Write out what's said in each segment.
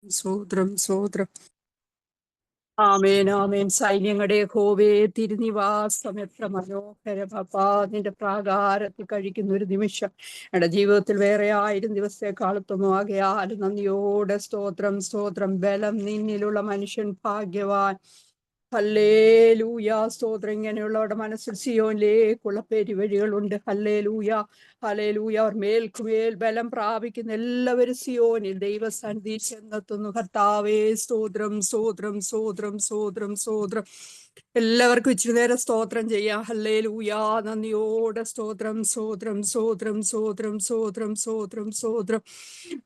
സ്വോത്രം സ്വോത്രം. ആമേൻ ആമേൻ. സൈന്യങ്ങളുടെ യഹോവേ, തിരുനിവാസം എത്ര മനോഹരം അപ്പാ. നിന്റെ പ്രാകാരത്തിൽ കഴിക്കുന്ന ഒരു നിമിഷം എന്റെ ജീവിതത്തിൽ വേറെ 1000 ദിവസത്തെക്കാലത്തൊന്നും ആകയാൽ നന്ദിയോടെ സ്തോത്രം സ്തോത്രം. ബലം നിന്നിലുള്ള മനുഷ്യൻ ഭാഗ്യവാൻ. ഹല്ലേലൂയ സ്തോത്രം. ഇങ്ങനെയുള്ളവരുടെ മനസ്സിൽ സിയോനിലേക്കുള്ള പെരുവഴികളുണ്ട്. Hallelujah hallelujah. അവർ മേൽക്കുമേൽ ബലം പ്രാപിക്കുന്ന എല്ലാവരും സിയോനിൽ ദൈവസന്നിധി ചെന്നെത്തുന്നു. കർത്താവേ സ്തോത്രം സ്തോത്രം സ്തോത്രം സ്തോത്രം സ്തോത്രം. എല്ലാവർക്കും ഇച്ചിരി നേരം സ്തോത്രം ചെയ്യാം. ഹല്ലേലൂയ. നന്ദിയോടെ സ്തോത്രം സ്തോത്രം സ്തോത്രം സ്തോത്രം സ്തോത്രം സ്തോത്രം സ്തോത്രം.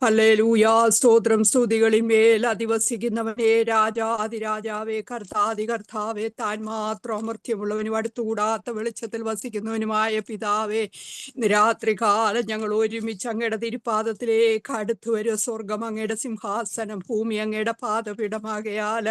ഹല്ലേലൂയ സ്തോത്രം. സ്തുതികളിന്മേൽ അധിവസിക്കുന്നവനെ, രാജാതിരാജാവേ, കർത്താതി കർത്താവേ, താൻ മാത്രം അമർത്യമുള്ളവനും അടുത്തുകൂടാത്ത വെളിച്ചത്തിൽ വസിക്കുന്നവനുമായ പിതാവേ, ഇന്ന് രാത്രികാലം ഞങ്ങൾ ഒരുമിച്ച് അങ്ങയുടെ തിരുപ്പാദത്തിലേക്ക് അടുത്തു വരും. സ്വർഗം അങ്ങയുടെ സിംഹാസനം, ഭൂമി അങ്ങയുടെ പാദപീഠമാകയാൽ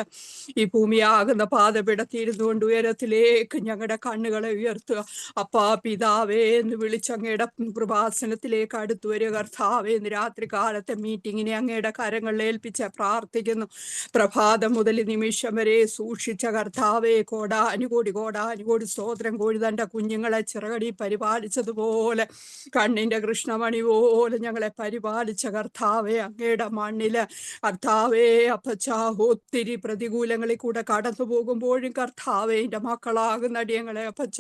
ഈ ഭൂമിയാകുന്ന പാദപീഠത്തിരുന്നു കൊണ്ട് ഉയരത്തിലേക്ക് ഞങ്ങളുടെ കണ്ണുകളെ ഉയർത്തുക. അപ്പാ പിതാവേ എന്ന് വിളിച്ച് അങ്ങയുടെ കൃപാസനത്തിലേക്ക് അടുത്തു വരിക. കർത്താവേ, ഇന്ന് രാത്രി കാലത്തെ മീറ്റിങ്ങിനെ അങ്ങയുടെ കരങ്ങളിൽ ഏൽപ്പിച്ച് പ്രാർത്ഥിക്കുന്നു. പ്രഭാതം മുതൽ നിമിഷം വരെ സൂക്ഷിച്ച കർത്താവേ, കോടാനുകോടി സ്തോത്രം. കോഴി തന്റെ കുഞ്ഞുങ്ങളെ ചിറകടി പരിപാലിച്ചതുപോലെ, കണ്ണിന്റെ കൃഷ്ണമണി പോലെ ഞങ്ങളെ പരിപാലിച്ച കർത്താവേ, അങ്ങയുടെ മണ്ണില് കർത്താവേ അപ്പച്ച ഒത്തിരി പ്രതികൂലങ്ങളിൽ കൂടെ കടന്നു പോകുമ്പോഴും കർത്താവേ, എന്റെ മക്കളാകുന്ന അടിയങ്ങളെ അപ്പച്ച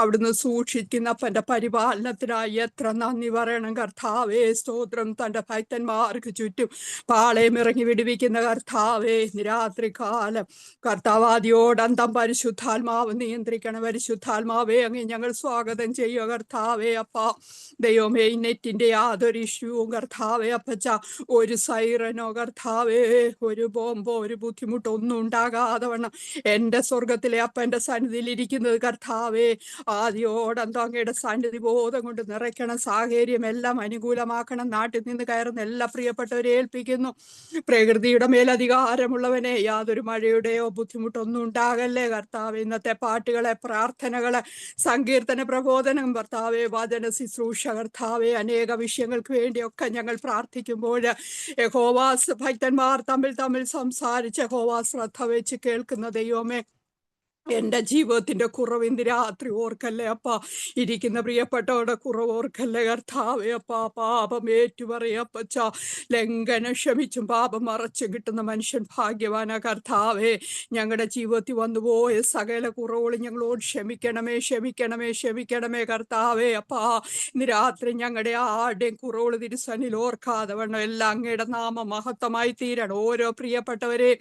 അവിടുന്ന് സൂക്ഷിക്കുന്ന അപ്പന്റെ പരിപാലനത്തിനായി എത്ര നന്ദി പറയണം. കർത്താവേ സ്തോത്രം. തന്റെ ഭക്തന്മാർക്ക് ചുറ്റും പാളയം ഇറങ്ങി വിടുവിക്കുന്ന കർത്താവേ, രാത്രി കാലം കർത്താവാദിയോടന്തം പരിശുദ്ധാത്മാവ് നിയന്ത്രിക്കണം. പരിശുദ്ധാത്മാവേ, അങ്ങ് ഞങ്ങൾ സ്വാഗതം ചെയ്യുക കർത്താവേ. അപ്പാ ദൈവമേ, നെറ്റിന്റെ യാതൊരു ഇഷ്യൂവും കർത്താവേ അപ്പച്ച, ഒരു സൈറനോ കർത്താവേ, ഒരു ബോംബോ, ഒരു ബുദ്ധിമുട്ടോ ഒന്നും ഉണ്ടാകാതെ വണ്ണം എന്റെ സ്വർഗത്തിലെ അപ്പന്റെ സന്നിധിയിൽ ഇരിക്കുന്നത് കർത്താവേ, ആദ്യോടന്തം അങ്ങയുടെ സന്നിധി ബോധം കൊണ്ട് നിറയ്ക്കണം. സാഹചര്യം എല്ലാം അനുകൂലമാക്കണം. നാട്ടിൽ നിന്ന് കയറുന്ന എല്ലാ പ്രിയപ്പെട്ടവരെ ഏൽപ്പിക്കുന്നു. പ്രകൃതിയുടെ മേലധികാരമുള്ളവനെ, യാതൊരു മഴയുടെയോ ബുദ്ധിമുട്ടൊന്നും ഉണ്ടാകല്ലേ കർത്താവേ. ഇന്നത്തെ പാട്ടുകളെ, പ്രാർത്ഥനകളെ, സങ്കീർത്തന പ്രബോധനം കർത്താവേ, വചന ശുശ്രൂഷ കർത്താവേ, അനേക വിഷയങ്ങൾക്ക് വേണ്ടിയൊക്കെ ഞങ്ങൾ പ്രാർത്ഥിക്കുമ്പോൾ യഹോവാസ് ഭക്തന്മാർ തമ്മിൽ തമ്മിൽ സംസാരിച്ച് യഹോവാ ശ്രദ്ധ വെച്ച് കേൾക്കുന്ന ദൈവമേ, എന്റെ ജീവിതത്തിന്റെ കുറവ് ഇന്ന് രാത്രി ഓർക്കല്ലേ അപ്പ. ഇരിക്കുന്ന പ്രിയപ്പെട്ടവരുടെ കുറവ് ഓർക്കല്ലേ കർത്താവേ. അപ്പാ പാപം ഏറ്റുപറയപ്പച്ച, ലംഘനം ക്ഷമിച്ചും പാപം മറച്ചും കിട്ടുന്ന മനുഷ്യൻ ഭാഗ്യവാന കർത്താവേ. ഞങ്ങളുടെ ജീവിതത്തിൽ വന്നുപോയ സകല കുറവുകളും ഞങ്ങളോട് ക്ഷമിക്കണമേ ക്ഷമിക്കണമേ ക്ഷമിക്കണമേ കർത്താവേ. അപ്പാ ഇന്ന് രാത്രി ഞങ്ങളുടെ ആരുടെയും കുറവുകൾ തിരുസന്നിൽ ഓർക്കാതെ വേണം. എല്ലാം അങ്ങയുടെ നാമ മഹത്വമായി തീരണം. ഓരോ പ്രിയപ്പെട്ടവരെ,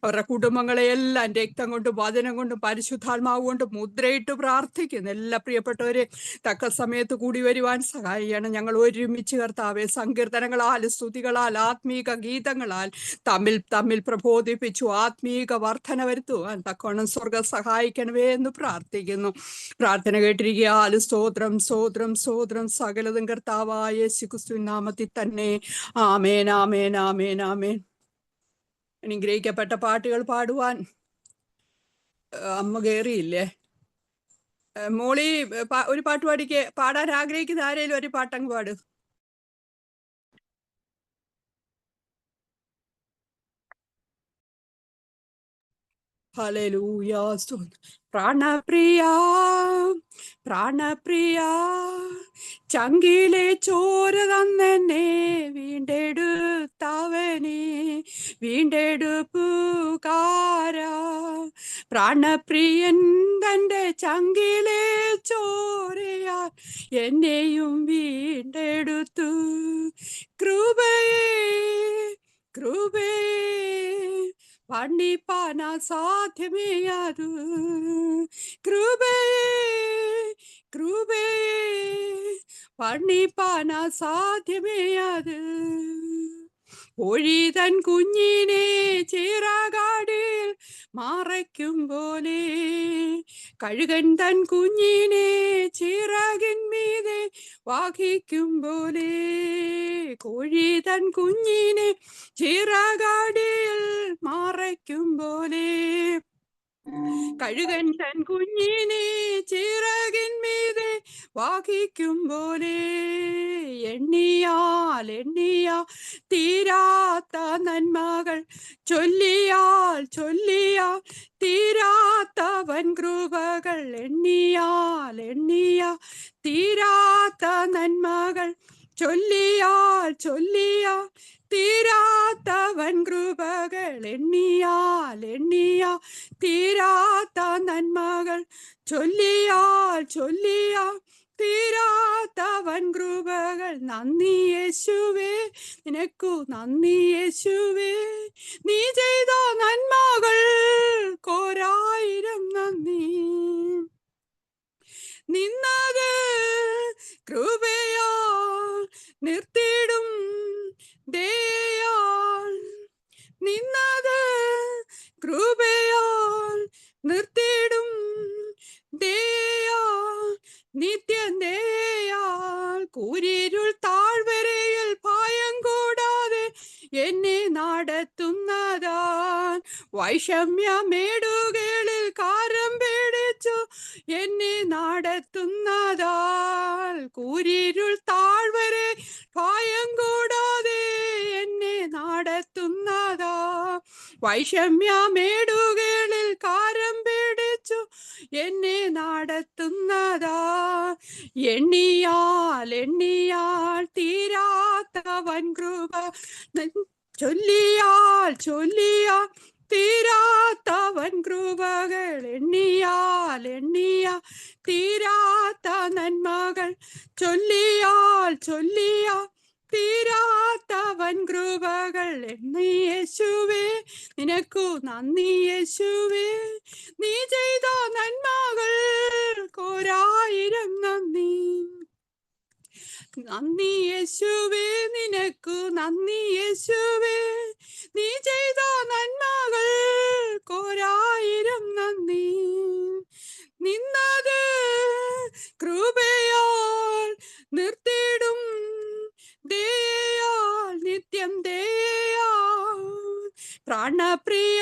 അവരുടെ കുടുംബങ്ങളെ എല്ലാം രക്തം കൊണ്ടും വചനം കൊണ്ടും പരിശുദ്ധാത്മാവ് കൊണ്ട് മുദ്രയിട്ട് പ്രാർത്ഥിക്കുന്നു. എല്ലാ പ്രിയപ്പെട്ടവരെ തക്ക സമയത്ത് കൂടി വരുവാൻ സഹായിക്കണം. ഞങ്ങൾ ഒരുമിച്ച് കർത്താവെ സങ്കീർത്തനങ്ങളാൽ, സ്തുതികളാൽ, ആത്മീക ഗീതങ്ങളാൽ തമ്മിൽ തമ്മിൽ പ്രബോധിപ്പിച്ചു ആത്മീക വർധന വരുത്തുവാൻ തക്കവണ്ണം സ്വർഗം സഹായിക്കണമേ എന്ന് പ്രാർത്ഥിക്കുന്നു. പ്രാർത്ഥന കേട്ടിരിക്കുക. സ്തോത്രം സ്തോത്രം സ്തോത്രം. സകലതും കർത്താവായ യേശുക്രിസ്തുവിൻ നാമത്തിൽ തന്നെ. ആമേൻ ആമേൻ ആമേൻ ആമേൻ. അനുഗ്രഹിക്കപ്പെട്ട പാട്ടുകൾ പാടുവാൻ അമ്മ കയറിയില്ലേ? മോളി ഒരു പാട്ട് പാടാൻ ആഗ്രഹിക്കുന്ന ആരേലും ഒരു പാട്ടങ്ങ് പാട്. ഹല്ലേലൂയ. പ്രാണപ്രിയ പ്രാണപ്രിയ, ചങ്കിലെ ചോര തന്നെ വീണ്ടെടുത്തവനെ, വീണ്ടെടുപ്പുകാര. പ്രാണപ്രിയൻ തൻ്റെ ചങ്കിലെ ചോരയാൽ എന്നെയും വീണ്ടെടുത്തു. കൃപയേ കൃപയേ, വർണ്ണിപ്പാൻ അസാധ്യമേ അത്. കൃപയേ കൃപയേ, വർണ്ണിപ്പാൻ അസാധ്യമേ അത്. കോഴി തൻ കുഞ്ഞിനെ ചിറകാടിൽ മറയ്ക്കും പോലെ, കഴുകൻ തൻ കുഞ്ഞിനെ ചിറകിൻ മീതെ വഹിക്കും പോലെ, കോഴി തൻ കുഞ്ഞിനെ ചിറകാടിൽ മറയ്ക്കും പോലെ, കഴുകൻ തൻ കുഞ്ഞിനെ ചിറകിൻ മീതെ വഹിക്കും പോലെ, എണ്ണിയാൽ തീരാത്ത നന്മകൾ ചൊല്ലിയാൽ ചൊല്ലിയാൽ തീരാത്തവൻ കൃപകൾ, എണ്ണിയാൽ എണ്ണിയാൽ തീരാത്ത നന്മകൾ, ചൊല്ലിയാൽ ചൊല്ലിയാൽ തീരാത്തവൻ കൃപകൾ, എണ്ണിയാൽ എണ്ണിയാൽ തീരാത്ത നന്മകൾ, ചൊല്ലിയാൽ ചൊല്ലിയാൽ തീരാത്തവൻ കൃപകൾ. നന്ദി യേശുവേ, നിനക്കു നന്ദി യേശുവേ, നീ ചെയ്ത നന്മകൾ കോരായിരം നന്ദി. നിന്നത് കൃപയാൽ നിർത്തിയിടും ദയാൽ, നിന്നത് കൃപയാൽ നിർത്തിയിടും ദയാൽ, നിത്യം ദയാൽ കൂരിരുൾ താഴ്വരയിൽ ഭയം കൂടാതെ എന്നെ നടത്തുന്നതാൻ, വൈഷമ്യമേടുകളിൽ കാരം പിടിച്ചു എന്നെ നടത്തുന്നതാൽ, കൂരിരുൾ താഴ്വരെ ഭയം കൂടാതെ എന്നെ നടത്തുന്നതാ, വൈഷമ്യമേടുകളിൽ കാരം പിടിച്ചു എന്നെ നടത്തുന്നതാ. എണ്ണിയാൽ എണ്ണിയാൽ തീരാത്തവൻ കൃപ, ചൊല്ലിയാൽ ചൊല്ലിയാൽ തീരാത്തവൻ കൃപകൾ, എണ്ണിയാൽ എണ്ണിയാൽ തീരാത്ത നന്മകൾ, ചൊല്ലിയാൽ ചൊല്ലിയാൽ തീരാത്തവൻ കൃപകൾ. നന്ദി യേശുവേ, നിനക്കു നന്ദി യേശുവേ, നീ ചെയ്ത നന്മകൾ കോരായിരം നന്ദി. നന്ദി യേശുവേ, നിനക്കു നന്ദി യേശുവേ, നീ ചെയ്ത നന്മകൾ കോരായിരം നന്ദി. നിന്നത് കൃപയാൽ നിർത്തിയിടും ദയാൽ, നിത്യം ദയാൽ, പ്രാണപ്രിയ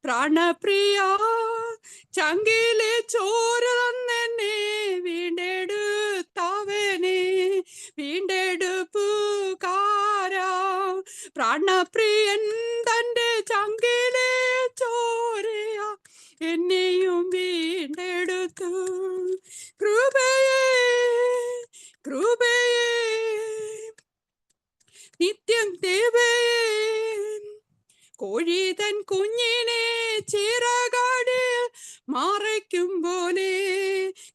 പ്രാണപ്രിയ ചങ്കിലെ ചോര തന്നെ വീണ്ടെടുത്തവനെ, വീണ്ടെടുപ്പുകാരാ, പ്രാണപ്രിയൻ തന്റെ ചങ്കിലെ ചോരയ എന്നെയും വീണ്ടെടുത്തു. കൃപയേ കൃപയേ നിത്യം ദേവയേ, കോഴിതൻ കുഞ്ഞിനെ ചിറകടിൽ മറയ്ക്കും പോലെ,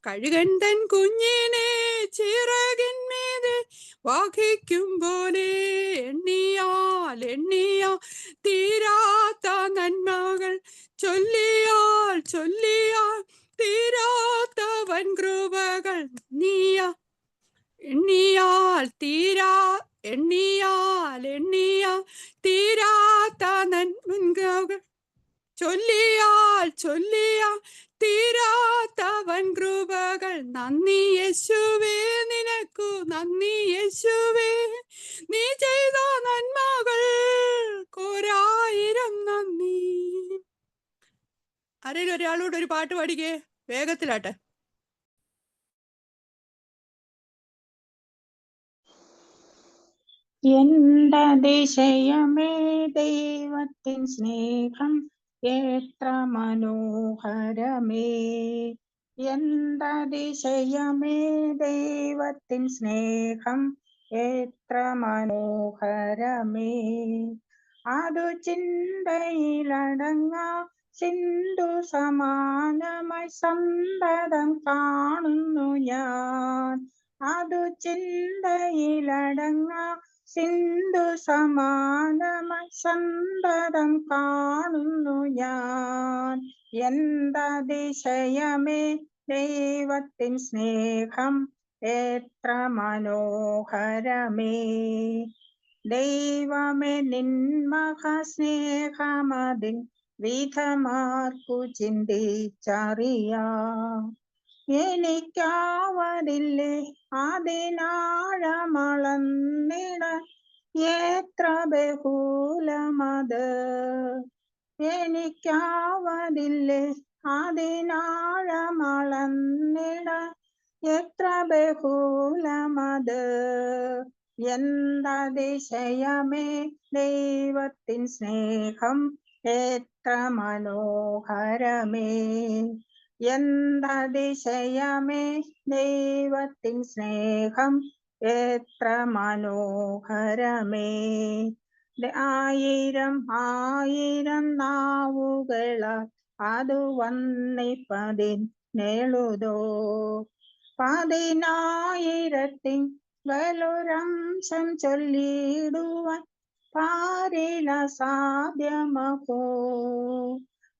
കഴുകൻ തൻ കുഞ്ഞിനെ ചിറകിന്മീതെ വഹിക്കും പോലെ, എണ്ണിയാൽ എണ്ണിയാൽ തീരാത്ത നന്മകൾ, ചൊല്ലിയാൽ ചൊല്ലിയാൽ തീരാത്തവൻ കൃപകൾ, എണ്ണിയാൽ എണ്ണിയാൽ എണ്ണിയാൽ തീരാത്ത നന്മകൾ, ചൊല്ലിയാൽ ചൊല്ലിയാൽ തീരാത്തവൻ കൃപകൾ. നന്ദി യേശുവേ, നിനക്കു നന്ദി യേശുവേ, നീ ചെയ്ത നന്മകൾ കോരായിരം നന്ദി. ആരെങ്കിലും ഒരാളോട് ഒരു പാട്ട് പാടിക്കേ, വേഗത്തിലാട്ടെ. എന്തതിശയമേ ദൈവത്തിൻ സ്നേഹം എത്ര മനോഹരമേ, എന്തതിശയമേ ദൈവത്തിൻ സ്നേഹം എത്ര മനോഹരമേ, അതു ചിന്തയിലടങ്ങാ സിന്ധു സമാനമായി സന്തതം കാണുന്നു ഞാൻ, അതു ചിന്തയിലടങ്ങാ സിന്ധു സമാനമായി സന്തതം കാണുന്നു ഞാൻ. എന്തതിശയമേ ദൈവത്തിൻ സ്നേഹം എത്ര മനോഹരമേ, ദൈവമേ നിൻ മഹാസ്നേഹമതിൻ വിധമാർക്കു ചിന്തിച്ചറിയാം, എനിക്കാവതില്ലേ അതിനാഴമളന്നിടാൻ എത്ര ബഹുലമത്, എനിക്കാവതില്ലേ അതിനാഴമളന്നിടാൻ എത്ര ബഹുലമത്, എന്തതിശയമേ ദൈവത്തിൻ സ്നേഹം എത്ര മനോഹരമേ. എന്തതിശയമേ ദൈവത്തിൻ സ്നേഹം എത്ര മനോഹരമേ. ആയിരം ആയിരം നാവുകളാൽ അത് വന്നിപ്പതിനെഴുതോ. പതിനായിരത്തിൻ വലൊരംശം ചൊല്ലിടുവാൻ പാരില സാധ്യമഹോ.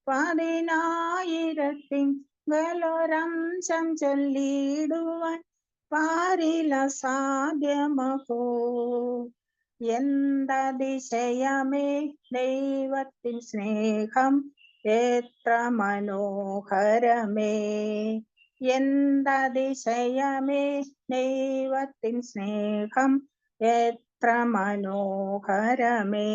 പതിനായിരത്തിൻ വലൊരംശം ചൊല്ലിടുവാൻ പാരില സാധ്യമഹോ. എന്തതിശയമേ ദൈവത്തിൻ സ്നേഹം എത്ര മനോഹരമേ. എന്തതിശയമേ ദൈവത്തിൻ സ്നേഹം എത്ര മനോഹരമേ.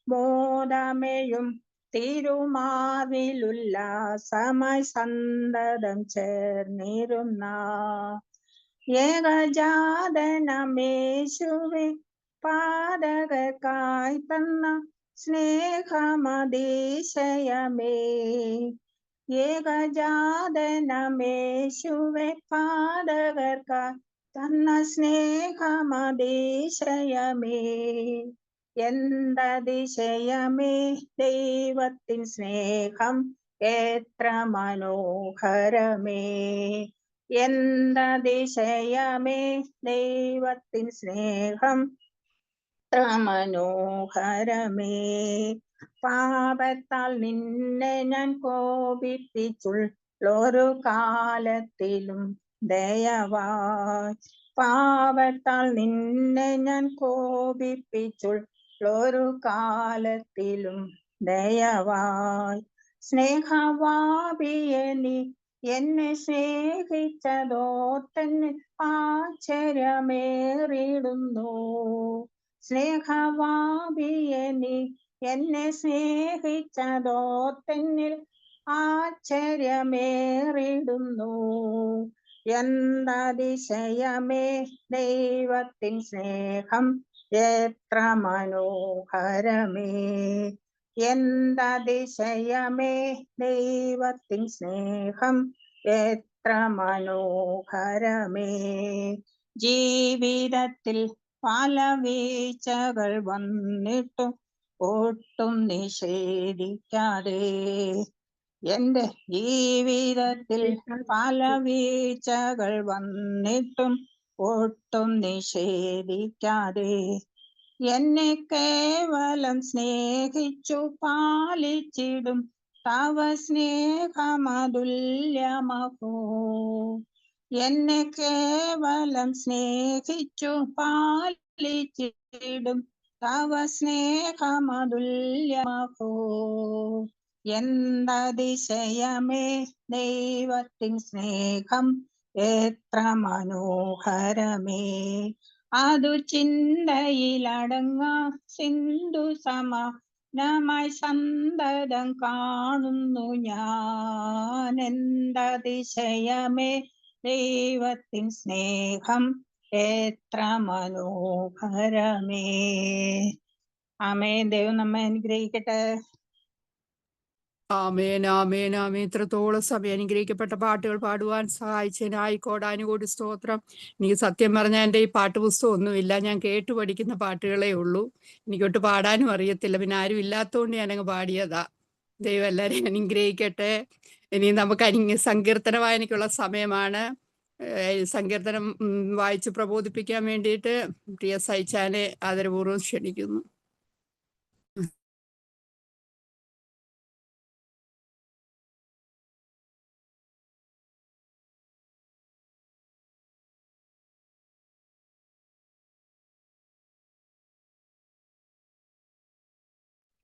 ബോധമേയും തിരുമാറിലുല്ലാസമായി സന്തതം ചേർന്നിരുന്ന ഏകജാതനമേശുവേ പാതകർക്കായി തന്ന സ്നേഹമതിശയമേ. ഏകജാതനമേശുവേ പാതകർക്കായി തന്ന സ്നേഹമതിശയമേ. എന്തതിശയമേ ദൈവത്തിൻ സ്നേഹം എത്ര മനോഹരമേ. എന്തതിശയമേ ദൈവത്തിൻ സ്നേഹം എത്ര മനോഹരമേ. പാപത്താൽ നിന്നെ ഞാൻ കോപിപ്പിച്ചുള്ളൊരു കാലത്തിലും ദയവായി. പാപത്താൽ നിന്നെ ഞാൻ കോപിപ്പിച്ചുള്ളൊരു കാലത്തിലും ദയവായി. സ്നേഹവാപിയെ നീ എന്നെ സ്നേഹിച്ചതോർത്തന്നെ ആശ്ചര്യമേറിടുന്നു. സ്നേഹവാപിയെ നീ എന്നെ സ്നേഹിച്ചതോർത്തന്നിൽ ആശ്ചര്യമേറിടുന്നു. എന്തതിശയമേ ദൈവത്തിൻ സ്നേഹം എത്ര മനോഹരമേ. എന്തതിശയമേ ദൈവത്തിൻ സ്നേഹം എത്ര മനോഹരമേ. ജീവിതത്തിൽ പല വീഴ്ചകൾ വന്നിട്ടും ഒട്ടും നിഷേധിക്കാതെ. എന്റെ ജീവിതത്തിൽ പല വീഴ്ചകൾ വന്നിട്ടും ഒട്ടും നിഷേധിക്കാതെ എന്നെ കേവലം സ്നേഹിച്ചു പാലിച്ചിടും തവ സ്നേഹമതുല്യമഹോ. എന്നെ കേവലം സ്നേഹിച്ചു പാലിച്ചിടും തവ സ്നേഹമതുല്യമഹോ. എന്തതിശയമേ ദൈവത്തിൻ സ്നേഹം എത്ര മനോഹരമേ. അതു ചിന്തയിലടങ്ങാ സിന്ധു സമാനമായി സന്തതം കാണുന്നു ഞാൻ. എന്തതിശയമേ ദൈവത്തിൻ സ്നേഹം എത്ര മനോഹരമേ. ആമേൻ. ദൈവം നമ്മെ അനുഗ്രഹിക്കട്ടെ. ആമേൻ ആമേൻ ആമേൻ. ഇത്രത്തോളം സമയം അനുഗ്രഹിക്കപ്പെട്ട പാട്ടുകൾ പാടുവാൻ സഹായിച്ചതിനായി കോടാനുകോടി സ്തോത്രം. എനിക്ക് സത്യം പറഞ്ഞാൽ എൻ്റെ ഈ പാട്ടുപുസ്തകം ഒന്നുമില്ല, ഞാൻ കേട്ടു പഠിക്കുന്ന പാട്ടുകളേ ഉള്ളൂ. എനിക്കൊട്ട് പാടാനും അറിയത്തില്ല, പിന്നെ ആരും ഇല്ലാത്തതുകൊണ്ട് ഞാനങ്ങ് പാടിയതാ. ദൈവം എല്ലാവരെയും അനുഗ്രഹിക്കട്ടെ. ഇനി നമുക്ക് സങ്കീർത്തന വായനയ്ക്കുള്ള സമയമാണ്. സങ്കീർത്തനം വായിച്ച് പ്രബോധിപ്പിക്കാൻ വേണ്ടിയിട്ട് പ്രിയ സൈച്ചാനെ ആദരപൂർവ്വം ക്ഷണിക്കുന്നു.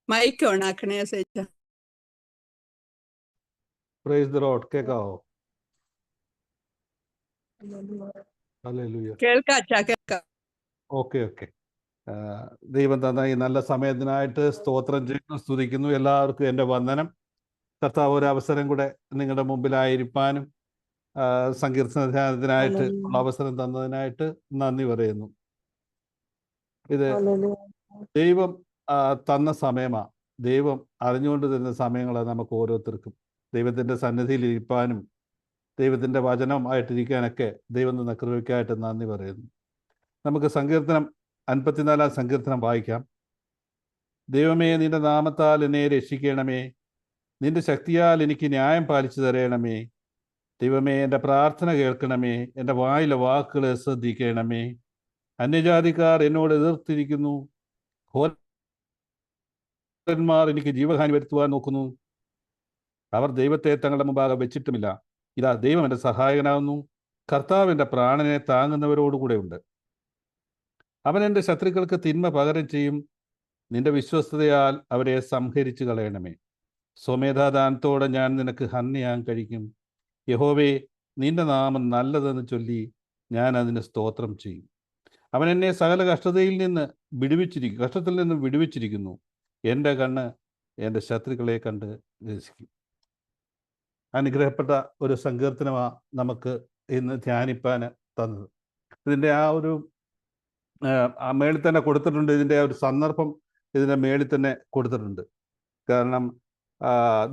മൈക്ക് ഓണാക്കണേ സൈച്ച. Praise the lord. കേൾക്കാവോ? ഹല്ലേലൂയ. കേൾക്കാം. ഓക്കെ. ദൈവം തന്ന ഈ നല്ല സമയത്തിനായിട്ട് സ്തോത്രം ചെയ്യുന്നു, സ്തുതിക്കുന്നു. എല്ലാവർക്കും എൻ്റെ വന്ദനം. കർത്താവ് ഒരു അവസരം കൂടെ നിങ്ങളുടെ മുമ്പിലായിരിക്കാനും സങ്കീർത്തന ധ്യാനത്തിനായിട്ട് ഉള്ള അവസരം തന്നതിനായിട്ട് നന്ദി പറയുന്നു. ഇത് ദൈവം തന്ന സമയമാണ്. ദൈവം അറിഞ്ഞുകൊണ്ട് തരുന്ന സമയങ്ങളാണ് നമുക്ക് ഓരോരുത്തർക്കും. ദൈവത്തിൻ്റെ സന്നിധിയിൽ ഇരിക്കാനും ദൈവത്തിൻ്റെ വചനമായിട്ടിരിക്കാനൊക്കെ ദൈവം തന്ന കൃപയ്ക്കായിട്ട് നന്ദി പറയുന്നു. നമുക്ക് സങ്കീർത്തനം 54 സങ്കീർത്തനം വായിക്കാം. ദൈവമേ, നിന്റെ നാമത്താൽ എന്നെ രക്ഷിക്കണമേ, നിന്റെ ശക്തിയാൽ എനിക്ക് ന്യായം പാലിച്ചു തരയണമേ. ദൈവമേ, എൻ്റെ പ്രാർത്ഥന കേൾക്കണമേ, എൻ്റെ വായിലെ വാക്കുകളെ ശ്രദ്ധിക്കണമേ. അന്യജാതിക്കാർ എന്നോട് എതിർത്തിരിക്കുന്നു, ഘോരന്മാർ എനിക്ക് ജീവഹാനി വരുത്തുവാൻ നോക്കുന്നു. അവർ ദൈവത്തെ തങ്ങളുടെ മുമ്പാകെ വെച്ചിട്ടുമില്ല. ഇതാ, ദൈവം എൻ്റെ സഹായകനാകുന്നു. കർത്താവ് എൻ്റെ പ്രാണനെ താങ്ങുന്നവരോടുകൂടെ ഉണ്ട്. അവൻ എൻ്റെ ശത്രുക്കൾക്ക് തിന്മ പകരം ചെയ്യും. നിന്റെ വിശ്വസ്തതയാൽ അവരെ സംഹരിച്ചു കളയണമേ. സ്വമേധാദാനത്തോടെ ഞാൻ നിനക്ക് ഹന്യയാൻ കഴിക്കും. യഹോവേ, നിന്റെ നാമം നല്ലതെന്ന് ചൊല്ലി ഞാൻ അതിന് സ്തോത്രം ചെയ്യും. അവൻ എന്നെ സകല കഷ്ടത്തിൽ നിന്ന് വിടുവിച്ചിരിക്കുന്നു. എൻ്റെ കണ്ണ് എൻ്റെ ശത്രുക്കളെ കണ്ട് രസിക്കും. അനുഗ്രഹപ്പെട്ട ഒരു സങ്കീർത്തനമാണ് നമുക്ക് ഇന്ന് ധ്യാനിപ്പാൻ തന്നത്. ഇതിൻ്റെ ആ ഒരു മേളിൽ തന്നെ കൊടുത്തിട്ടുണ്ട്. ഇതിൻ്റെ ഒരു സന്ദർഭം ഇതിൻ്റെ മേളിൽ തന്നെ കൊടുത്തിട്ടുണ്ട്. കാരണം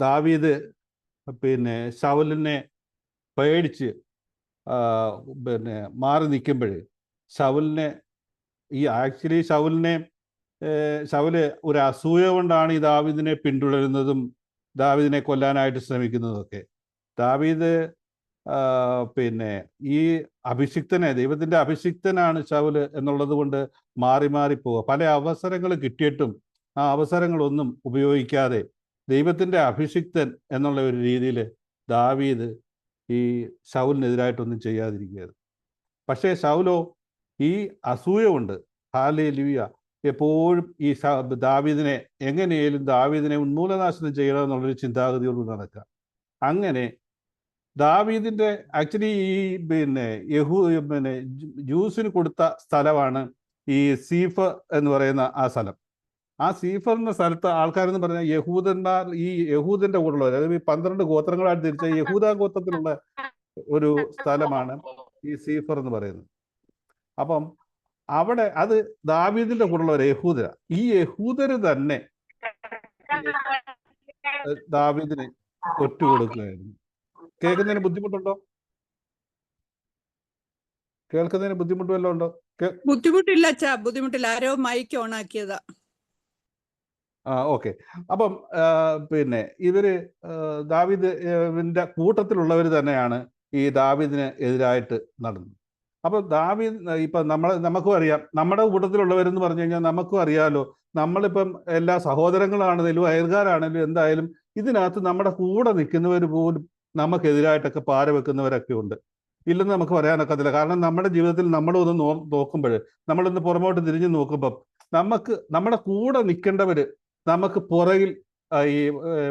ദാവീദ് ശൗലിനെ പേടിച്ച് മാറി നിൽക്കുമ്പോൾ ശൗലിനെ ശൗല് ഒരു അസൂയ കൊണ്ടാണ് ഈ ദാവീദിനെ പിന്തുടരുന്നതും ദാവീദിനെ കൊല്ലാനായിട്ട് ശ്രമിക്കുന്നതൊക്കെ. ദാവീദ് ഈ അഭിഷിക്തനെ, ദൈവത്തിൻ്റെ അഭിഷിക്തനാണ് ശൗല് എന്നുള്ളത് കൊണ്ട് മാറി പോവുക. പല അവസരങ്ങൾ കിട്ടിയിട്ടും ആ അവസരങ്ങളൊന്നും ഉപയോഗിക്കാതെ ദൈവത്തിൻ്റെ അഭിഷിക്തൻ എന്നുള്ള ഒരു രീതിയിൽ ദാവീദ് ഈ ശൗലിനെതിരായിട്ടൊന്നും ചെയ്യാതിരിക്കുകയായിരുന്നു. പക്ഷേ ശൗലോ ഈ അസൂയ കൊണ്ട് ഹല്ലേലൂയ എപ്പോഴും ഈ ദാവീദിനെ എങ്ങനെയാലും ദാവീദിനെ ഉന്മൂലനാശനം ചെയ്യണമെന്നുള്ളൊരു ചിന്താഗതിയോട് നടക്കുക. അങ്ങനെ ദാവീദിൻ്റെ ആക്ച്വലി ഈ ജൂസിന് കൊടുത്ത സ്ഥലമാണ് ഈ സീഫ് എന്ന് പറയുന്ന ആ സ്ഥലം. ആ സീഫർ എന്ന സ്ഥലത്ത് ആൾക്കാരെന്ന് പറഞ്ഞാൽ യഹൂദന്മാർ, ഈ യഹൂദന്റെ കൂടെയുള്ളവർ, അതായത് 12 ഗോത്രങ്ങളായിട്ട് തിരിച്ച യഹൂദ ഗോത്രത്തിലുള്ള ഒരു സ്ഥലമാണ് ഈ സീഫർ എന്ന് പറയുന്നത്. അപ്പം അവിടെ അത് ദാവീദിന്റെ കൂടെയുള്ളവർ യഹൂദര. ഈ യഹൂദര് തന്നെ ദാവീദിന് ഒറ്റുകൊടുക്കുകയായിരുന്നു. കേൾക്കുന്നതിന് ബുദ്ധിമുട്ടുണ്ടോ? കേൾക്കുന്നതിന് ബുദ്ധിമുട്ട് വല്ലതും ഉണ്ടോ? ബുദ്ധിമുട്ടില്ല അച്ഛാ, ബുദ്ധിമുട്ടില്ല. ആരോ മൈക്ക് ഓൺ ആക്കിയതാ. ഓക്കെ. അപ്പം ഇവര് ദാവീദിന്റെ കൂട്ടത്തിലുള്ളവർ തന്നെയാണ് ഈ ദാവീദിന് എതിരായിട്ട് നടന്നത്. അപ്പൊ ദാവീദ് ഇപ്പം നമുക്കും അറിയാം, നമ്മുടെ കൂട്ടത്തിലുള്ളവരെന്ന് പറഞ്ഞു കഴിഞ്ഞാൽ നമുക്കും അറിയാലോ, നമ്മളിപ്പം എല്ലാ സഹോദരങ്ങളാണെങ്കിലും അയൽക്കാരാണെങ്കിലും എന്തായാലും ഇതിനകത്ത് നമ്മുടെ കൂടെ നിൽക്കുന്നവർ പോലും നമുക്കെതിരായിട്ടൊക്കെ പാര വെക്കുന്നവരൊക്കെ ഉണ്ട്. ഇല്ലെന്ന് നമുക്ക് പറയാനൊക്കത്തില്ല. കാരണം നമ്മുടെ ജീവിതത്തിൽ നമ്മളൊന്ന് നോക്കുമ്പോൾ, നമ്മളൊന്ന് പുറമോട്ട് തിരിഞ്ഞു നോക്കുമ്പം നമ്മുടെ കൂടെ നിൽക്കേണ്ടവര് നമുക്ക് പുറകിൽ ഈ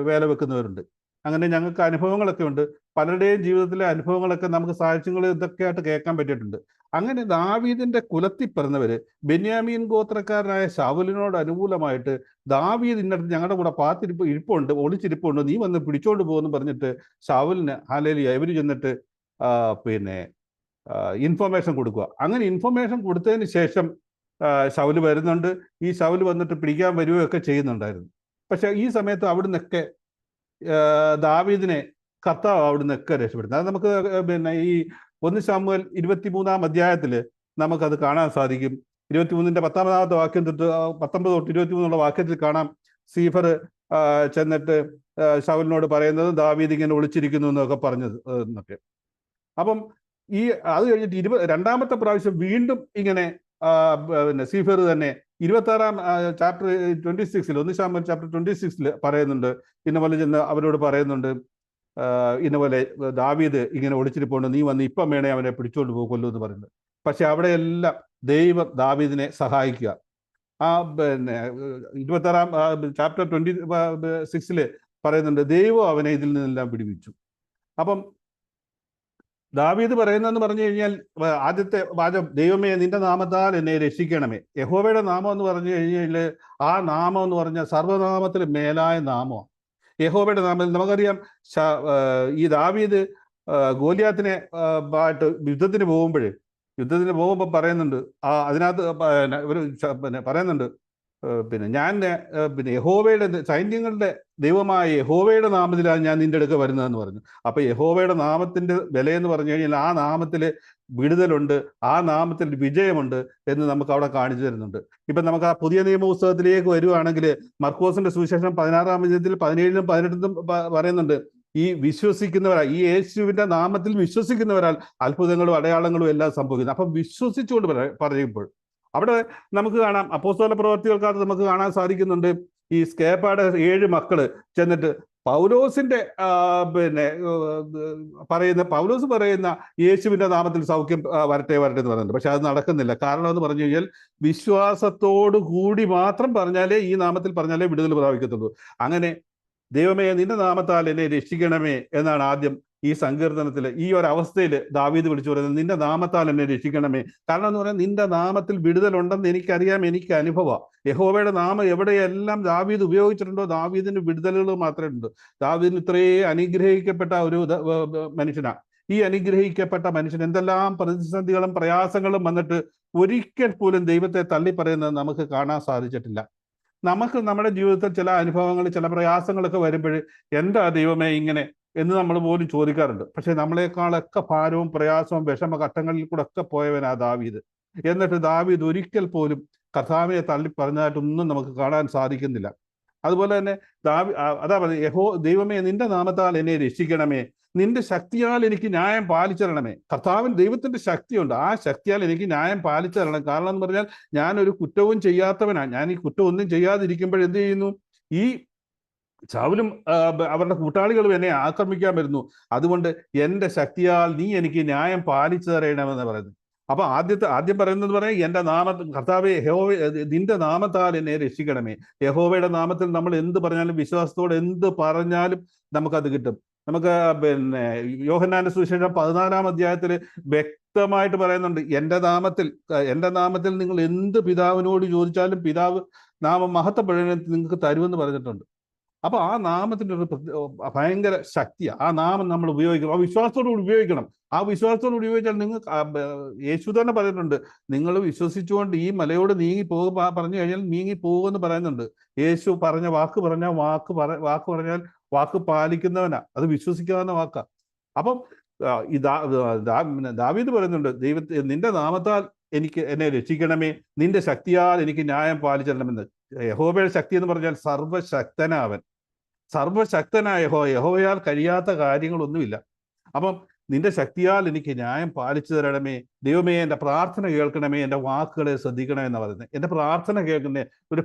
വേല വെക്കുന്നവരുണ്ട്. അങ്ങനെ ഞങ്ങൾക്ക് അനുഭവങ്ങളൊക്കെ ഉണ്ട്. പലരുടെയും ജീവിതത്തിലെ അനുഭവങ്ങളൊക്കെ നമുക്ക് സാക്ഷ്യങ്ങൾ ഇതൊക്കെ ആയിട്ട് കേൾക്കാൻ പറ്റിയിട്ടുണ്ട്. അങ്ങനെ ദാവീദിന്റെ കുലത്തിൽ പിറന്നവര് ബെന്യാമീൻ ഗോത്രക്കാരനായ ശൗലിനോട് അനുകൂലമായിട്ട് ദാവീദ് ഇന്നടത്ത് ഞങ്ങളുടെ കൂടെ ഇരിപ്പുണ്ട്, ഒളിച്ചിരിപ്പുണ്ട്, നീ വന്ന് പിടിച്ചോണ്ട് പോകുമെന്ന് പറഞ്ഞിട്ട് ശൗലിന് ഹല്ലേലൂയ ഇവര് ചെന്നിട്ട് ഇൻഫർമേഷൻ കൊടുക്കുക. അങ്ങനെ ഇൻഫർമേഷൻ കൊടുത്തതിന് ശേഷം ശൗല് വരുന്നുണ്ട്. ഈ ശൗല് വന്നിട്ട് പിടിക്കാൻ വരികയൊക്കെ ചെയ്യുന്നുണ്ടായിരുന്നു. പക്ഷെ ഈ സമയത്ത് അവിടുന്നൊക്കെ ദാവീദിനെ കർത്താവ് അവിടുന്നൊക്കെ രക്ഷപ്പെടുന്നത്. അത് നമുക്ക് ഈ 1 ശമൂവേൽ 23 അധ്യായത്തിൽ നമുക്കത് കാണാൻ സാധിക്കും. 23 10-ാമത്തെ വാക്യം തൊട്ട് 19 തൊട്ട് 23 വാക്യത്തിൽ കാണാം. സീഫർ ചെന്നിട്ട് ശൗലിനോട് പറയുന്നത് ദാവീദ് ഇങ്ങനെ ഒളിച്ചിരിക്കുന്നു എന്നൊക്കെ പറഞ്ഞത് എന്നൊക്കെ. അപ്പം അത് കഴിഞ്ഞിട്ട് 22-ാമത്തെ പ്രാവശ്യം വീണ്ടും ഇങ്ങനെ സീഫർ തന്നെ 26-ാം ചാപ്റ്റർ 26 1 ശമൂവേൽ ചാപ്റ്റർ 26 പറയുന്നുണ്ട്. ഇന്നപോലെ ചെന്ന് അവരോട് പറയുന്നുണ്ട്, ഇന്നപോലെ ദാവീദ് ഇങ്ങനെ ഒളിച്ചിരിപ്പുണ്ട്, നീ വന്ന് ഇപ്പം വേണേ അവനെ പിടിച്ചോണ്ട് പോകുമല്ലോ എന്ന് പറയുന്നത്. പക്ഷെ അവിടെയെല്ലാം ദൈവം ദാവീദിനെ സഹായിക്കുക. 26-ാം ചാപ്റ്റർ 26 പറയുന്നുണ്ട്, ദൈവം അവനെ ഇതിൽ നിന്നെല്ലാം പിടിപ്പിച്ചു. അപ്പം ദാവീദ് പറയുന്നതെന്ന് പറഞ്ഞു കഴിഞ്ഞാൽ ആദ്യത്തെ വാചകം, ദൈവമേ നിന്റെ നാമത്താൽ എന്നെ രക്ഷിക്കണമേ. യഹോവയുടെ നാമം എന്ന് പറഞ്ഞു കഴിഞ്ഞാൽ ആ നാമം എന്ന് പറഞ്ഞാൽ സർവ്വനാമത്തിൽ മേലായ നാമമാണ് യഹോവയുടെ നാമത്തിൽ. നമുക്കറിയാം ഈ ദാവീദ് ഗോലിയാത്തിനെ ആയിട്ട് യുദ്ധത്തിന് പോകുമ്പോൾ യുദ്ധത്തിന് പോകുമ്പോൾ പറയുന്നുണ്ട്, അതിനകത്ത് പറയുന്നുണ്ട്, പിന്നെ ഞാൻ പിന്നെ യഹോവയുടെ സൈന്യങ്ങളുടെ ദൈവമായ യഹോവയുടെ നാമത്തിലാണ് ഞാൻ നിന്റെ അടുക്ക വരുന്നതെന്ന് പറഞ്ഞു. അപ്പൊ യഹോവയുടെ നാമത്തിന്റെ വിലയെന്ന് പറഞ്ഞു കഴിഞ്ഞാൽ ആ നാമത്തിൽ വിടുതലുണ്ട്, ആ നാമത്തിൽ വിജയമുണ്ട് എന്ന് നമുക്ക് അവിടെ കാണിച്ചു തരുന്നുണ്ട്. ഇപ്പൊ നമുക്ക് ആ പുതിയ നിയമ പുസ്തകത്തിലേക്ക് വരുവാണെങ്കിൽ മർക്കോസിന്റെ സുവിശേഷം 16-ാം അധ്യായത്തിൽ 17-ലും 18-ലും പറയുന്നുണ്ട്, ഈ വിശ്വസിക്കുന്നവരാൽ, ഈ യേശുവിന്റെ നാമത്തിൽ വിശ്വസിക്കുന്നവരാൽ അത്ഭുതങ്ങളും അടയാളങ്ങളും എല്ലാം സംഭവിക്കുന്നു. അപ്പം വിശ്വസിച്ചുകൊണ്ട് പറയുമ്പോൾ അവിടെ നമുക്ക് കാണാം, അപ്പോസ്തല പ്രവർത്തികൾക്കകത്ത് നമുക്ക് കാണാൻ സാധിക്കുന്നുണ്ട്, ഈ സ്കേപ്പായുടെ 7 മക്കള് ചെന്നിട്ട് പൗലോസിന്റെ പിന്നെ പൗലോസ് പറയുന്ന യേശുവിന്റെ നാമത്തിൽ സൗഖ്യം വരട്ടെ വരട്ടെ എന്ന് പറയുന്നുണ്ട്. പക്ഷെ അത് നടക്കുന്നില്ല. കാരണം എന്ന് പറഞ്ഞു കഴിഞ്ഞാൽ വിശ്വാസത്തോടു കൂടി മാത്രം പറഞ്ഞാലേ, ഈ നാമത്തിൽ പറഞ്ഞാലേ വിടുതൽ പ്രാപിക്കത്തുള്ളൂ. അങ്ങനെ ദൈവമേ നിന്റെ നാമത്താൽ എന്നെ രക്ഷിക്കണമേ എന്നാണ് ആദ്യം ഈ സങ്കീർത്തനത്തിൽ, ഈ ഒരു അവസ്ഥയിൽ ദാവീദ് വിളിച്ചു പറയുന്നത്, നിന്റെ നാമത്താൽ എന്നെ രക്ഷിക്കണമേ. കാരണം എന്ന് പറയാൻ, നിന്റെ നാമത്തിൽ വിടുതലുണ്ടെന്ന് എനിക്കറിയാം, എനിക്ക് അനുഭവം. യഹോവയുടെ നാമം എവിടെയെല്ലാം ദാവീദ് ഉപയോഗിച്ചിട്ടുണ്ടോ ദാവീദിന് വിടുതലുകൾ മാത്രമേ ഉണ്ട്. ദാവീദിന് ഇത്രയും അനുഗ്രഹിക്കപ്പെട്ട ഒരു മനുഷ്യനാണ്. ഈ അനുഗ്രഹിക്കപ്പെട്ട മനുഷ്യൻ എന്തെല്ലാം പ്രതിസന്ധികളും പ്രയാസങ്ങളും വന്നിട്ട് ഒരിക്കൽ പോലും ദൈവത്തെ തള്ളി പറയുന്നത് നമുക്ക് കാണാൻ സാധിച്ചിട്ടില്ല. നമുക്ക് നമ്മുടെ ജീവിതത്തിൽ ചില അനുഭവങ്ങൾ, ചില പ്രയാസങ്ങളൊക്കെ വരുമ്പോൾ എന്താ ദൈവമേ ഇങ്ങനെ എന്ന് നമ്മൾ പോലും ചോദിക്കാറുണ്ട്. പക്ഷെ നമ്മളെക്കാളൊക്കെ ഭാരവും പ്രയാസവും വിഷമഘട്ടങ്ങളിൽ കൂടെ ഒക്കെ പോയവനാ ദാവീദ്. എന്നിട്ട് ദാവീദ് ഒരിക്കൽ പോലും കർത്താവിനെ തള്ളി പറഞ്ഞതായിട്ടൊന്നും നമുക്ക് കാണാൻ സാധിക്കുന്നില്ല. അതുപോലെ തന്നെ അതാ പറഞ്ഞത്, ദൈവമേ നിന്റെ നാമത്താൽ എന്നെ രക്ഷിക്കണമേ, നിന്റെ ശക്തിയാൽ എനിക്ക് ന്യായം പാലിച്ചു തരണമേ. കർത്താവിന്, ദൈവത്തിന്റെ ശക്തിയുണ്ട്, ആ ശക്തിയാൽ എനിക്ക് ന്യായം പാലിച്ചു തരണം. കാരണം എന്ന് പറഞ്ഞാൽ ഞാനൊരു കുറ്റവും ചെയ്യാത്തവനാണ്. ഞാൻ ഈ കുറ്റം ഒന്നും ചെയ്യാതിരിക്കുമ്പോൾ എന്ത് ചെയ്യുന്നു, ഈ ശൗലും അവരുടെ കൂട്ടാളികളും എന്നെ ആക്രമിക്കാൻ വരുന്നു. അതുകൊണ്ട് എൻ്റെ ശക്തിയാൽ നീ എനിക്ക് ന്യായം പാലിച്ചു തരണമെന്ന് പറയുന്നു. അപ്പൊ ആദ്യം പറയുന്നത് പറയാം, എൻ്റെ കർത്താവേ നിന്റെ നാമത്താൽ എന്നെ രക്ഷിക്കണമേ. യഹോവയുടെ നാമത്തിൽ നമ്മൾ എന്ത് പറഞ്ഞാലും, വിശ്വാസത്തോടെ എന്ത് പറഞ്ഞാലും നമുക്കത് കിട്ടും. നമുക്ക് പിന്നെ യോഹന്നാന്റെ സുവിശേഷം 14-ാം അധ്യായത്തിൽ വ്യക്തമായിട്ട് പറയുന്നുണ്ട്, എൻ്റെ നാമത്തിൽ നിങ്ങൾ എന്ത് പിതാവിനോട് ചോദിച്ചാലും പിതാവ് നാമം മഹത്വപ്പെടുന്നത് നിങ്ങൾക്ക് തരുമെന്ന് പറഞ്ഞിട്ടുണ്ട്. അപ്പൊ ആ നാമത്തിന്റെ ഒരു ഭയങ്കര ശക്തിയാണ്. ആ നാമം നമ്മൾ ഉപയോഗിക്കണം, ആ വിശ്വാസത്തോടുകൂടി ഉപയോഗിക്കണം. ആ വിശ്വാസത്തോടുകൂടി ഉപയോഗിച്ചാൽ യേശു തന്നെ പറയുന്നുണ്ട്, നിങ്ങൾ വിശ്വസിച്ചുകൊണ്ട് ഈ മലയോട് നീങ്ങി പറഞ്ഞു കഴിഞ്ഞാൽ നീങ്ങി പോകുമെന്ന് പറയുന്നുണ്ട്. യേശു പറഞ്ഞ വാക്ക് പറഞ്ഞാൽ വാക്ക് പാലിക്കുന്നവനാ, അത് വിശ്വസിക്കാവുന്ന വാക്കാ. അപ്പം ഈ ദാവീദ് പറയുന്നുണ്ട്, നിന്റെ നാമത്താൽ എന്നെ രക്ഷിക്കണമേ, നിന്റെ ശക്തിയാൽ എനിക്ക് ന്യായം പാലിച്ചിടണമെന്ന്. യഹോവയുടെ ശക്തി എന്ന് പറഞ്ഞാൽ സർവശക്തനാവൻ, സർവശക്തനായ യഹോവയാൽ കഴിയാത്ത കാര്യങ്ങളൊന്നുമില്ല. അപ്പം നിന്റെ ശക്തിയാൽ എനിക്ക് ന്യായം പാലിച്ചു തരണമേ. ദൈവമേ എൻ്റെ പ്രാർത്ഥന കേൾക്കണമേ, എൻ്റെ വാക്കുകളെ ശ്രദ്ധിക്കണമേ എന്ന് പറയുന്നത്. എൻ്റെ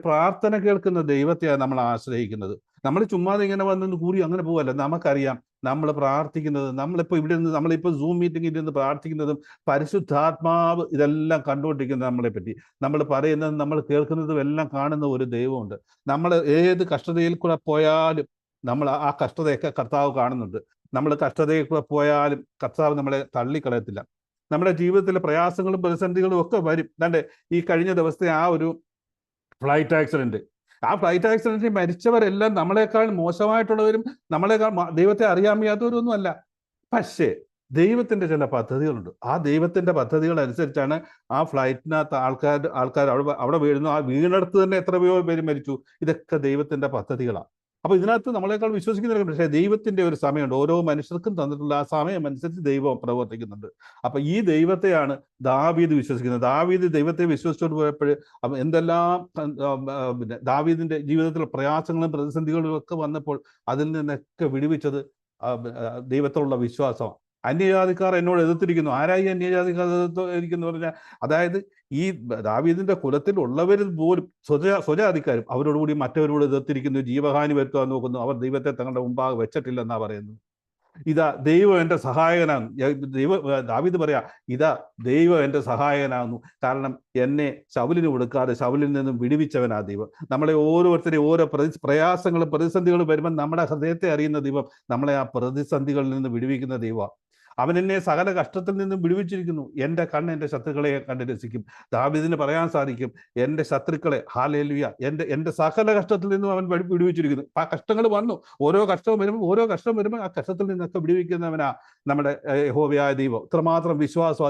പ്രാർത്ഥന കേൾക്കുന്ന ദൈവത്തെയാണ് നമ്മൾ ആശ്രയിക്കുന്നത്. നമ്മൾ ചുമ്മാതെ ഇങ്ങനെ വന്നു കൂടി അങ്ങനെ പോവല്ല. നമുക്കറിയാം നമ്മൾ പ്രാർത്ഥിക്കുന്നത്, നമ്മളിപ്പോൾ സൂം മീറ്റിംഗിൽ ഇരുന്ന് പ്രാർത്ഥിക്കുന്നതും പരിശുദ്ധാത്മാവ് ഇതെല്ലാം കണ്ടുകൊണ്ടിരിക്കുന്നത് നമ്മളെ പറ്റി. നമ്മൾ പറയുന്നതും നമ്മൾ കേൾക്കുന്നതും എല്ലാം കാണുന്ന ഒരു ദൈവമുണ്ട്. നമ്മൾ ഏത് കഷ്ടതയിൽ കൂടെ പോയാലും നമ്മൾ ആ കഷ്ടതയൊക്കെ കർത്താവ് കാണുന്നുണ്ട്. നമ്മൾ കഷ്ടതയിൽ കൂടെ പോയാലും കർത്താവ് നമ്മളെ തള്ളിക്കളയത്തില്ല. നമ്മുടെ ജീവിതത്തിലെ പ്രയാസങ്ങളും പ്രതിസന്ധികളും ഒക്കെ വരും. അതാണ്ട് ഈ കഴിഞ്ഞ ദിവസത്തെ ആ ഒരു ഫ്ലൈറ്റ് ആക്സിഡന്റിൽ മരിച്ചവരെല്ലാം നമ്മളെക്കാൾ മോശമായിട്ടുള്ളവരും നമ്മളെക്കാൾ ദൈവത്തെ അറിയാൻ വയ്യാത്തവരൊന്നും അല്ല. പക്ഷേ ദൈവത്തിന്റെ ചില പദ്ധതികളുണ്ട്. ആ ദൈവത്തിന്റെ പദ്ധതികൾ അനുസരിച്ചാണ് ആ ഫ്ലൈറ്റിനകത്ത് ആൾക്കാർ അവിടെ വീഴുന്നു. ആ വീണിടത്ത് തന്നെ എത്രയോ പേര് മരിച്ചു. ഇതൊക്കെ ദൈവത്തിന്റെ പദ്ധതികളാണ്. അപ്പൊ ഇതിനകത്ത് നമ്മളെക്കാൾ വിശ്വസിക്കുന്നില്ല. പക്ഷേ ദൈവത്തിന്റെ ഒരു സമയമുണ്ട്, ഓരോ മനുഷ്യർക്കും തന്നിട്ടുള്ള ആ സമയം അനുസരിച്ച് ദൈവം പ്രവർത്തിക്കുന്നുണ്ട്. അപ്പൊ ഈ ദൈവത്തെയാണ് ദാവീദ് വിശ്വസിക്കുന്നത്. ദാവീദ് ദൈവത്തെ വിശ്വസിച്ചുകൊണ്ട് പോയപ്പോൾ എന്തെല്ലാം പിന്നെ ദാവീദിന്റെ ജീവിതത്തിലെ പ്രയാസങ്ങളും പ്രതിസന്ധികളും ഒക്കെ വന്നപ്പോൾ അതിൽ നിന്നൊക്കെ വിടുവിച്ചത് ദൈവത്തോടുള്ള വിശ്വാസമാണ്. അന്യജാതിക്കാർ എന്നോട് എതിർത്തിരിക്കുന്നു. ആരായി അന്യജാതിക്കാർ എതിർത്തിരിക്കുന്നു പറഞ്ഞാൽ, അതായത് ഈ ദാവീദിന്റെ കുലത്തിൽ ഉള്ളവരിൽ പോലും സ്വജാതിക്കാരും അവരോടുകൂടി മറ്റവരോട് എതിർത്തിരിക്കുന്നു, ജീവഹാനി വരുത്താൻ നോക്കുന്നു, അവർ ദൈവത്തെ തങ്ങളുടെ മുമ്പാകെ വെച്ചിട്ടില്ലെന്നാ പറയുന്നത്. ഇതാ ദൈവം എൻ്റെ സഹായകനാകുന്നു. ദാവീദ് പറയാ, ഇതാ ദൈവം എൻ്റെ സഹായകനാകുന്നു. കാരണം എന്നെ ശൗലിന് കൊടുക്കാതെ ശൗലിൽ നിന്നും വിടുവിച്ചവനാ ദൈവം. നമ്മളെ ഓരോരുത്തരെയും ഓരോ പ്രയാസങ്ങളും പ്രതിസന്ധികളും വരുമ്പോൾ നമ്മുടെ ഹൃദയത്തെ അറിയുന്ന ദൈവം നമ്മളെ ആ പ്രതിസന്ധികളിൽ നിന്ന് വിടുവിക്കുന്ന ദൈവമാണ്. അവൻ എന്നെ സകല കഷ്ടത്തിൽ നിന്നും വിടുവിച്ചിരിക്കുന്നു. എൻ്റെ കണ്ണ് എൻ്റെ ശത്രുക്കളെ കണ്ട് രസിക്കും. ദാവീദിന് പറയാൻ സാധിക്കും, എൻ്റെ ശത്രുക്കളെ, ഹല്ലേലൂയ, എൻ്റെ സകല കഷ്ടത്തിൽ നിന്നും അവൻ വിടുവിച്ചിരിക്കുന്നു. ആ കഷ്ടങ്ങൾ വന്നു, ഓരോ കഷ്ടം വരുമ്പോൾ ആ കഷ്ടത്തിൽ നിന്നൊക്കെ വിടുവിക്കുന്നവനാ നമ്മുടെ യഹോവയായ ദൈവം. ഇത്രമാത്രം വിശ്വാസമാണ്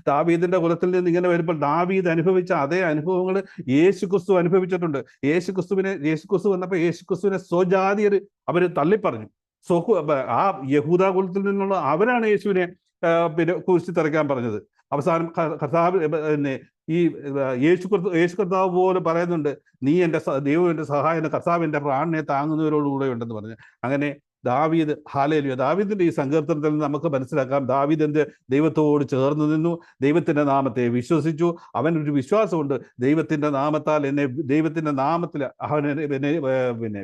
ദാവീദിന്റെ കുലത്തിൽ നിന്ന് ഇങ്ങനെ വരുമ്പോൾ ദാവീദ് അനുഭവിച്ച അതേ അനുഭവങ്ങൾ യേശുക്രിസ്തു അനുഭവിച്ചിട്ടുണ്ട്. യേശുക്രിസ്തു വന്നപ്പോൾ യേശുക്രിസ്തുവിനെ സ്വജാതിയർ അവര് തള്ളിപ്പറഞ്ഞു. ആ യഹൂദ കുലത്തിൽ നിന്നുള്ള അവരാണ് യേശുവിനെ പിന്നെ കുരിശിൽ തറയ്ക്കാൻ പറഞ്ഞത്. അവസാനം കർത്താവ് ഈ യേശു കർത്താവ് പോലെ പറയുന്നുണ്ട്, നീ എൻ്റെ ദൈവം എൻ്റെ സഹായം, കർത്താവ് എൻ്റെ പ്രാണനെ താങ്ങുന്നവരോടുകൂടെ ഉണ്ടെന്ന് പറഞ്ഞു. അങ്ങനെ ദാവീദ്, ഹല്ലേലൂയ, ദാവീദിന്റെ ഈ സങ്കീർത്തനത്തിൽ നിന്ന് നമുക്ക് മനസ്സിലാക്കാം, ദാവീദ് എൻ്റെ ദൈവത്തോട് ചേർന്ന് നിന്നു, ദൈവത്തിന്റെ നാമത്തെ വിശ്വസിച്ചു. അവനൊരു വിശ്വാസമുണ്ട്, ദൈവത്തിന്റെ നാമത്താൽ എന്നെ, ദൈവത്തിന്റെ നാമത്തിൽ അവൻ എന്നെ പിന്നെ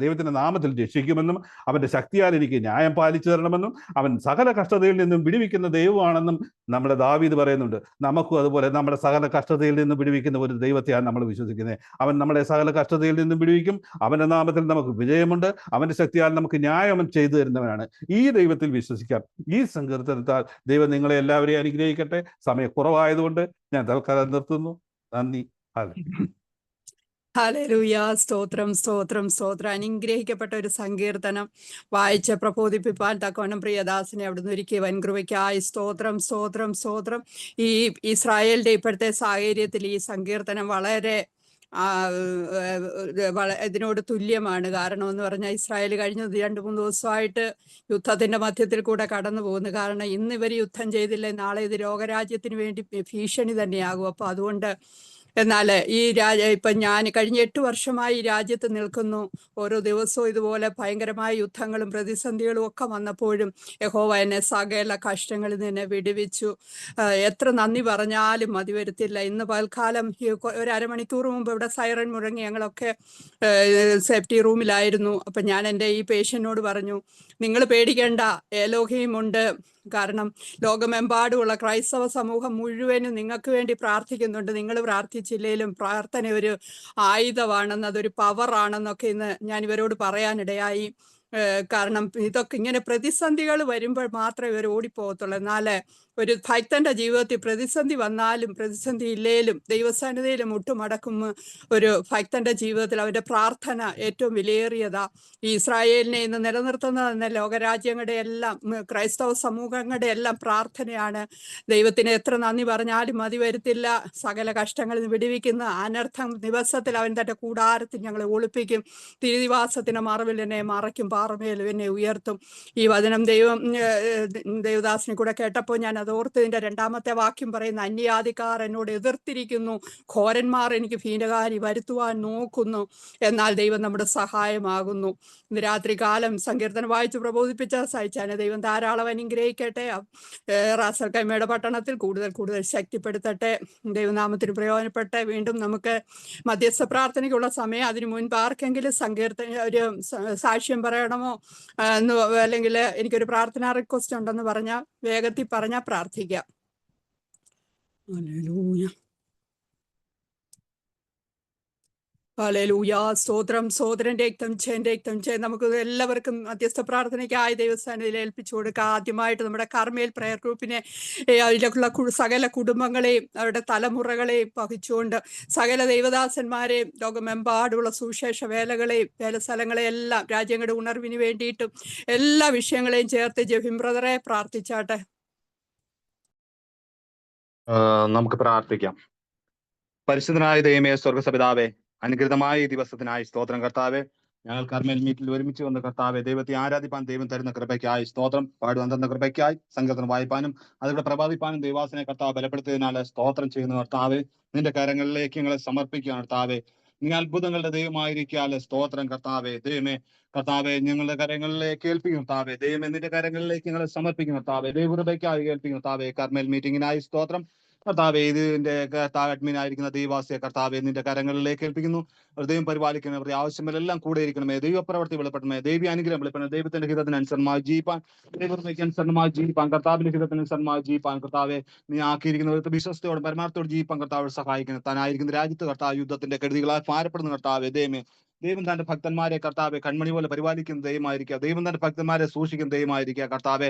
ദൈവത്തിന്റെ നാമത്തിൽ രക്ഷിക്കുമെന്നും അവന്റെ ശക്തിയാൽ എനിക്ക് ന്യായം പാലിച്ചു തരണമെന്നും അവൻ സകല കഷ്ടതയിൽ നിന്നും വിടുവിക്കുന്ന ദൈവമാണെന്നും നമ്മുടെ ദാവീദ് പറയുന്നുണ്ട്. നമുക്കും അതുപോലെ നമ്മുടെ സകല കഷ്ടതയിൽ നിന്നും വിടുവിക്കുന്ന ഒരു ദൈവത്തെയാണ് നമ്മൾ വിശ്വസിക്കുന്നത്. അവൻ നമ്മുടെ സകല കഷ്ടതയിൽ നിന്നും വിടുവിക്കും. അവന്റെ നാമത്തിൽ നമുക്ക് വിജയമുണ്ട്. അവന്റെ ശക്തിയാൽ നമുക്ക് ന്യായം ചെയ്തു തരുന്നവനാണ്. ഈ ദൈവത്തിൽ വിശ്വസിക്കാം. ഈ സങ്കീർത്തനത്താൽ ദൈവം നിങ്ങളെ എല്ലാവരെയും അനുഗ്രഹിക്കട്ടെ. സമയക്കുറവായതുകൊണ്ട് ഞാൻ തൽക്കാലം നിർത്തുന്നു. നന്ദി. ഹല്ലേലൂയ. സ്തോത്രം സ്തോത്രം സ്തോത്രം. അനുഗ്രഹിക്കപ്പെട്ട ഒരു സങ്കീർത്തനം വായിച്ച് പ്രബോധിപ്പിപ്പാൻ തക്കവണ്ണം പ്രിയദാസിനെ അവിടുന്ന് ഒരുക്കിയ വൻകൃപയ്ക്കായി സ്തോത്രം സ്തോത്രം സ്തോത്രം. ഈ ഇസ്രായേലിന്റെ ഇപ്പോഴത്തെ സാഹചര്യത്തിൽ ഈ സങ്കീർത്തനം വളരെ ഇതിനോട് തുല്യമാണ്. കാരണം എന്ന് പറഞ്ഞാൽ ഇസ്രായേൽ കഴിഞ്ഞ 2-3 ദിവസമായിട്ട് യുദ്ധത്തിന്റെ മധ്യത്തിൽ കൂടെ കടന്നു പോകുന്നു. കാരണം ഇന്ന് ഇവർ യുദ്ധം ചെയ്തില്ലേ നാളെ ഇത് ലോകരാജ്യത്തിന് വേണ്ടി ഭീഷണി തന്നെയാകും. അപ്പൊ അതുകൊണ്ട് എന്നാൽ ഈ ഇപ്പം ഞാൻ കഴിഞ്ഞ 8 വർഷമായി ഈ രാജ്യത്ത് നിൽക്കുന്നു. ഓരോ ദിവസവും ഇതുപോലെ ഭയങ്കരമായ യുദ്ധങ്ങളും പ്രതിസന്ധികളും ഒക്കെ വന്നപ്പോഴും യഹോവ എന്നെ സകല കഷ്ടങ്ങളിൽ നിന്ന് വിടുവിച്ചു. എത്ര നന്ദി പറഞ്ഞാലും മതി വരത്തില്ല. ഇന്ന് പൽക്കാലം ഒരു അരമണിക്കൂർ മുമ്പ് ഇവിടെ സൈറൻ മുഴങ്ങി. ഞങ്ങളൊക്കെ സേഫ്റ്റി റൂമിലായിരുന്നു. അപ്പം ഞാൻ എൻ്റെ ഈ പേഷ്യന്റിനോട് പറഞ്ഞു, നിങ്ങൾ പേടിക്കേണ്ട, എലോഹീം ഉണ്ട്. കാരണം ലോകമെമ്പാടുമുള്ള ക്രൈസ്തവ സമൂഹം മുഴുവനും നിങ്ങൾക്ക് വേണ്ടി പ്രാർത്ഥിക്കുന്നുണ്ട്. നിങ്ങൾ പ്രാർത്ഥിച്ചില്ലെങ്കിലും പ്രാർത്ഥന ഒരു ആയുധമാണെന്ന്, അതൊരു പവറാണെന്നൊക്കെ ഇന്ന് ഞാൻ ഇവരോട് പറയാനിടയായി. കാരണം ഇതൊക്കെ ഇങ്ങനെ പ്രതിസന്ധികൾ വരുമ്പോൾ മാത്രമേ ഇവർ ഓടിപ്പോകത്തുള്ളൂ. എന്നാൽ ഒരു ഭക്തന്റെ ജീവിതത്തിൽ പ്രതിസന്ധി വന്നാലും പ്രതിസന്ധി ഇല്ലേലും ദൈവസന്നിധിയിൽ മുട്ടുമടക്കും ഒരു ഭക്തന്റെ ജീവിതത്തിൽ അവന്റെ പ്രാർത്ഥന ഏറ്റവും വിലയേറിയതാ. ഈ ഇസ്രായേലിനെ ഇന്ന് നിലനിർത്തുന്നത് ലോകരാജ്യങ്ങളുടെ എല്ലാം ക്രൈസ്തവ സമൂഹങ്ങളുടെ എല്ലാം പ്രാർത്ഥനയാണ്. ദൈവത്തിന് എത്ര നന്ദി പറഞ്ഞാലും മതി വരുത്തില്ല. സകല കഷ്ടങ്ങളിൽ വിടുവിക്കുന്ന അനർത്ഥം ദിവസത്തിൽ അവൻ തന്റെ കൂടാരത്തിൽ ഞങ്ങളെ ഒളിപ്പിക്കും. തിരുനിവാസത്തിന് മറവിൽ എന്നെ മറയ്ക്കും, പാറമേലും എന്നെ ഉയർത്തും. ഈ വചനം ദേവദാസിനെ കൂടെ കേട്ടപ്പോൾ ഞാൻ അതോർത്ത് ഇതിന്റെ 2ാമത്തെ വാക്യം പറയുന്ന, അന്യാധികാർ എന്നോട് എതിർത്തിരിക്കുന്നു, ഘോരന്മാർ എനിക്ക് ഭീനകാരി വരുത്തുവാൻ നോക്കുന്നു, എന്നാൽ ദൈവം നമ്മുടെ സഹായമാകുന്നു. ഇന്ന് രാത്രി കാലം സങ്കീർത്തനം വായിച്ച് പ്രബോധിപ്പിച്ച സഹിച്ചാണ് ദൈവം ധാരാളം അനുഗ്രഹിക്കട്ടെ. റാസൽ കൈമയുടെ പട്ടണത്തിൽ കൂടുതൽ ശക്തിപ്പെടുത്തട്ടെ. ദൈവനാമത്തിന് പ്രയോജനപ്പെട്ട് വീണ്ടും നമുക്ക് മധ്യസ്ഥ പ്രാർത്ഥനയ്ക്കുള്ള സമയം. അതിനു മുൻപ് ആർക്കെങ്കിലും ഒരു സാക്ഷ്യം പറയണമോ അല്ലെങ്കിൽ എനിക്കൊരു പ്രാർത്ഥനാ റിക്വസ്റ്റ് ഉണ്ടെന്ന് പറഞ്ഞാൽ വേഗത്തിൽ പറഞ്ഞാൽ പ്രാർത്ഥിക്കാം. Hallelujah hallelujah. സ്തോത്രം. സോദരന്റെ രക്തം ചെയ്ത് നമുക്ക് എല്ലാവർക്കും മധ്യസ്ഥ പ്രാർത്ഥനയ്ക്കായി ദൈവസ്ഥാനത്തിൽ ഏൽപ്പിച്ചു കൊടുക്കുക. ആദ്യമായിട്ട് നമ്മുടെ കർമ്മേൽ പ്രയർ ഗ്രൂപ്പിനെ അതിലുള്ള സകല കുടുംബങ്ങളെയും അവരുടെ തലമുറകളെയും വഹിച്ചുകൊണ്ട് സകല ദൈവദാസന്മാരെയും ലോകമെമ്പാടുമുള്ള സുവിശേഷ വേലകളെയും വേലസ്ഥലങ്ങളെയും എല്ലാം രാജ്യങ്ങളുടെ ഉണർവിന് വേണ്ടിയിട്ടും എല്ലാ വിഷയങ്ങളെയും ചേർത്ത് ജെഫിൻ ബ്രദറെ പ്രാർത്ഥിച്ചാട്ടെ. നമുക്ക് പ്രാർത്ഥിക്കാം. പരിശുദ്ധനായ ദൈവമേ, സ്വർഗസപിതാവേ, അനുഗ്രതമായ ഈ ദിവസത്തിനായി സ്തോത്രം കർത്താവേ. ഞങ്ങൾ കർമ്മേൽ മീറ്റിൽ ഒരുമിച്ച് വന്ന കർത്താവെ, ദൈവത്തെ ആരാധിപ്പാൻ ദൈവം തരുന്ന കൃപയ്ക്കായി സ്തോത്രം, പാടുവാൻ തന്ന കൃപയ്ക്കായി, സങ്കീർത്തനം വായിപ്പാനും അതിവിടെ പ്രബോധിപ്പാനും ദൈവാസനെ കർത്താവ് ബലപ്പെടുത്തിയതിനാൽ സ്തോത്രം ചെയ്യുന്ന കർത്താവെ, നിന്റെ കരങ്ങളിലേക്ക് ഞങ്ങളെ സമർപ്പിക്കുകയാണ് കർത്താവെ. നീ അത്ഭുതങ്ങളുടെ ദൈവമായിരിക്കാൽ സ്തോത്രം കർത്താവെ. ദൈവമേ കർത്താവെ, ഞങ്ങളുടെ കരങ്ങളിലേക്ക് ഏൽപ്പിക്കും കർത്താവെ. ദൈവമേ നിന്റെ കരങ്ങളിലേക്ക് ഞങ്ങളെ സമർപ്പിക്കും കർത്താവെ. ദൈവകൃപയ്ക്കായി ഏൽപ്പിക്കും കർത്താവെ. കർമ്മേൽ മീറ്റിംഗിനായി സ്തോത്രം കർത്താവെ. ഇതിന്റെ അഡ്മിനായിരിക്കുന്ന ദൈവാസിയെ കർത്താവെ നിന്റെ കരങ്ങളിലേക്ക് ഏൽപ്പിക്കുന്നു. ദൈവം പരിപാലിക്കുന്നവരുടെ ആവശ്യമെല്ലാം കൂടെ ഇരിക്കണമേ. ദൈവപ്രവർത്തി വെളിപ്പെടണമേ. ദൈവ അനുഗ്രഹം വെളിപ്പെടണമേ. ദൈവത്തിന്റെ ഹിതത്തിനനുസരണമായി ജീവിപ്പാൻ, ദൈവകൃപയ്ക്ക് അനുസരണമായി ജീവിപ്പാൻ, കർത്താവിന്റെ ഹിതത്തിനനുസരണമായി ജീവിപ്പാൻ കർത്താവെ നീ ആക്കിയിരിക്കുന്നവർക്ക് വിശ്വസ്തയോടും പരമാർത്ഥത്തോട് ജീവിപ്പാൻ കർത്താവ് സഹായിക്കുന്നു. താനായിരിക്കുന്ന രാജ്യത്ത് കർത്താവ് യുദ്ധത്തിന്റെ കെടുതികളാൽ ഭാരപ്പെടുന്ന കർത്താവെ. ദൈവമേ ദൈവം തന്റെ ഭക്തന്മാരെ കർത്താവെ കൺമണി പോലെ പരിപാലിക്കുന്ന ദൈവമായിരിക്കുക. ദൈവം തന്റെ ഭക്തന്മാരെ സൂക്ഷിക്കുന്ന ദൈവമായിരിക്കുക.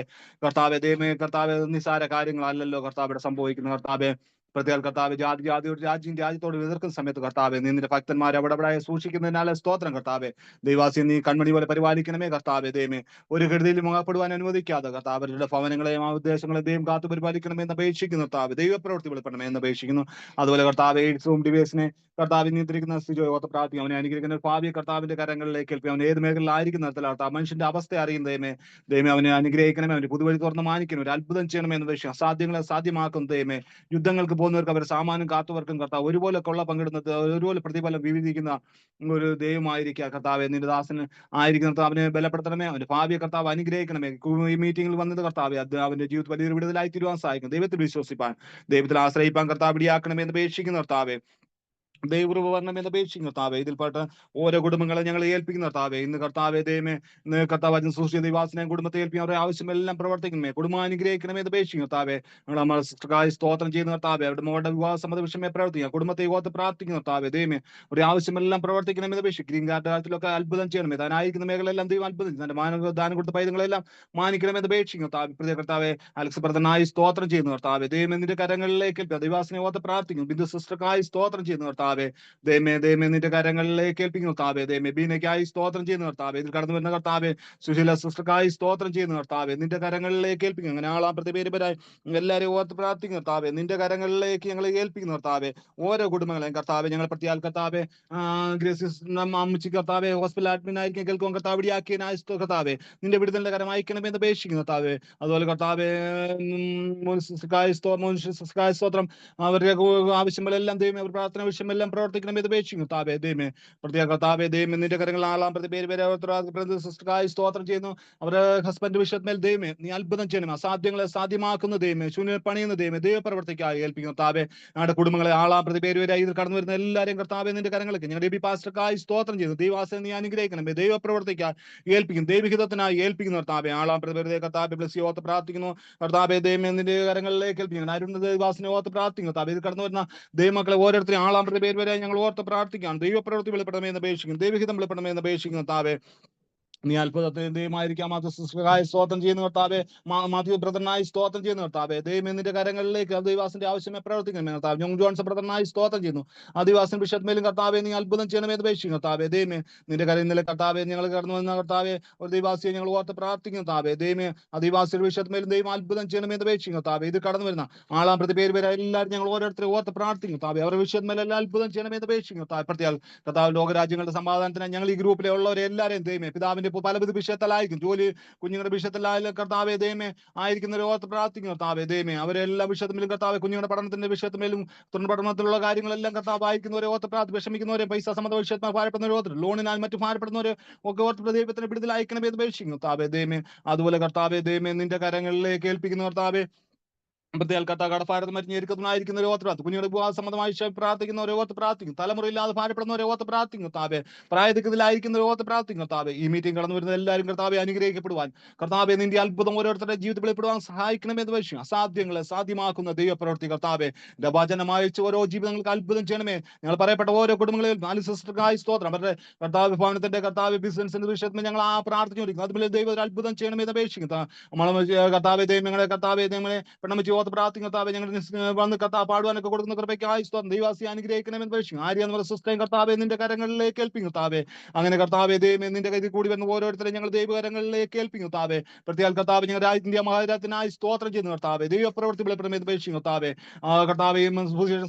കർത്താവെ ദൈവമേ, കർത്താവെ നിസ്സാര കാര്യങ്ങളല്ലല്ലോ കർത്താവിടെ സംഭവിക്കുന്ന കർത്താവെ. പ്രത്യേക കർത്താവ് ജാതിയോട് രാജ്യത്തോട് എതിർക്കുന്ന സമയത്ത് കർത്താവെ നിന്റെ ഭക്തന്മാരെ അവിടെ സൂക്ഷിക്കുന്നതിനാലെ സ്തോത്രം കർത്താവെ. ദൈവാസി നീ കൺമണി പോലെ പരിപാലിക്കണമേ കർത്താവെ. ദൈവമേ, ഒരു കെടുതിയിലും അകപ്പെടുവാൻ അനുവദിക്കാതെ കർത്താവ് അവരുടെ ഭവനങ്ങളെയും ആ ഉദ്ദേശങ്ങളെയും ദൈവം കാത്തു പരിപാലിക്കണമെന്ന് അപേക്ഷിക്കുന്നു കർത്താവ്. ദൈവപ്രവൃത്തി വെളിപ്പെടണമേ എന്ന് അപേക്ഷിക്കുന്നു. അതുപോലെ കർത്താവ് എയ്ഡ്സും ഡിവേഴ്സിനെ കർത്താവ് നിയന്ത്രിക്കുന്ന സ്ഥിതിയോർത്ത് പ്രാർത്ഥിക്കും. അവനെ അനുഗ്രഹിക്കുന്ന ഒരു ഭാവിയെ കർത്താവിന്റെ കരങ്ങളിലേക്ക് ഏൽപ്പിക്കും. അവൻ ഏത് മേഖലയിലായിരിക്കുന്ന കർത്താവ് മനുഷ്യന്റെ അവസ്ഥ അറിയും. ദൈവമേ അവനെ അനുഗ്രഹിക്കണമേ. അവന് പുതുവഴി തുറന്ന് മാനിക്കണം. ഒരു അത്ഭുതം ചെയ്യണമേ എന്ന് അപേക്ഷിക്കും. അസാധ്യങ്ങളെ സാധ്യമാക്കും ദൈവമേ. യുദ്ധങ്ങൾക്ക് പോകുന്നവർക്ക് അവർ സാമാനം കാത്തുവർക്കും കർത്താവ് ഒരുപോലെ കൊള്ള പങ്കിടുന്നത് ഒരുപോലെ പ്രതിഫലം വിവിധിക്കുന്ന ഒരു ദൈവമായിരിക്കുക കർത്താവ്. നിന്റെ ദാസന് ആയിരിക്കുന്ന അവനെ ബലപ്പെടുത്തണമേ. അവന്റെ ഭാവിയെ കർത്താവ് അനുഗ്രഹിക്കണമേ. ഈ മീറ്റിംഗിൽ വന്നത് കർത്താവ് അവന്റെ ജീവിതത്തിൽ വലിയൊരു വിടുതലായി തീരുവാൻ സഹായിക്കും. ദൈവത്തിൽ വിശ്വസിപ്പാൻ, ദൈവത്തിൽ ആശ്രയിപ്പാൻ കർത്താവ് ഇടിയാക്കണമേ എന്ന് അപേക്ഷിക്കുന്ന കർത്താവെ. ദൈവകൃപ വരണമെന്ന് അപേക്ഷിക്കുന്നു കർത്താവെ. ഇതിൽപ്പെട്ട ഓരോ കുടുംബങ്ങളെ ഞങ്ങൾ ഏൽപ്പിക്കുന്ന കർത്താവെ. ഇന്ന് കർത്താവെ ദൈവമേ, കർത്താവ് സൂക്ഷിച്ച ദൈവാസനെയും കുടുംബത്തെ ഏൽപ്പിക്കും. അവരുടെ ആവശ്യമെല്ലാം പ്രവർത്തിക്കണമേ. കുടുംബം അനുഗ്രഹിക്കണമേ എന്ന് അപേക്ഷിക്കുന്നു കർത്താവെ. നമ്മൾ സ്തോത്രം ചെയ്യുന്ന കർത്താവെ. അവരുടെ മോളുടെ വിവാഹ സമ്മത വിഷയമേ പ്രവർത്തിക്കാം. കുടുംബത്തെ യുവത്തെ പ്രാർത്ഥിക്കുന്ന കർത്താവെ. ദൈവമേ, ഒരു ആവശ്യമെല്ലാം പ്രവർത്തിക്കണമെന്ന് അപേക്ഷിക്കും. ഗ്രീൻ കാർഡ് കാര്യത്തിലൊക്കെ അത്ഭുതം ചെയ്യണമേ. താനായിരിക്കുന്ന മേഖലയെല്ലാം ദൈവം അത്ഭുതം തന്റെ ദാനം കൊടുത്ത പൈതങ്ങളെല്ലാം മാനിക്കണമെന്ന് അപേക്ഷിക്കുന്നു കർത്താവ്. പ്രത്യേക കർത്താവെ അലക്സ് ബ്രദറിനായി സ്തോത്രം ചെയ്യുന്നു കർത്താവെ. ദൈവമേ, നിന്റെ കരങ്ങളിലേക്ക് ദൈവാസനെ യുവത്തെ പ്രാർത്ഥിക്കുന്നു. ബിന്ദു സിസ്റ്റർക്കായി സ്തോത്രം ചെയ്യുന്നു കർത്താവെ. ദൈവമേ നിന്റെ കരങ്ങളിലേക്ക് ഏൽപ്പിക്കുന്നു കർത്താവെ. ദൈവമേ ബീനയ്ക്കായി സ്തോത്രം ചെയ്യുന്നു കർത്താവെ. ഇതിൽ കടന്നു വരുന്ന കർത്താവെ സുശീല സിസ്റ്റർക്കായി സ്തോത്രം ചെയ്യുന്നു കർത്താവെ. നിന്റെ കരങ്ങളിലേക്ക് ഏൽപ്പിക്കുന്നു. അങ്ങനെ ആളാം പ്രതിപേരുപരായി എല്ലാവരെയും ഓർത്ത് പ്രാർത്ഥിക്കുന്നു കർത്താവെ. നിന്റെ കരങ്ങളിലേക്ക് ഞങ്ങൾ ഏൽപ്പിക്കുന്നു കർത്താവെ. ഓരോ കുടുംബങ്ങളെയും കർത്താവെ ഞങ്ങൾ പ്രത്യാൽ കർത്താവെ അമ്മച്ചി കർത്താവെ ഹോസ്പിറ്റൽ അഡ്മിറ്റ് ആയിരിക്കും കേൾക്കും കർത്താവ് ഇടിയാക്കിയനായ കർത്താവെ. നിന്റെ വിടുതലിന്റെ കരം അയക്കണമെന്ന് അപേക്ഷിക്കുന്നു കർത്താവെ. അതുപോലെ കർത്താവെ സ്തോത്രം അവരുടെ ആവശ്യങ്ങളെല്ലാം ദൈവമേ അവർ പ്രാർത്ഥന വിഷയമെല്ലാം പ്രവർത്തിക്കണമെന്ന് അപേക്ഷിക്കുന്നു കർത്താവെ. ദൈവമേ പ്രത്യേക കർത്താവെ ദൈവമേ നിന്റെ കരങ്ങൾ ആളാം പ്രതിപേര് സ്തോത്രം ചെയ്യുന്നു. അവരുടെ ഹസ്ബൻഡ് വിഷയത്തിന്മേൽ ദൈവമേ നീ അത്ഭുതം ചെയ്യണം. അസാധ്യങ്ങളെ സാധ്യമാക്കുന്ന ദൈവമേ, ശൂന്യ പണിയുന്ന ദൈവമേ, ദൈവപ്രവർത്തിക്കായി ഏൽപ്പിക്കുന്നു കർത്താവെ. ഞങ്ങളുടെ കുടുംബങ്ങളെ ആളാം പ്രതിപേരുവരായി ഇതിൽ കടന്നു വരുന്ന എല്ലാവരെയും കർത്താവെ നിന്റെ കരങ്ങൾക്ക് ഞങ്ങളുടെ ബി പാസ്റ്റർക്കായി സ്തോത്രം ചെയ്യുന്നു. ദൈവാസനെ നീ അനുഗ്രഹിക്കണമേ. ദൈവപ്രവർത്തിക്കായി ഏൽപ്പിക്കും. ദൈവഹിതത്തിനായി ഏൽപ്പിക്കുന്നു കർത്താവെ. ആളാം പ്രതിപേരെ കർത്താവെ ബ്ലസ് ഓർത്ത് പ്രാർത്ഥിക്കുന്നു കർത്താവെ. ദൈവമേ നിന്റെ കരങ്ങളിലേക്ക് ഏൽപ്പിക്കുന്നു. അരുണ ദൈവാസനെ ഓർത്ത് പ്രാർത്ഥിക്കുന്നു കർത്താവെ. ഇതിൽ കടന്നു വരുന്ന ദൈവമക്കളെ ഓരോരുത്തരും ആളാം പ്രതിപേര് വരെ ഞങ്ങൾ ഓർത്ത് പ്രാർത്ഥിക്കാം. ദൈവപ്രവൃത്തി വെളിപ്പെടണമെന്ന് അപേക്ഷിക്കും. ദൈവഹിതം വെളിപ്പെടണമെന്ന് അപേക്ഷിക്കുന്നു കർത്താവെ. നീ അത്ഭുതത്തെ ദൈവമായിരിക്കാം. മാത്യുസ്കായി സ്തോത്രം ചെയ്യുന്ന കർത്താവെ. മാത്യു ബ്രദറിനായി സ്തോത്രം ചെയ്യുന്ന കർത്താവെ. ദൈവം നിന്റെ കരങ്ങളിലേക്ക് ദൈവാസിന്റെ ആവശ്യമേ പ്രവർത്തിക്കണമേ കർത്താവ്. ജോൺ ജോൺസൺ ബ്രദറിനായി സ്തോത്രം ചെയ്യുന്നു. ആദിവാസൻ ബിഷപ്പിലും കർത്താവെ നീ അത്ഭുതം ചെയ്യണമെന്ന് അപേക്ഷിക്കും കർത്താവെ. ദൈവമേ നിന്റെ കരയിൽ നില കർത്താവെ ഞങ്ങൾ കടന്നു വന്ന കർത്താവെ ഒരു ദൈവാസിയെ ഞങ്ങൾ ഓർത്ത് പ്രാർത്ഥിക്കുന്നു കർത്താവെ. ദൈവമേ ആദിവാസിയുടെ വിഷയത്തിലും ദൈവം അത്ഭുതം ചെയ്യണമെന്ന് അപേക്ഷിക്കും കർത്താവെ. ഇത് കടന്നു വരുന്ന ആളാം പ്രതിപേര് വരെ എല്ലാവരും ഞങ്ങൾ ഓരോരുത്തരെ ഓർത്ത് പ്രാർത്ഥിക്കും കർത്താവെ. അവരുടെ വിഷയത്തിലെല്ലാം അത്ഭുതം ചെയ്യണമെന്ന് അപേക്ഷിക്കും കർത്താവെ. പ്രത്യേക കർത്താവ് ലോകരാജ്യങ്ങളുടെ സമാധാനത്തിന് ഞങ്ങൾ ഈ ഗ്രൂപ്പിലെ ഉള്ളവരെ എല്ലാവരെയും ദൈവമേ പിതാവിന്റെ പലവിധ വിഷയത്തിൽ ായിരിക്കും ജോലി കുഞ്ഞുങ്ങളുടെ വിഷയത്തിലായാലും കർത്താവെ ദൈവമേ ആയിരിക്കുന്നവരെ ഓർത്ത് പ്രാർത്ഥിക്കും കർത്താവെ. ദൈവമേ അവരെല്ലാ വിഷയത്തിലും കർത്താവെ കുഞ്ഞുങ്ങളുടെ പഠനത്തിന്റെ വിഷയത്തിലും തുടർപഠനത്തിലുള്ള കാര്യങ്ങളെല്ലാം കർത്താവ് ആയിരിക്കുന്നവരെ ഓർത്ത് പ്രാർത്ഥി. വിഷമിക്കുന്നവരെ പൈസ സംബന്ധ വിഷയത്തിൽ ഭാരപ്പെടുന്നവരെ ഓർത്ത് ലോണിനാൽ മറ്റു ഭാരപ്പെടുന്നവരെ ഒക്കെ ഓർത്ത് ദൈവത്തിന് വിടുതൽ അയക്കണമേ എന്ന് അപേക്ഷിക്കും കർത്താവെ. ദൈവമേ അതുപോലെ കർത്താവെ ദൈവമേ നിന്റെ കരങ്ങളിലേക്ക് ഏൽപ്പിക്കുന്ന കർത്താവെ. പ്രത്യേക കടഭാരത മരിഞ്ഞിരിക്കുന്നതായിരിക്കുന്ന ഓർത്ത് പ്രാർത്ഥിക്കും. കുഞ്ഞുങ്ങളുടെ വിവാഹ സംബന്ധമായി പ്രാർത്ഥിക്കുന്നവരെ ഓർത്ത് പ്രാർത്ഥിക്കും. തലമുറയില്ലാതെ ഭാരപ്പെടുന്നവരെ ഓർത്ത് പ്രാർത്ഥിക്കും കർത്താവെ. പ്രായത്തിലായിരിക്കുന്നവരെ ഓർത്ത് പ്രാർത്ഥിക്കും കർത്താവെ. ഈ മീറ്റിംഗ് കടന്നു വരുന്ന എല്ലാവരും കർത്താവെ അനുഗ്രഹിക്കപ്പെടുവാൻ കർത്താവെ നിന്റെ അത്ഭുതം ഓരോരുത്തരുടെ ജീവിതത്തിൽ വെളിപ്പെടുവാൻ സഹായിക്കണമെന്ന് വെച്ചു. അസാധ്യങ്ങളെ സാധ്യമാക്കുന്ന ദൈവപ്രവൃത്തി കർത്താവെ. വചനം അയച്ച് ഓരോ ജീവിതങ്ങൾക്ക് അത്ഭുതം ചെയ്യണമേ. ഞങ്ങൾ പറയപ്പെട്ട ഓരോ കുടുംബങ്ങളിൽ 4 സിസ്റ്റർക്കായി സ്തോത്രം. അവരുടെ കർത്താവ് ഭവനത്തിന്റെ കർത്താവ് ബിസിനസിന്റെ വിഷയത്തിൽ ഞങ്ങൾ പ്രാർത്ഥിച്ചുകൊണ്ടിരിക്കും. അതുപോലെ ദൈവം ഒരു അത്ഭുതം ചെയ്യണമെന്ന് അപേക്ഷിക്കും കർത്താവെ. ദൈവങ്ങളെ കർത്താവെ ദൈവങ്ങളെ പെണ്ണമച്ച് പ്രാർത്ഥിക്കും കർത്താവെ. ഞങ്ങൾ വന്ന് കർത്താവ് പാടുവാനൊക്കെ കൊടുക്കുന്ന കൃപയ്ക്കായി സ്തോത്രം. ദൈവാസി അനുഗ്രഹിക്കണമെന്ന് അപേക്ഷിക്കും. ആര്യ എന്ന് പറയുന്ന സിസ്റ്റം കർത്താവെ നിന്റെ കരങ്ങളിലേക്ക് ഏൽപ്പിക്കും കർത്താവെ. അങ്ങനെ കർത്താവെ ദൈവമേ നിന്റെ കയ്യിൽ കൂടി വരുന്ന ഓരോരുത്തരെയും ഞങ്ങൾ ദൈവകരങ്ങളിലേക്ക് ഏൽപ്പിക്കും കർത്താവെ. പ്രത്യേക കർത്താവ് ഞങ്ങൾ ഇന്ത്യ മഹാരാജ്യത്തിനായി സ്തോത്രം ചെയ്യുന്നു കർത്താവെ. ദൈവപ്രവൃത്തി വെളിപ്പെടുമെന്ന് അപേക്ഷിക്കും കർത്താവെ. കർത്താവെ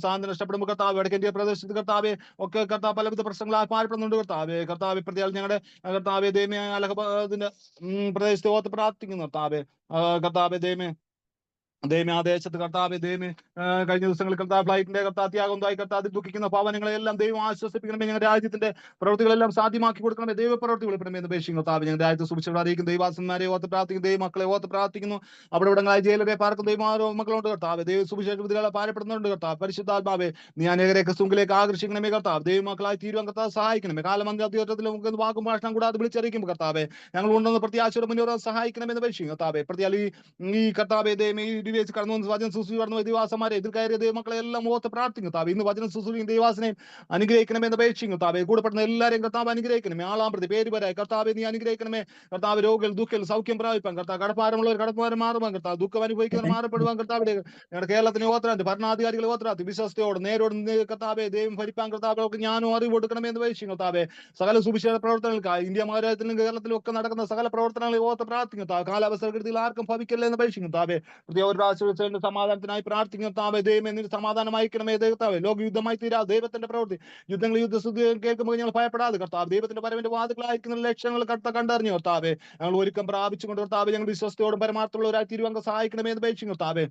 സാധനം നഷ്ടപ്പെടുമ്പോൾ കർത്താവ് വടക്കേ ഇന്ത്യ പ്രദേശത്ത് കർത്താവെ ഒക്കെ കർത്താവ് പലവിധ പ്രശ്നങ്ങളാൽ പാരപ്പെടുന്നുണ്ട് കർത്താവെ. കർത്താവെ പ്രത്യേക ഞങ്ങളുടെ കർത്താവെ ദൈവമേ അലഹബാദിന്റെ പ്രദേശത്തെ ഓർത്ത് പ്രാർത്ഥിക്കുന്നു കർത്താവെ. കർത്താവെ ദൈവമേ ആ ദേശത്ത് കർത്താവെ ദൈവമേ കഴിഞ്ഞ ദിവസങ്ങളിൽ കർത്താവ് ഫ്ലൈറ്റിന്റെ കർത്താവ് ത്യാഗമായി കർത്താവ് ദുഃഖിക്കുന്ന ഭവനങ്ങളെല്ലാം ദൈവം ആശ്വസിപ്പിക്കണമേ. ഞങ്ങളുടെ രാജ്യത്തിന്റെ പ്രവൃത്തികളെല്ലാം സാധ്യമാക്കി കൊടുക്കണമേ. ദൈവപ്രവൃത്തി വെളിപ്പെടുമേ എന്ന് അപേക്ഷിക്കും കർത്താവ്. ഞങ്ങളുടെ രാജ്യത്ത് സുഭിക്ഷ അറിയിക്കുന്ന ദൈവാസന്മാരെ ഓർത്ത് പ്രാർത്ഥിക്കും. ദൈവ മക്കളെ ഓർത്ത് പ്രാർത്ഥിക്കുന്നു. അവിടെ ഇവിടങ്ങളായി ജയിലരെ പാർക്കുന്ന ദൈവമാരോ മക്കളുണ്ട് കർത്താവ്. ദൈവ സുവിശേഷ വിധികളെ പാരപ്പെടുന്നുണ്ട് കർത്താവ്. പരിശുദ്ധാത്മാവേ നീ അനേകരെ ക്രിസ്തുവിലേക്ക് ആകർഷിക്കണമേ കർത്താവ്. ദൈവമക്കളായി തീരുവാൻ കർത്താവ് സഹായിക്കണമേ. കാലമന്ത്യത്തിൽ നമുക്ക് വാക്കും ഭാഷണം കൂടാതെ വിളിച്ചറിയിക്കും കർത്താവെ. ഞങ്ങൾ ഉണ്ടെന്ന് പ്രത്യാശയുടെ മുന്നോട്ട് സഹായിക്കണമെന്ന് അപേക്ഷിക്കും കർത്താവെ. പ്രത്യേക ഈ കർത്താവെ ദൈവമേ ഈ വെച്ച് കടന്നു വന്ന് വചന ശുശ്രൂഷ കടന്നു ദൈവാസന്മാരെ എതിർ കയറിയ ദൈവമക്കളെ എല്ലാം ഓർത്ത് പ്രാർത്ഥിക്കും കർത്താവ്. ഇന്ന് വചന ശുശ്രൂഷയും ദൈവാസനെയും അനുഗ്രഹിക്കണമെന്ന് അപേക്ഷിക്കും കർത്താവ്. കൂടെപ്പെടുന്ന എല്ലാവരെയും കർത്താവ് അനുഗ്രഹിക്കണമേ. ആളാം പ്രതി പേര് വരായി കർത്താവ് നീ അനുഗ്രഹിക്കണമേ കർത്താവ്. രോഗികൾ ദുഃഖികൾ സൗഖ്യം പ്രാപിപ്പാൻ കർത്താവ്. കടപ്പാരമുള്ളവർ കടപ്പാരം മാറുവാൻ കർത്താവ്. ദുഃഖം അനുഭവിക്കുന്നവർ മാറപ്പെടുവാൻ കർത്താവ്. ഞങ്ങളുടെ കേരളത്തിന് ഓത്തരാത്തി ഭരണാധികാരികളെ ഓത്തരാത്തി വിശ്വസ്തയോട് നേരോട് കർത്താവെ ദൈവം ഭരിപ്പാൻ കർത്താവ് ഞാനും അറിവ് കൊടുക്കണമെന്ന് അപേക്ഷിക്കും കർത്താവെ. സകല സുവിശേഷ പ്രവർത്തനങ്ങൾക്കായി ഇന്ത്യ മഹാരാജ്യത്തിലും കേരളത്തിലും ഒക്കെ നടക്കുന്ന സകല പ്രവർത്തനങ്ങളെ ഓർത്ത് പ്രാർത്ഥിക്കും കർത്താവ്. കാലാവസ്ഥ കൃതിയിൽ ആർക്കും ഭവിക്കല്ലേ എന്ന് അപേക്ഷിക്കും കർത്താവെ. പ്രത്യേക ഒരു പ്രാവശ്യം സമാധാനത്തിനായി പ്രാർത്ഥിക്കും കർത്താവെ. ദൈവം എന്നിട്ട് സമാധാനമായിക്കണമേ കർത്താവെ. ലോക യുദ്ധമായി തീരാ ദൈവത്തിന്റെ പ്രവൃത്തി യുദ്ധങ്ങൾ യുദ്ധസ്ഥിതി കേൾക്കുമ്പോൾ ഞങ്ങൾ ഭയപ്പെടാതെ കർത്താവ്. ദൈവത്തിന്റെ പരവിന്റെ വാതികളായിരിക്കുന്ന ലക്ഷ്യങ്ങൾ കണ്ടറിഞ്ഞു കർത്താവെ. ഞങ്ങൾ ഒരുക്കം പ്രാപിച്ചുകൊണ്ട് കർത്താവ് ഞങ്ങൾ വിശ്വസ്തയോടും പരമാർത്ഥമുള്ളവരായി തീരുവാൻ സഹായിക്കണമേ എന്ന് അപേക്ഷിക്കും കർത്താവെ.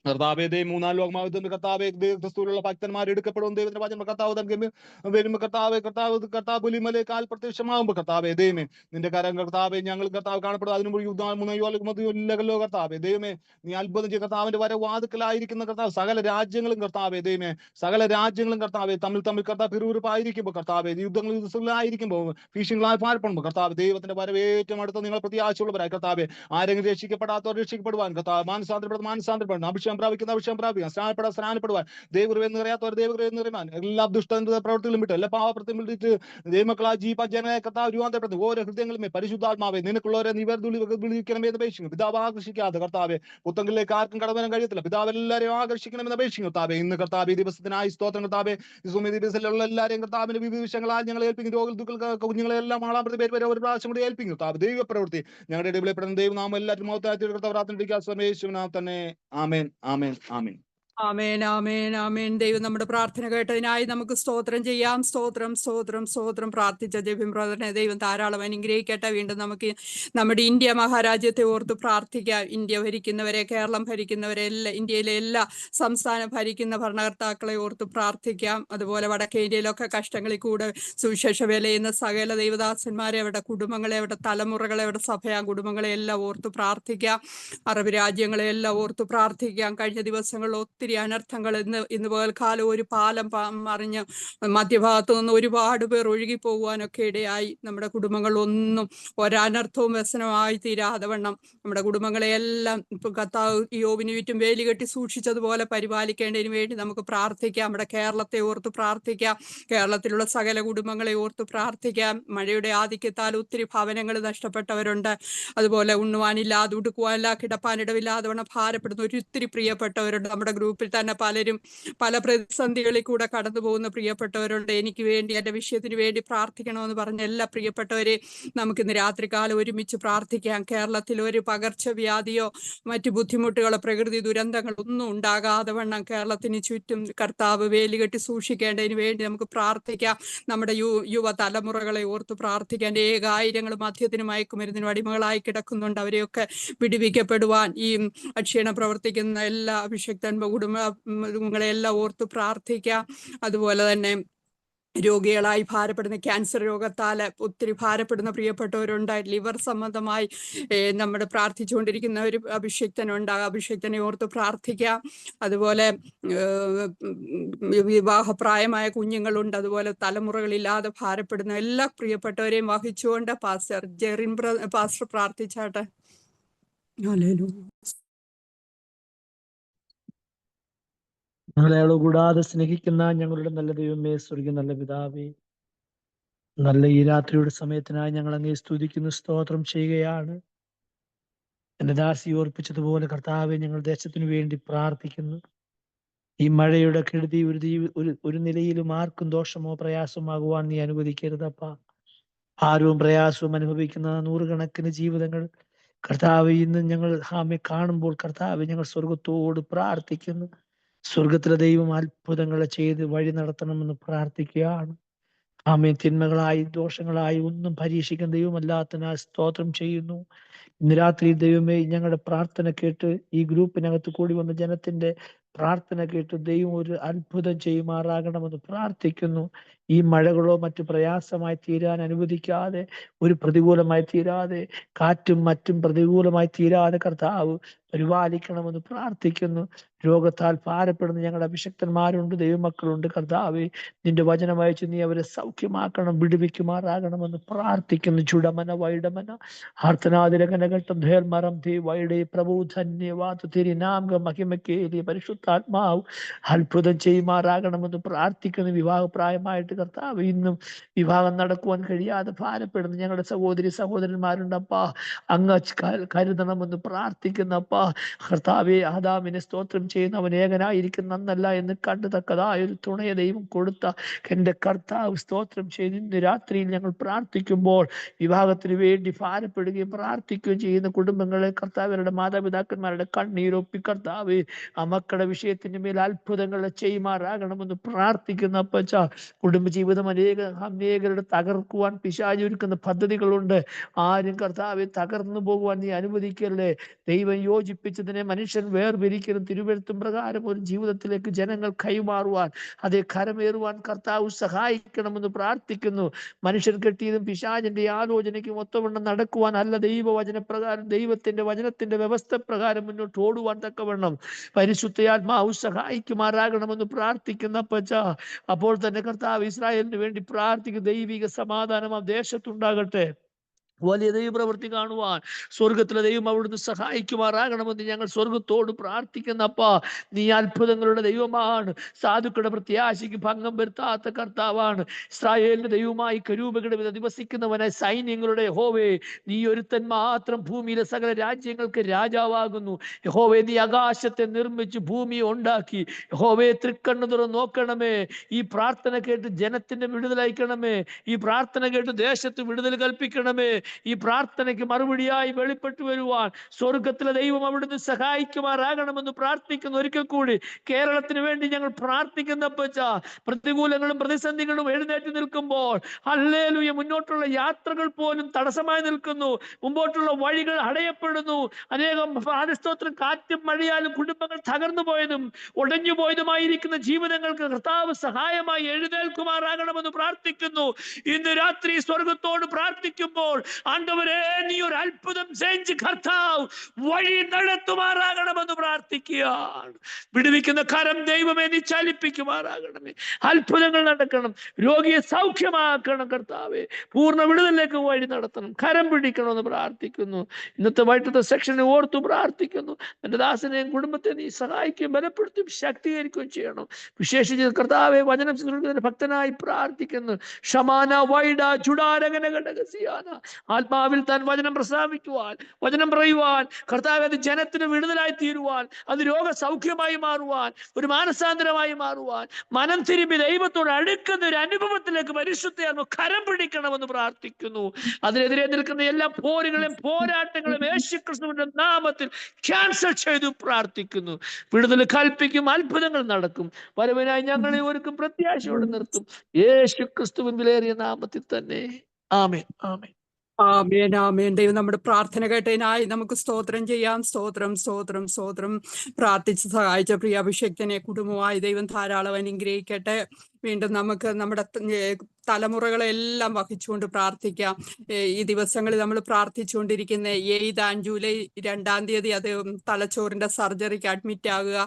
കർത്താവെ മൂന്നാം ലോകമാവുന്ന കർത്താവെ ക്രിസ്തുവിലുള്ള ഭക്തന്മാർ എടുക്കപ്പെടും ദൈവത്തിന്റെ വചനം കർത്താവ് വരുമ്പോ കർത്താവ് പുലിമല കാൽ പ്രത്യക്ഷമാകുമ്പോ കർത്താവെ ദൈവമേ നിന്റെ കരം കർത്താവെ ഞങ്ങൾ കർത്താവ് കാണപ്പെടും. അതിനുമ്പോൾ യുദ്ധമോ കർത്താവെ ദൈവമേ നീ അത്ഭുതം ചെയ്യ കർത്താവിന്റെ വരെ വാതുക്കലായിരിക്കുന്ന കർത്താവ്. സകല രാജ്യങ്ങളും കർത്താവെ ദൈവമേ സകല രാജ്യങ്ങളും കർത്താവെ തമ്മിൽ കർത്താവ് പിറുപിറുപ്പായിരിക്കുമ്പോൾ കർത്താവെ യുദ്ധങ്ങളായിരിക്കുമ്പോൾ ഭീഷണികളായി പാർപ്പെടുമ്പോൾ കർത്താവ് ദൈവത്തിന്റെ വരവ് ഏറ്റവും അടുത്ത് നിങ്ങൾ പ്രത്യാശയുള്ളവരായി കർത്താവെ. ആരെങ്കിലും രക്ഷിക്കപ്പെടാത്തവർ രക്ഷിക്കപ്പെടുവാൻ കർത്താവ്. മാനസാന്തരപ്പെടണം അഭിഷേകം പ്രാപിക്കുന്ന സ്നാനപ്പെടുവാൻ ദൈവകൃപ എന്ന് അറിയാത്തവർ ദൈവകൃപ എന്ന് അറിയാൻ എല്ലാ ദുഷ്ട പ്രവർത്തികളും വിട്ട് എല്ലാ പാവപ്രത്യം വിളിച്ച് ദൈവമക്കളാ ജീവജനങ്ങളെ കർത്താവ് രൂപാന്തരപ്പെടുന്നു. ഓരോ ഹൃദയങ്ങളുമേ പരിശുദ്ധാത്മാവെ നിനക്കുള്ളവരെ വിളിക്കണമെന്ന് അപേക്ഷിക്കുന്നു പിതാവ്. ആകർഷിക്കാതെ കർത്താവെ പുത്തങ്കിലേക്ക് ആർക്കും കടന്നു കഴിയത്തില്ല പിതാവ്. എല്ലാവരെയും ആകർഷിക്കണമെന്ന് അപേക്ഷിക്കുന്നു കർത്താവെ. ഇന്ന് കർത്താവ് ഈ ദിവസത്തിനായി സ്തോത്രം കർത്താവെ. ദിവസത്തിലുള്ള എല്ലാവരെയും കർത്താവിന്റെ വിവിധ വിഷയങ്ങളാൽ ഞങ്ങൾ ഏൽപ്പിക്കും. രോഗികൾ ദുഃഖ കുഞ്ഞുങ്ങളെല്ലാം ആളാം പ്രതി പേര് വരെ ഒരു പ്രാവശ്യം കൂടി ഏൽപ്പിക്കും കർത്താവ്. ദൈവ പ്രവൃത്തി ഞങ്ങളുടെ ഇടപെടപ്പെടുന്ന ദൈവം നാം എല്ലാവരും യേശുവിനാമത്തിൽ തന്നെ ആമേൻ ആമേൻ ആമേൻ. ആമേൻ ആമേൻ ആമേൻ. ദൈവം നമ്മുടെ പ്രാർത്ഥന കേട്ടതിനായി നമുക്ക് സ്തോത്രം ചെയ്യാം. സ്തോത്രം സ്തോത്രം സ്തോത്രം. പ്രാർത്ഥിച്ച ജെബിൻ ബ്രദറിനെ ദൈവം ധാരാളം അനുഗ്രഹിക്കട്ടെ. വീണ്ടും നമുക്ക് നമ്മുടെ ഇന്ത്യ മഹാരാജ്യത്തെ ഓർത്ത് പ്രാർത്ഥിക്കാം. ഇന്ത്യ ഭരിക്കുന്നവരെ, കേരളം ഭരിക്കുന്നവരെ, ഇന്ത്യയിലെ എല്ലാ സംസ്ഥാനം ഭരിക്കുന്ന ഭരണകർത്താക്കളെ ഓർത്ത് പ്രാർത്ഥിക്കാം. അതുപോലെ വടക്കേ ഇന്ത്യയിലൊക്കെ കഷ്ടങ്ങളിൽ കൂടെ സുവിശേഷ വേല ചെയ്യുന്ന സകല ദൈവദാസന്മാരെ, അവരുടെ കുടുംബങ്ങളെ, അവരുടെ തലമുറകളെ, അവരുടെ സഭയാ കുടുംബങ്ങളെ എല്ലാം ഓർത്ത് പ്രാർത്ഥിക്കാം. അറബ് രാജ്യങ്ങളെ എല്ലാം ഓർത്ത് പ്രാർത്ഥിക്കാം. കഴിഞ്ഞ ദിവസങ്ങളിൽ ഒത്തിരി അനർത്ഥങ്ങൾ. ഇന്ന് പകൽക്കാലം ഒരു പാലം മറിഞ്ഞ് മധ്യഭാഗത്തു നിന്ന് ഒരുപാട് പേർ ഒഴുകി പോകുവാനൊക്കെ ഇടയായി. നമ്മുടെ കുടുംബങ്ങളൊന്നും ഒരനർത്ഥവും വ്യസനമായി തീരാതെ വണ്ണം നമ്മുടെ കുടുംബങ്ങളെയെല്ലാം ഇപ്പൊ കർത്താവ് യോബിന് ചുറ്റും വേലി കെട്ടി സൂക്ഷിച്ചതുപോലെ പരിപാലിക്കേണ്ടതിന് വേണ്ടി നമുക്ക് പ്രാർത്ഥിക്കാം. നമ്മുടെ കേരളത്തെ ഓർത്ത് പ്രാർത്ഥിക്കാം. കേരളത്തിലുള്ള സകല കുടുംബങ്ങളെ ഓർത്ത് പ്രാർത്ഥിക്കാം. മഴയുടെ ആധിക്യത്താൽ ഒത്തിരി ഭവനങ്ങൾ നഷ്ടപ്പെട്ടവരുണ്ട്. അതുപോലെ ഉണ്ണുവാനില്ലാതെ ഉടുക്കുവാനില്ല കിടപ്പാനിടവില്ലാതെ വണ്ണം ഭാരപ്പെടുന്ന ഒത്തിരി പ്രിയപ്പെട്ടവരുണ്ട്. നമ്മുടെ ഗ്രൂപ്പിൽ തന്നെ പലരും പല പ്രതിസന്ധികളിൽ കൂടെ കടന്നു പോകുന്ന പ്രിയപ്പെട്ടവരുണ്ട്. എനിക്ക് വേണ്ടി എൻ്റെ വിഷയത്തിന് വേണ്ടി പ്രാർത്ഥിക്കണമെന്ന് പറഞ്ഞ എല്ലാ പ്രിയപ്പെട്ടവരെ നമുക്കിന്ന് രാത്രികാലം ഒരുമിച്ച് പ്രാർത്ഥിക്കാം. കേരളത്തിൽ ഒരു പകർച്ചവ്യാധിയോ മറ്റു ബുദ്ധിമുട്ടുകളോ പ്രകൃതി ദുരന്തങ്ങളോ ഒന്നും ഉണ്ടാകാതെ വണ്ണം കേരളത്തിന് ചുറ്റും കർത്താവ് വേലികെട്ടി സൂക്ഷിക്കേണ്ടതിന് വേണ്ടി നമുക്ക് പ്രാർത്ഥിക്കാം. നമ്മുടെ യുവതലമുറകളെ ഓർത്ത് പ്രാർത്ഥിക്കാൻ. ഏകായിരങ്ങൾ മദ്യത്തിനും മയക്കുമരുന്നിനും അടിമകളായി കിടക്കുന്നുണ്ട്. അവരെയൊക്കെ വിടുവിക്കപ്പെടുവാൻ ഈ അക്ഷീണം പ്രവർത്തിക്കുന്ന എല്ലാ അഭിഷക്തൻ കുടുംബങ്ങളെല്ലാം ഓർത്ത് പ്രാർത്ഥിക്കാം. അതുപോലെ തന്നെ രോഗികളായി ഭാരപ്പെടുന്ന ക്യാൻസർ രോഗത്താൽ ഒത്തിരി ഭാരപ്പെടുന്ന പ്രിയപ്പെട്ടവരുണ്ട്. ലിവർ സംബന്ധമായി നമ്മുടെ പ്രാർത്ഥിച്ചുകൊണ്ടിരിക്കുന്ന ഒരു അഭിഷക്തനുണ്ട്. ആ അഭിഷക്തനെ ഓർത്ത് പ്രാർത്ഥിക്കാം. അതുപോലെ വിവാഹപ്രായമായ കുഞ്ഞുങ്ങളുണ്ട്. അതുപോലെ തലമുറകളില്ലാതെ ഭാരപ്പെടുന്ന എല്ലാ പ്രിയപ്പെട്ടവരെയും വഹിച്ചുകൊണ്ട് പാസ്റ്റർ ജെറിൻ പാസ്റ്റർ പ്രാർത്ഥിച്ചാട്ടെ. ഞങ്ങളെ കൂടാതെ സ്നേഹിക്കുന്ന ഞങ്ങളുടെ നല്ല ദൈവമേ, സ്വർഗീയ നല്ല പിതാവേ, നല്ല ഈ രാത്രിയുടെ സമയത്തിനായി ഞങ്ങൾ അങ്ങേ സ്തുതിക്കുന്നു, സ്തോത്രം ചെയ്യുകയാണ്. എന്റെ ദാസി ഓർപ്പിച്ചതുപോലെ കർത്താവെ, ഞങ്ങൾ ദേശത്തിനു വേണ്ടി പ്രാർത്ഥിക്കുന്നു. ഈ മഴയുടെ കെടുതി ഒരു നിലയിലും ആർക്കും ദോഷമോ പ്രയാസമാകുവാൻ നീ അനുവദിക്കരുതപ്പ. ഭാരവും പ്രയാസവും അനുഭവിക്കുന്ന നൂറുകണക്കിന് ജീവിതങ്ങൾ കർത്താവ് ഇന്ന് ഞങ്ങൾ കാണുമ്പോൾ കർത്താവ് ഞങ്ങൾ സ്വർഗത്തോട് പ്രാർത്ഥിക്കുന്നു. സ്വർഗത്തിലെ ദൈവം അത്ഭുതങ്ങളെ ചെയ്ത് വഴി നടത്തണമെന്ന് പ്രാർത്ഥിക്കുകയാണ്. തിന്മകളായി ദോഷങ്ങളായി ഒന്നും പരീക്ഷിക്കുന്ന ദൈവമല്ലാത്തതിനാൽ സ്തോത്രം ചെയ്യുന്നു. ഇന്ന് രാത്രി ദൈവമേ, ഞങ്ങളുടെ പ്രാർത്ഥന കേട്ട് ഈ ഗ്രൂപ്പിനകത്ത് കൂടി വന്ന ജനത്തിന്റെ പ്രാർത്ഥന കേട്ട് ദൈവം ഒരു അത്ഭുതം ചെയ്യുമാറാകണമെന്ന് പ്രാർത്ഥിക്കുന്നു. ഈ മഴകളോ മറ്റു പ്രയാസമായി തീരാൻ അനുവദിക്കാതെ, ഒരു പ്രതികൂലമായി തീരാതെ, കാറ്റും മറ്റും പ്രതികൂലമായി തീരാതെ കർത്താവ് പരിപാലിക്കണമെന്ന് പ്രാർത്ഥിക്കുന്നു. രോഗത്താൽ ഭാരപ്പെടുന്ന ഞങ്ങളുടെ അഭിഷക്തന്മാരുണ്ട്, ദൈവമക്കളുണ്ട്. കർത്താവേ, നിന്റെ വചനം അയച്ച് നീ അവരെ സൗഖ്യമാക്കണം, വിടുവിക്കുമാറാകണമെന്ന് പ്രാർത്ഥിക്കുന്നു. ചുടമന വൈഡമന ആർത്തനാതിരകനഘട്ടം ധേൽമരം ധീ വൈഡേ പ്രഭു ധന്യവാദ തിരിനാമ മഹിമക്കേലിയ പരിശുദ്ധാത്മാവ് അത്ഭുതം ചെയ്യുമാറാകണമെന്ന് പ്രാർത്ഥിക്കുന്നു. വിവാഹപ്രായമായിട്ട് കർത്താവ് ഇന്നും വിവാഹം നടക്കുവാൻ കഴിയാതെ ഭാരപ്പെടുന്ന ഞങ്ങളുടെ സഹോദരി സഹോദരന്മാരുണ്ടപ്പാ, അങ്ങ് കരുതണമെന്ന് പ്രാർത്ഥിക്കുന്നപ്പാ. കർത്താവെ, ആദാമിനെ സ്തോത്രം ചെയ്യുന്ന അവൻ ഏകനായിരിക്കുന്ന നന്നല്ല എന്ന് കണ്ടുതക്കതായ ഒരു തുണയ ദൈവം കൊടുത്ത എൻ്റെ കർത്താവ് സ്തോത്രം ചെയ്ത് ഇന്ന് രാത്രിയിൽ ഞങ്ങൾ പ്രാർത്ഥിക്കുമ്പോൾ വിവാഹത്തിന് വേണ്ടി ഭാരപ്പെടുകയും പ്രാർത്ഥിക്കുകയും ചെയ്യുന്ന കുടുംബങ്ങളെ കർത്താവരുടെ മാതാപിതാക്കന്മാരുടെ കണ്ണീരൊപ്പി കർത്താവ് ആ മക്കളുടെ വിഷയത്തിന് മേൽ അത്ഭുതങ്ങളെ ചെയ്യുമാറാകണമെന്ന് പ്രാർത്ഥിക്കുന്ന അപ്പച്ച. കുടുംബജീവിതം അനേകരുടെ തകർക്കുവാൻ പിശാച് ഒരുക്കുന്ന പദ്ധതികളുണ്ട്. ആരും കർത്താവെ തകർന്നു പോകുവാൻ നീ അനുവദിക്കല്ലേ. ദൈവം യോജിപ്പിച്ചതിനെ മനുഷ്യൻ വേർപിരിക്കലും തിരുവെഴുത്തും പ്രകാരം ഒരു ജീവിതത്തിലേക്ക് ജനങ്ങൾ കൈമാറുവാൻ, അതേ കരമേറുവാൻ കർത്താവ് സഹായിക്കണമെന്ന് പ്രാർത്ഥിക്കുന്നു. മനുഷ്യൻ കെട്ടിയതും പിശാചിന്റെ ആലോചനയ്ക്കും ഒത്തവണ്ണം നടക്കുവാൻ അല്ല, ദൈവവചനപ്രകാരം ദൈവത്തിന്റെ വചനത്തിന്റെ വ്യവസ്ഥ പ്രകാരം മുന്നോട്ട് ഓടുവാൻ തക്കവണ്ണം പരിശുദ്ധയാത്മാവ് സഹായിക്കുമാറാകണമെന്ന് പ്രാർത്ഥിക്കുന്ന അപ്പച്ച. അപ്പോൾ തന്നെ കർത്താവ് ഇസ്രായേലിന് വേണ്ടി പ്രാർത്ഥിക്കും. ദൈവിക സമാധാനം ആ ദേശത്തുണ്ടാകട്ടെ. വലിയ ദൈവപ്രവൃത്തി കാണുവാൻ സ്വർഗത്തിലെ ദൈവം അവിടുന്ന് സഹായിക്കുമാറാകണമെന്ന് ഞങ്ങൾ സ്വർഗത്തോട് പ്രാർത്ഥിക്കുന്നപ്പാ. നീ അത്ഭുതങ്ങളുടെ ദൈവമാണ്, സാധുക്കളുടെ പ്രത്യാശയ്ക്ക് ഭംഗം വരുത്താത്ത കർത്താവാണ്. ഇസ്രായേലിന്റെ ദൈവമായി കരൂപകളുടെ അധിവസിക്കുന്നവനായി സൈന്യങ്ങളുടെ യഹോവേ, നീ ഒരുത്തൻ മാത്രം ഭൂമിയിലെ സകല രാജ്യങ്ങൾക്ക് രാജാവാകുന്നു. യഹോവേ, നീ ആകാശത്തെ നിർമ്മിച്ച് ഭൂമിയെ ഉണ്ടാക്കി. യഹോവേ, തൃക്കണ്ണു തുറന്ന് നോക്കണമേ. ഈ പ്രാർത്ഥന കേട്ട് ജനത്തിന്റെ വിടുതൽ അയക്കണമേ. ഈ പ്രാർത്ഥന കേട്ട് ദേശത്ത് വിടുതൽ കൽപ്പിക്കണമേ. ഈ പ്രാർത്ഥനയ്ക്ക് മറുപടിയായി വെളിപ്പെട്ടു വരുവാൻ സ്വർഗത്തിലെ ദൈവം അവിടുന്ന് സഹായിക്കുമാറാകണമെന്ന് പ്രാർത്ഥിക്കുന്നു. ഒരിക്കൽ കൂടി കേരളത്തിന് വേണ്ടി ഞങ്ങൾ പ്രാർത്ഥിക്കുന്നപ്പച്ച. പ്രതികൂലങ്ങളും പ്രതിസന്ധികളും എഴുന്നേറ്റ് നിൽക്കുമ്പോൾ ഹല്ലേലൂയ, മുന്നോട്ടുള്ള യാത്രകൾ പോലും തടസ്സമായി നിൽക്കുന്നു. മുമ്പോട്ടുള്ള വഴികൾ അടയപ്പെടുന്നു. അനേകം സ്തോത്രം കാറ്റും മഴയാലും കുടുംബങ്ങൾ തകർന്നു പോയതും ഉടഞ്ഞു പോയതുമായിരിക്കുന്ന ജീവിതങ്ങൾക്ക് കർത്താവ് സഹായമായി എഴുന്നേൽക്കുമാറാകണമെന്ന് പ്രാർത്ഥിക്കുന്നു. ഇന്ന് രാത്രി സ്വർഗത്തോട് പ്രാർത്ഥിക്കുമ്പോൾ ആണ്ടവരെ, നീ ഒരു അത്ഭുതം സെഞ്ച് കർത്താവ് വഴി നടത്തുമാറാകണമെന്ന് പ്രാർത്ഥിക്കുകയാണ്. വിടുവിക്കുന്ന കരം ദൈവമേ നീ ചലിപ്പിക്കുമാറാകണമേ. അത്ഭുതങ്ങൾ നടക്കണം, രോഗിയെ സൗഖ്യമാക്കണം കർത്താവേ. പൂർണ്ണ വിടുതലിലേക്ക് വഴി നടത്തണം, കരം പിടിക്കണമെന്ന് പ്രാർത്ഥിക്കുന്നു. ഇന്നത്തെ വൈകിട്ടത്തെ സെക്ഷനെ ഓർത്തു പ്രാർത്ഥിക്കുന്നു. എൻ്റെ ദാസനെയും കുടുംബത്തെ നീ സഹായിക്കുകയും ബലപ്പെടുത്തുകയും ശക്തീകരിക്കുകയും ചെയ്യണം. വിശേഷിച്ച് കർത്താവെ, വചനം ഭക്തനായി പ്രാർത്ഥിക്കുന്നു. ഷമാന വൈഡ ചുടാരകന ഘടകസിയാന, ആത്മാവിൽ താൻ വചനം പ്രസ്താവിക്കുവാൻ, വചനം പറയുവാൻ കർത്താവ്, അത് ജനത്തിന് വിടുതലായി തീരുവാൻ, അത് രോഗസൗഖ്യമായി മാറുവാൻ, ഒരു മാനസാന്തരമായി മാറുവാൻ, മനം തിരുമ്പി ദൈവത്തോട് അടുക്കുന്ന ഒരു അനുഭവത്തിലേക്ക് പരിശുദ്ധയാത്മാവ് കരം പിടിക്കണമെന്ന് പ്രാർത്ഥിക്കുന്നു. അതിനെതിരെ നിൽക്കുന്ന എല്ലാ പോരുകളും പോരാട്ടങ്ങളും യേശുക്രിസ്തുവിന്റെ നാമത്തിൽ ക്യാൻസൽ ചെയ്തു പ്രാർത്ഥിക്കുന്നു. വിടുതൽ കൽപ്പിക്കും, അത്ഭുതങ്ങൾ നടക്കും. വരവിനായി ഞങ്ങളെ ഒരുക്കും പ്രത്യാശയോടെ നിർത്തും. യേശുക്രിസ്തുവിൻ വിലയേറിയ നാമത്തിൽ തന്നെ. ആമേൻ, ആമേൻ. ആമേൻ, ആമേൻ. ദൈവം നമ്മുടെ പ്രാർത്ഥന കേട്ടതിനായി നമുക്ക് സ്തോത്രം ചെയ്യാം. സ്തോത്രം, സ്തോത്രം, സ്തോത്രം. പ്രാർത്ഥിച്ച് സഹായിച്ച പ്രിയ അഭിഷേക്തനെ കുടുംബമായി ദൈവം ധാരാളം അനുഗ്രഹിക്കട്ടെ. വീണ്ടും നമുക്ക് നമ്മുടെ തലമുറകളെല്ലാം വഹിച്ചുകൊണ്ട് പ്രാർത്ഥിക്കാം. ഈ ദിവസങ്ങളിൽ നമ്മൾ പ്രാർത്ഥിച്ചുകൊണ്ടിരിക്കുന്ന 7 ജൂലൈ 2 അത് തലച്ചോറിന്റെ സർജറിക്ക് അഡ്മിറ്റ് ആകുക.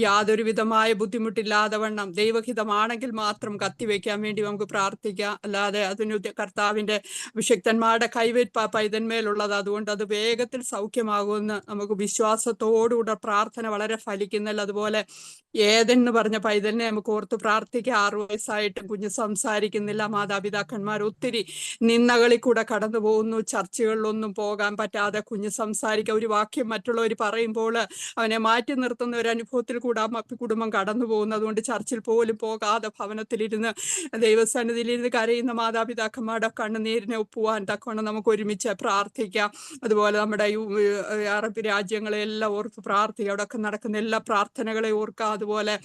യാതൊരു വിധമായ ബുദ്ധിമുട്ടില്ലാതെ വണ്ണം ദൈവഹിതമാണെങ്കിൽ മാത്രം കത്തിവെക്കാൻ വേണ്ടി നമുക്ക് പ്രാർത്ഥിക്കാം. അല്ലാതെ അതിന് കർത്താവിന്റെ അഭിഷക്തന്മാരുടെ കൈവയ്പ പൈതന്മേലുള്ളത്. അതുകൊണ്ട് അത് വേഗത്തിൽ സൗഖ്യമാകുമെന്ന് നമുക്ക് വിശ്വാസത്തോടുകൂടെ പ്രാർത്ഥന വളരെ ഫലിക്കുന്നല്ലോ. അതുപോലെ ഏതെന്ന് പറഞ്ഞ പൈതലിനെ നമുക്ക് ഓർത്ത് പ്രാർത്ഥിക്കാം. 6 വയസ്സായിട്ടും കുഞ്ഞ് സംസാരിക്കുന്നില്ല. മാതാപിതാക്കന്മാർ ഒത്തിരി നിന്ദകളിൽ കൂടെ കടന്നു പോകുന്നു. ചർച്ചകളിലൊന്നും പോകാൻ പറ്റാതെ കുഞ്ഞ് സംസാരിക്കുക, ഒരു വാക്യം മറ്റുള്ളവർ പറയുമ്പോൾ അവനെ മാറ്റി നിർത്തുന്ന ഒരു അനുഭവത്തിൽ കൂടെ ആ കുടുംബം കടന്നു പോകുന്നു. അതുകൊണ്ട് ചർച്ചിൽ പോലും പോകാതെ ഭവനത്തിലിരുന്ന് ദൈവസന്നിധിയിലിരുന്ന് കരയുന്ന മാതാപിതാക്കന്മാരുടെ കണ്ണുനീരിനെ ഒപ്പുവാൻ തക്കവണ്ണം നമുക്ക് ഒരുമിച്ച് പ്രാർത്ഥിക്കാം. അതുപോലെ നമ്മുടെ അറബ് രാജ്യങ്ങളെല്ലാം ഓർത്ത് പ്രാർത്ഥിക്കുക. അവിടെയൊക്കെ നടക്കുന്ന എല്ലാ പ്രാർത്ഥനകളെ ഓർക്കുക. അതുപോലെ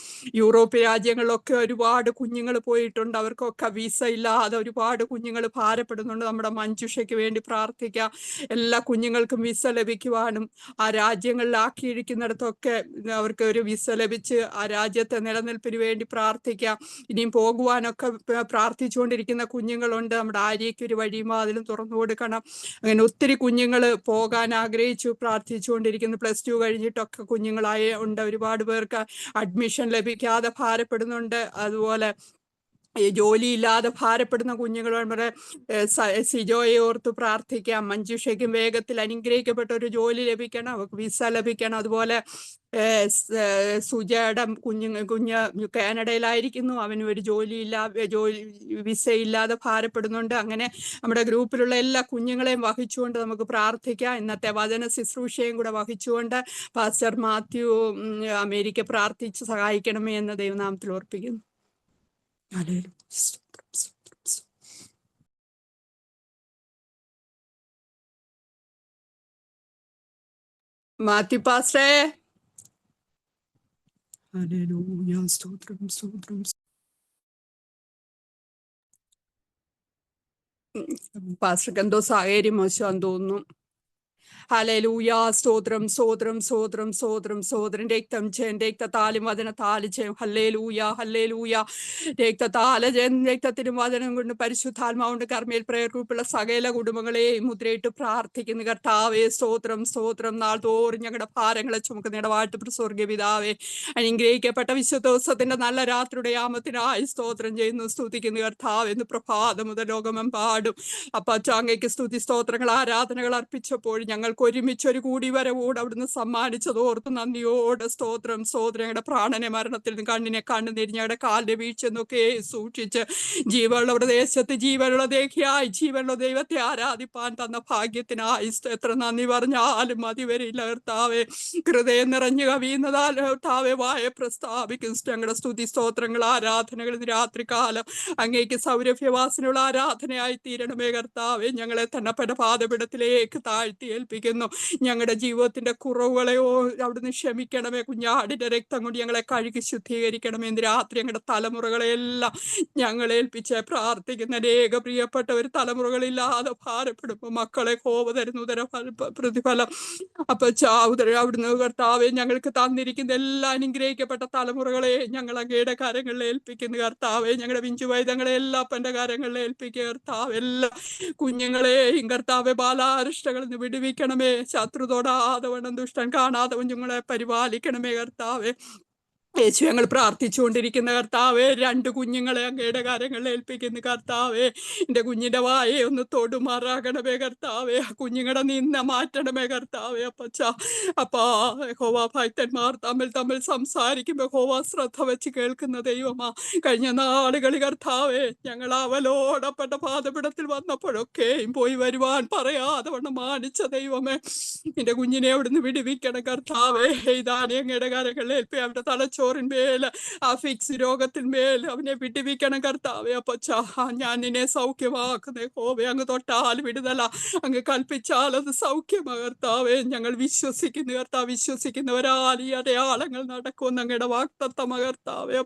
യൂറോപ്യൻ രാജ്യങ്ങളിലൊക്കെ ഒരുപാട് കുഞ്ഞുങ്ങൾ പോയിട്ടുണ്ട്. അവർക്കൊക്കെ വിസ ഇല്ലാതെ ഒരുപാട് കുഞ്ഞുങ്ങൾ ഭാരപ്പെടുന്നുണ്ട്. നമ്മുടെ മഞ്ജുഷയ്ക്ക് വേണ്ടി പ്രാർത്ഥിക്കാം. എല്ലാ കുഞ്ഞുങ്ങൾക്കും വിസ ലഭിക്കുവാനും ആ രാജ്യങ്ങളിലാക്കിയിരിക്കുന്നിടത്തൊക്കെ അവർക്ക് ഒരു വിസ ലഭിച്ച് ആ രാജ്യത്തെ നിലനിൽപ്പിന് വേണ്ടി പ്രാർത്ഥിക്കാം. ഇനിയും പോകുവാനൊക്കെ പ്രാർത്ഥിച്ചുകൊണ്ടിരിക്കുന്ന കുഞ്ഞുങ്ങളുണ്ട്. നമ്മുടെ ആര്യയ്ക്ക് ഒരു വഴിമാതിലും തുറന്നു കൊടുക്കണം. അങ്ങനെ ഒത്തിരി കുഞ്ഞുങ്ങൾ പോകാൻ ആഗ്രഹിച്ചു പ്രാർത്ഥിച്ചുകൊണ്ടിരിക്കുന്നു. +2 കഴിഞ്ഞിട്ടൊക്കെ കുഞ്ഞുങ്ങളായ ഉണ്ട്. ഒരുപാട് പേർക്ക് അഡ്മിഷൻ ലഭിക്കാതെ ഭാരപ്പെടുന്നുണ്ട്. അതുപോലെ ഈ ജോലിയില്ലാതെ ഭാരപ്പെടുന്ന കുഞ്ഞുങ്ങൾ നമ്മുടെ സിജോയെ ഓർത്ത് പ്രാർത്ഥിക്കാം. മഞ്ജുഷയ്ക്കും വേഗത്തിൽ അനുഗ്രഹിക്കപ്പെട്ട ഒരു ജോലി ലഭിക്കണം, അവർക്ക് വിസ ലഭിക്കണം. അതുപോലെ സുജയുടെ കുഞ്ഞ് കാനഡയിലായിരിക്കുന്നു, അവന് ഒരു വിസയില്ലാതെ ഭാരപ്പെടുന്നുണ്ട്. അങ്ങനെ നമ്മുടെ ഗ്രൂപ്പിലുള്ള എല്ലാ കുഞ്ഞുങ്ങളെയും വഹിച്ചുകൊണ്ട് നമുക്ക് പ്രാർത്ഥിക്കാം. ഇന്നത്തെ വചന ശുശ്രൂഷയും കൂടെ വഹിച്ചുകൊണ്ട് പാസ്റ്റർ മാത്യു അമേരിക്ക പ്രാർത്ഥിച്ച് സഹായിക്കണമേ എന്ന് ദൈവനാമത്തിൽ ഓർപ്പിക്കുന്നു. മാത്യു പാസ്റ്റേ. ഹല്ലേലൂയ, സ്തോത്രം സ്തോത്രം. പാസ്റ്റർക്ക് എന്തോ സാഹചര്യം മോശമാണെന്ന് തോന്നുന്നു. ഹല്ലേലൂയ, സ്തോത്രം സ്തോത്രം സ്തോത്രം സ്തോത്രം സ്തോത്രം. രക്തത്താലും വചനത്താലും ജയം. Hallelujah hallelujah. രക്തത്തിനും വചനം കൊണ്ട് പരിശുദ്ധാത്മാവുണ്ട് കർമ്മേൽ പ്രയർ ഗ്രൂപ്പുള്ള സകല കുടുംബങ്ങളെയും മുദ്രയിട്ട് പ്രാർത്ഥിക്കുന്നു. കർത്താവേ സ്തോത്രം സ്തോത്രം. നാൾ തോറും ഞങ്ങളുടെ ഭാരങ്ങളെ ചുമക്കുന്ന ഇടവാഴ്ത്ത സ്വർഗ്ഗ പിതാവേ, അനുഗ്രഹിക്കപ്പെട്ട വിശുദ്ധ ദിവസത്തിന്റെ നല്ല രാത്രിയുടെ യാമത്തിനായി സ്തോത്രം ചെയ്യുന്നു, സ്തുതിക്കുന്നു. കർത്താവ് ഇന്ന് പ്രഭാതം മുതൽ ലോകമെമ്പാടും അപ്പച്ചാങ്ങയ്ക്ക് സ്തുതി സ്തോത്രങ്ങൾ ആരാധനകൾ അർപ്പിച്ചപ്പോൾ ഞങ്ങൾക്ക് ഒരുമിച്ച് ഒരു കൂടിവരവോട് അവിടുന്ന് സമ്മാനിച്ചതോർത്ത് നന്ദിയോടെ സ്തോത്രം സ്തോത്രം. ഞങ്ങളുടെ പ്രാണനെ മരണത്തിൽ നിന്ന് കണ്ണിനെ കണ്ണുനീര് ഞങ്ങളുടെ കാലിന്റെ വീഴ്ചെന്നൊക്കെ സൂക്ഷിച്ച് ജീവനുള്ള പ്രദേശത്ത് ജീവനുള്ള ദേഹിയായി ജീവനുള്ള ദൈവത്തെ ആരാധിപ്പാൻ തന്ന ഭാഗ്യത്തിനായി എത്ര നന്ദി പറഞ്ഞാലും മതി വരില്ല. കർത്താവെ, ഹൃദയം നിറഞ്ഞു കവിയുന്നതാൽ കർത്താവെ വായ പ്രസ്താവിക്കും ഞങ്ങളുടെ സ്തുതി സ്തോത്രങ്ങൾ ആരാധനകൾ രാത്രികാലം അങ്ങേക്ക് സൗരഭ്യവാസനയുള്ള ആരാധനയായി തീരണമേ. കർത്താവെ, ഞങ്ങളെ തന്നെ പാദപീഠത്തിലേക്ക് താഴ്ത്തി ഏൽപ്പിക്കുന്നു. ഞങ്ങളുടെ ജീവിതത്തിന്റെ കുറവുകളെയോ അവിടുന്ന് ക്ഷമിക്കണമേ. കുഞ്ഞാടിന്റെ രക്തം കൊണ്ട് ഞങ്ങളെ കഴുകി ശുദ്ധീകരിക്കണമേ. ഇന്ന് രാത്രി ഞങ്ങളുടെ തലമുറകളെല്ലാം ഞങ്ങളെ ഏൽപ്പിച്ച് പ്രാർത്ഥിക്കുന്ന അനേക പ്രിയപ്പെട്ട ഒരു തലമുറകളില്ലാതെ ഭാരപ്പെടുമ്പോ മക്കളെ കോപതരുന്ന ഉദര പ്രതിഫലം അവിടുന്ന് കർത്താവെ ഞങ്ങൾക്ക് തന്നിരിക്കുന്ന എല്ലാ അനുഗ്രഹിക്കപ്പെട്ട തലമുറകളെ ഞങ്ങൾ അങ്ങയുടെ കരങ്ങളിൽ ഏൽപ്പിക്കുന്നു. കർത്താവെ, ഞങ്ങളുടെ പിഞ്ചുവൈതങ്ങളെ എല്ലാം അപ്പന്റെ കരങ്ങളിൽ ഏൽപ്പിക്കുക. കർത്താവ് എല്ലാ കുഞ്ഞുങ്ങളെയും കർത്താവെ ബാലാരിഷ്ടകളിൽ നിന്ന് വിടുവിക്കണമേ. ശത്രു തൊടാതെ വണ്ണം ദുഷ്ടൻ കാണാതെ കുഞ്ഞുങ്ങളെ പരിപാലിക്കണമേ. കർത്താവെ, യേശു ഞങ്ങൾ പ്രാർത്ഥിച്ചുകൊണ്ടിരിക്കുന്ന കർത്താവെ, 2 കുഞ്ഞുങ്ങളെ അങ്ങയുടെ കാര്യങ്ങളിൽ ഏൽപ്പിക്കുന്നു. കർത്താവെ, എൻ്റെ കുഞ്ഞിന്റെ വായെ ഒന്ന് തൊടുമാറാകണമേ. കർത്താവെ, ആ കുഞ്ഞുങ്ങളുടെ നിന്ന മാറ്റണമേ. കർത്താവെ, ഭക്തന്മാർ തമ്മിൽ സംസാരിക്കുമ്പോ ശ്രദ്ധ വെച്ച് കേൾക്കുന്ന ദൈവമാ. കഴിഞ്ഞ നാളുകളിൽ കർത്താവെ, ഞങ്ങൾ അവലോടപ്പെട്ട പാദപീഠത്തിൽ വന്നപ്പോഴൊക്കെയും പോയി വരുവാൻ പറയാതെ വണ്ണം മാനിച്ച ദൈവമേ, എന്റെ കുഞ്ഞിനെ അവിടുന്ന് വിടുവിക്കണം. കർത്താവെ, ഇതാണ് അങ്ങയുടെ കാര്യങ്ങളിൽ ഏൽപ്പി അവരുടെ തലച്ചോറിന്മേൽ ആ ഫിക്സ് രോഗത്തിന്മേൽ അവനെ വിടുവിക്കണം. കർത്താവെ, ഞാൻ നിന്നെ സൗഖ്യമാക്കുന്നേ. ഹോവേ, അങ്ങ് തൊട്ടാൽ വിടുതല, അങ്ങ് കൽപ്പിച്ചാൽ അത് സൗഖ്യമാ. കർത്താവെ, ഞങ്ങൾ വിശ്വസിക്കുന്നു. കർത്താവ്, വിശ്വസിക്കുന്നവരാൽ ഈ അടയാളങ്ങൾ നടക്കുമെന്ന് അങ്ങയുടെ വാഗ്ദത്തം. കർത്താവെ,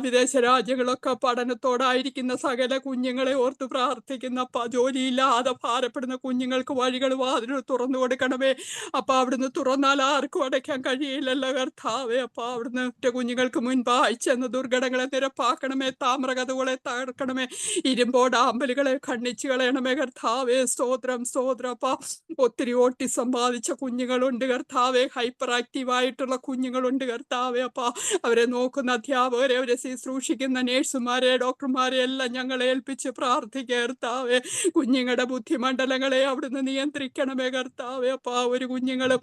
വിദേശ രാജ്യങ്ങളൊക്കെ പഠനത്തോടായിരിക്കുന്ന സകല കുഞ്ഞുങ്ങളെ ഓർത്ത് പ്രാർത്ഥിക്കുന്ന ജോലിയില്ലാതെ ഭാരപ്പെടുന്ന കുഞ്ഞുങ്ങൾക്ക് വഴികൾ വാതിലുകൾ തുറന്നു കൊടുക്കണമേ. അവിടുന്ന് തുറന്നാൽ ആർക്കും അടയ്ക്കാൻ കഴിയില്ലല്ലോ. കർത്താവെ, അവിടുന്ന് കുഞ്ഞുങ്ങൾക്ക് മുൻപായി ചെന്ന് ദുർഘടങ്ങളെ നിരപ്പാക്കണമേ. താമ്രകഥകളെ തകർക്കണമേ. ഇരുമ്പോടാമ്പലുകളെ ഖണ്ഡിച്ചു കളയണമേ. കർത്താവെ, സ്തോത്രം സ്തോത്രം. ഒത്തിരി ഓട്ടിസം ബാധിച്ച കുഞ്ഞുങ്ങളുണ്ട്. കർത്താവെ, ഹൈപ്പർ ആക്റ്റീവായിട്ടുള്ള കുഞ്ഞുങ്ങളുണ്ട്. കർത്താവെ, അവരെ നോക്കുന്ന അധ്യാപകരെ, അവരെ ശുശ്രൂഷിക്കുന്ന നേഴ്സുമാരെ, ഡോക്ടർമാരെ എല്ലാം ഞങ്ങളെ ഏൽപ്പിച്ച് പ്രാർത്ഥിക്കുക. കർത്താവെ, കുഞ്ഞുങ്ങളുടെ ബുദ്ധിമണ്ഡലങ്ങളെ അവിടുന്ന് നിയന്ത്രിക്കണമേ. കർത്താവെ, ഒരു കുഞ്ഞുങ്ങളും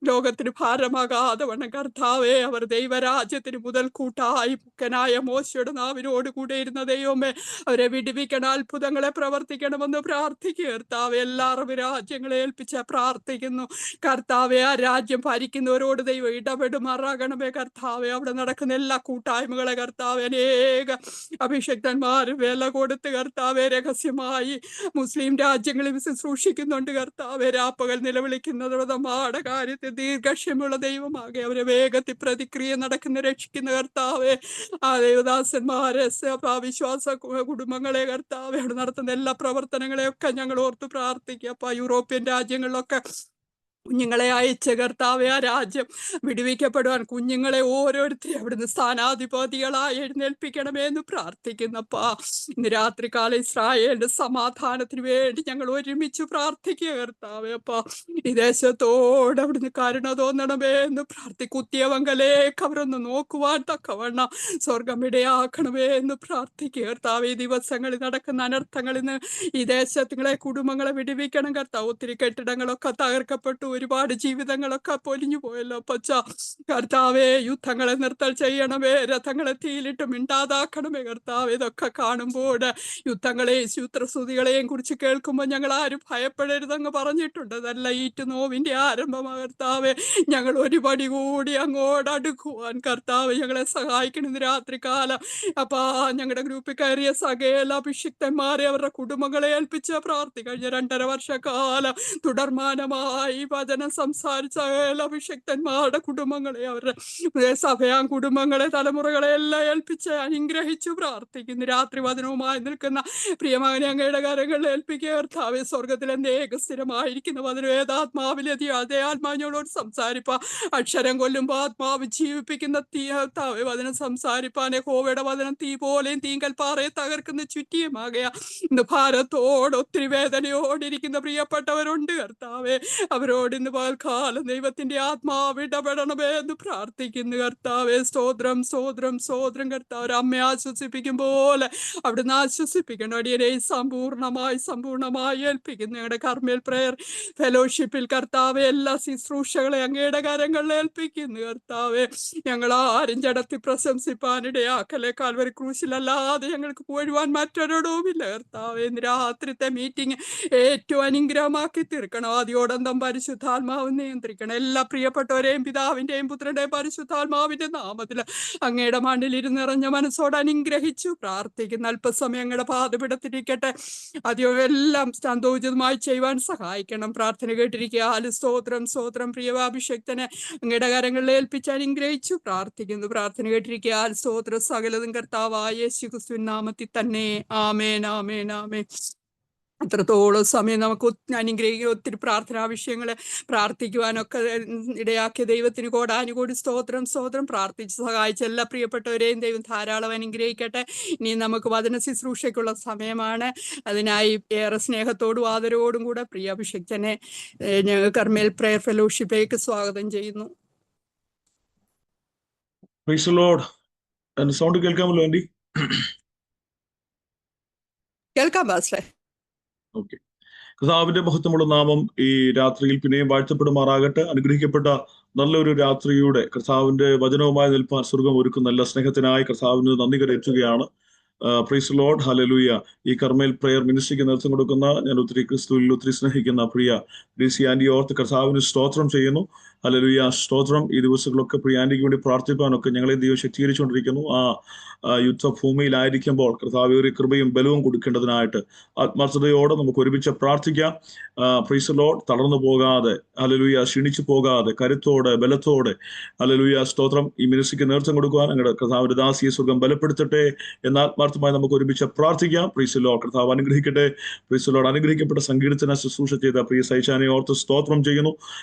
ലോകത്തിന് ഭാരമാകാതെ വണ്ണം കർത്താവെ, അവർ ദൈവരാജ്യത്തിന് മുതൽക്കൂട്ടായി മുക്കനായ മോശയുടെ നാവിനോട് കൂടെ ഇരുന്ന ദൈവമേ, അവരെ വിടുവിക്കണം. അത്ഭുതങ്ങളെ പ്രവർത്തിക്കണമെന്ന് പ്രാർത്ഥിക്കുക. കർത്താവെ, എല്ലാ രാജ്യങ്ങളെ ഏൽപ്പിച്ച് പ്രാർത്ഥിക്കുന്നു. കർത്താവെ, ആ രാജ്യം ഭരിക്കുന്നവരോട് ദൈവം ഇടപെടുമാറാകണമേ. കർത്താവെ, അവിടെ നടക്കുന്ന എല്ലാ കൂട്ടായ്മകളെ കർത്താവ് അനേക അഭിഷക്തന്മാർ വില കൊടുത്ത് കർത്താവെ രഹസ്യമായി മുസ്ലിം രാജ്യങ്ങളിൽ ശുശ്രൂഷിക്കുന്നുണ്ട് കർത്താവെ. രാപ്പകൽ നിലവിളിക്കുന്നത് നമ്മുടെ കാര്യത്തിൽ ദീർഘക്ഷമയുള്ള ദൈവമാകെ അവരെ വേഗത്തിൽ പ്രതിക്രിയ നടക്കുന്ന രക്ഷിക്കുന്ന കർത്താവെ. ആ ദൈവദാസന്മാരെ വിശ്വാസ കുടുംബങ്ങളെ കർത്താവെ അവിടെ നടത്തുന്ന എല്ലാ പ്രവർത്തനങ്ങളെയൊക്കെ ഞങ്ങൾ ഓർത്ത് പ്രാർത്ഥിക്കുക. അപ്പൊ യൂറോപ്യൻ രാജ്യങ്ങളിലൊക്കെ കുഞ്ഞുങ്ങളെ അയച്ച കർത്താവെ ആ രാജ്യം വിടുവിക്കപ്പെടുവാൻ കുഞ്ഞുങ്ങളെ ഓരോരുത്തരെയും അവിടുന്ന് സ്ഥാനാധിപതികളായി എഴുന്നേൽപ്പിക്കണമേ എന്ന് പ്രാർത്ഥിക്കുന്നപ്പാ. ഇന്ന് രാത്രികാലം ഇസ്രായേലിന്റെ സമാധാനത്തിന് വേണ്ടി ഞങ്ങൾ ഒരുമിച്ച് പ്രാർത്ഥിക്കുക കർത്താവെ. അപ്പാ ഈ ദേശത്തോട് അവിടുന്ന് കരുണ തോന്നണമേ എന്ന് കുത്തിയവങ്കലേക്ക് അവരൊന്ന് നോക്കുവാൻ തക്കവണ്ണം സ്വർഗം ഇടയാക്കണമേ എന്ന് പ്രാർത്ഥിക്കുക കർത്താവ്. ഈ ദിവസങ്ങളിൽ നടക്കുന്ന അനർത്ഥങ്ങളിൽ നിന്ന് ഈ ദേശത്തുങ്ങളെ കുടുംബങ്ങളെ വിടുവിക്കണം കർത്താവ്. ഒത്തിരി കെട്ടിടങ്ങളൊക്കെ തകർക്കപ്പെട്ടു, ഒരുപാട് ജീവിതങ്ങളൊക്കെ പൊലിഞ്ഞു പോയല്ലോ പച്ച കർത്താവെ. യുദ്ധങ്ങളെ നിർത്തൽ ചെയ്യണമേ, രഥങ്ങളെ തീയിലിട്ട് മിണ്ടാതാക്കണമേ കർത്താവ്. ഇതൊക്കെ കാണുമ്പോൾ യുദ്ധങ്ങളെയും ശൂത്രസ്തുതികളെയും കുറിച്ച് കേൾക്കുമ്പോൾ ഞങ്ങൾ ആരും ഭയപ്പെടരുതെന്ന് പറഞ്ഞിട്ടുണ്ട്. അതല്ല ഈറ്റ് നോവിന്റെ ആരംഭമാണ് കർത്താവെ. ഞങ്ങൾ ഒരു പടി കൂടി അങ്ങോട്ട് അടുക്കുവാൻ കർത്താവ് ഞങ്ങളെ സഹായിക്കണം ഇന്ന് രാത്രികാലം. അപ്പാ ഞങ്ങളുടെ ഗ്രൂപ്പിൽ കയറിയ സകല അഭിഷിക്തന്മാരെ അവരുടെ കുടുംബങ്ങളെ ഏൽപ്പിച്ച പ്രാർത്ഥി. കഴിഞ്ഞ 2.5 വർഷക്കാലം തുടർമാനമായി വചനം സംസാരിച്ച സകല അഭിഷിക്തന്മാരുടെ കുടുംബങ്ങളെ അവരുടെ സഭയാം കുടുംബങ്ങളെ തലമുറകളെ എല്ലാം ഏൽപ്പിച്ച് അനുഗ്രഹിച്ചു പ്രാർത്ഥിക്കുന്നു. രാത്രി വചനവുമായി നിൽക്കുന്ന പ്രിയമകനെ അങ്ങയുടെ കരങ്ങളിൽ ഏൽപ്പിക്കുക കർത്താവെ. സ്വർഗത്തിൽ എന്തേക സ്ഥിരമായിരിക്കുന്ന വചനം ഏതാത്മാവിലെതി അതേ ആത്മാവിനോട് സംസാരിപ്പാ. അക്ഷരം കൊല്ലുമ്പോ ആത്മാവ് ജീവിപ്പിക്കുന്ന തീ കർത്താവെ. വചനം സംസാരിപ്പാൻ യഹോവയുടെ വചനം തീ പോലെയും തീങ്കൽ പാറയെ തകർക്കുന്ന ചുറ്റിയുമാകയാ. ഇന്ന് ഭാരത്തോട് ഒത്തിരി വേദനയോടിരിക്കുന്ന പ്രിയപ്പെട്ടവരുണ്ട് കർത്താവെ. അവരോട് ഇന്ന് പകൽക്കാലം ദൈവത്തിന്റെ ആത്മാവ് ഇടപെടണമേ എന്ന് പ്രാർത്ഥിക്കുന്നു കർത്താവെ. സ്തോത്രം സ്തോത്രം സ്തോത്രം കർത്താവ്. ഒരു അമ്മയെ ആശ്വസിപ്പിക്കും പോലെ അവിടുന്ന് ആശ്വസിപ്പിക്കണം. അടിയനെ സമ്പൂർണമായി ഏൽപ്പിക്കുന്നു. ഞങ്ങളുടെ കർമ്മേൽ പ്രയർ ഫെലോഷിപ്പിൽ കർത്താവെ എല്ലാ ശുശ്രൂഷകളെ അങ്ങയുടെ കരങ്ങളിൽ ഏൽപ്പിക്കുന്നു കർത്താവെ. ഞങ്ങൾ ആരും ജഡത്തിൽ പ്രശംസിപ്പാനിടയാക്കലെ. കാൽവരി ക്രൂശിലല്ലാതെ ഞങ്ങൾക്ക് പോഴുവാൻ മറ്റൊരിടവുമില്ല കർത്താവെ. ഇന്ന് രാത്രിത്തെ മീറ്റിംഗ് ഏറ്റവും അനുഗ്രഹമാക്കി തീർക്കണം. ആദ്യോടന്തം പരിശുദ്ധാത്മാവ് നിയന്ത്രിക്കണം. എല്ലാ പ്രിയപ്പെട്ടവരെയും പിതാവിന്റെയും പുത്രന്റെയും പരിശുദ്ധാത്മാവിന്റെ നാമത്തിൽ അങ്ങയുടെ മണ്ണിൽ ഇരുന്നിറഞ്ഞ മനസ്സോട് അനുഗ്രഹിച്ചു പ്രാർത്ഥിക്കുന്ന. അല്പസമയം അങ്ങയുടെ പാദപിടത്തിരിക്കട്ടെ. ആദ്യം എല്ലാം സന്തോഷിതമായി ചെയ്യുവാൻ സഹായിക്കണം. പ്രാർത്ഥന കേട്ടിരിക്കുക. സ്തോത്രം സ്തോത്രം. പ്രിയവാഭിഷക്തനെ അങ്ങയുടെ കരങ്ങളിൽ ഏൽപ്പിച്ച് അനുഗ്രഹിച്ചു പ്രാർത്ഥിക്കുന്നു. പ്രാർത്ഥന കേട്ടിരിക്കുക. സ്തോത്രം. സകലതും കർത്താവായ യേശു ക്രിസ്തുവിൻ നാമത്തിൽ തന്നെ. ആമേൻ ആമേൻ ആമേൻ. അത്രത്തോളം സമയം നമുക്ക് അനുഗ്രഹിക്കുന്ന ഒത്തിരി പ്രാർത്ഥനാ വിഷയങ്ങളെ പ്രാർത്ഥിക്കുവാനൊക്കെ ഇടയാക്കിയ ദൈവത്തിന് കോടാനുകോടി സ്തോത്രം സ്തോത്രം. പ്രാർത്ഥിച്ച് സഹായിച്ച എല്ലാ പ്രിയപ്പെട്ടവരെയും ദൈവം ധാരാളം അനുഗ്രഹിക്കട്ടെ. ഇനി നമുക്ക് വചന ശുശ്രൂഷയ്ക്കുള്ള സമയമാണ്. അതിനായി ഏറെ സ്നേഹത്തോടും ആദരവോടും കൂടെ പ്രിയ അഭിഷക്തനെ ഞങ്ങൾ കർമ്മേൽ പ്രയർ ഫെലോഷിപ്പിലേക്ക് സ്വാഗതം ചെയ്യുന്നു. സൗണ്ട് കേൾക്കാമല്ലോ ആന്റി? കേൾക്കാം പാസ്റ്ററെ. ഓക്കെ. കർത്താവിന്റെ മഹത്വമുള്ള നാമം ഈ രാത്രിയിൽ പിന്നെയും വാഴ്ത്തപ്പെടുമാറാകട്ടെ. അനുഗ്രഹിക്കപ്പെട്ട നല്ലൊരു രാത്രിയുടെ കർത്താവിന്റെ വചനവുമായി നിൽപ്പാൻ സ്വർഗം ഒരുക്കുന്ന നല്ല സ്നേഹത്തിനായി കർത്താവിന് നന്ദി കരയറ്റുകയാണ്. Price Lord, hallelujah. ഈ കർമ്മേൽ പ്രയർ മിനിസ്ട്രിക്ക് നേതൃത്വം കൊടുക്കുന്ന ഞാൻ ഒത്തിരി ക്രിസ്തുവിൽ ഒത്തിരി സ്നേഹിക്കുന്ന പ്രിയ ഡിസി ആന്റി ഓർത്ത് കർത്താവിന് സ്തോത്രം ചെയ്യുന്നു. ഹല്ലേലൂയ, സ്തോത്രം. ഈ ദിവസങ്ങളൊക്കെ പ്രിയ ആന്റിക്ക് വേണ്ടി പ്രാർത്ഥിക്കാനൊക്കെ ഞങ്ങളെ ദൈവം ശക്തീകരിച്ചുകൊണ്ടിരിക്കുന്നു. ആ യുദ്ധഭൂമിയിലായിരിക്കുമ്പോൾ കർത്താവ് ഒരു കൃപയും ബലവും കൊടുക്കേണ്ടതിനായിട്ട് ആത്മാർത്ഥതയോടെ നമുക്ക് ഒരുമിച്ച് പ്രാർത്ഥിക്കാം. Praise Lord. തളർന്നു പോകാതെ, ഹല്ലേലൂയ, ക്ഷീണിച്ചു പോകാതെ കരുത്തോടെ ബലത്തോടെ, ഹല്ലേലൂയ, സ്തോത്രം. ഈ മിനിസ്ട്രിക്ക് നേതൃത്വം കൊടുക്കുവാൻ ഞങ്ങളുടെ കർത്താവിന്റെ ദാസിയെ സ്വർഗം ബലപ്പെടുത്തട്ടെ എന്ന് ആത്മാർത്ഥമായി നമുക്ക് ഒരുമിച്ച് പ്രാർത്ഥിക്കാം. Praise Lord. കർത്താവ് അനുഗ്രഹിക്കട്ടെ. Praise Lord. അനുഗ്രഹിക്കപ്പെട്ട സങ്കീർത്തന ശുശ്രൂഷ ചെയ്ത പ്രിയ സൈഷാനെ ഓർത്ത് സ്തോത്രം ചെയ്യുന്നു.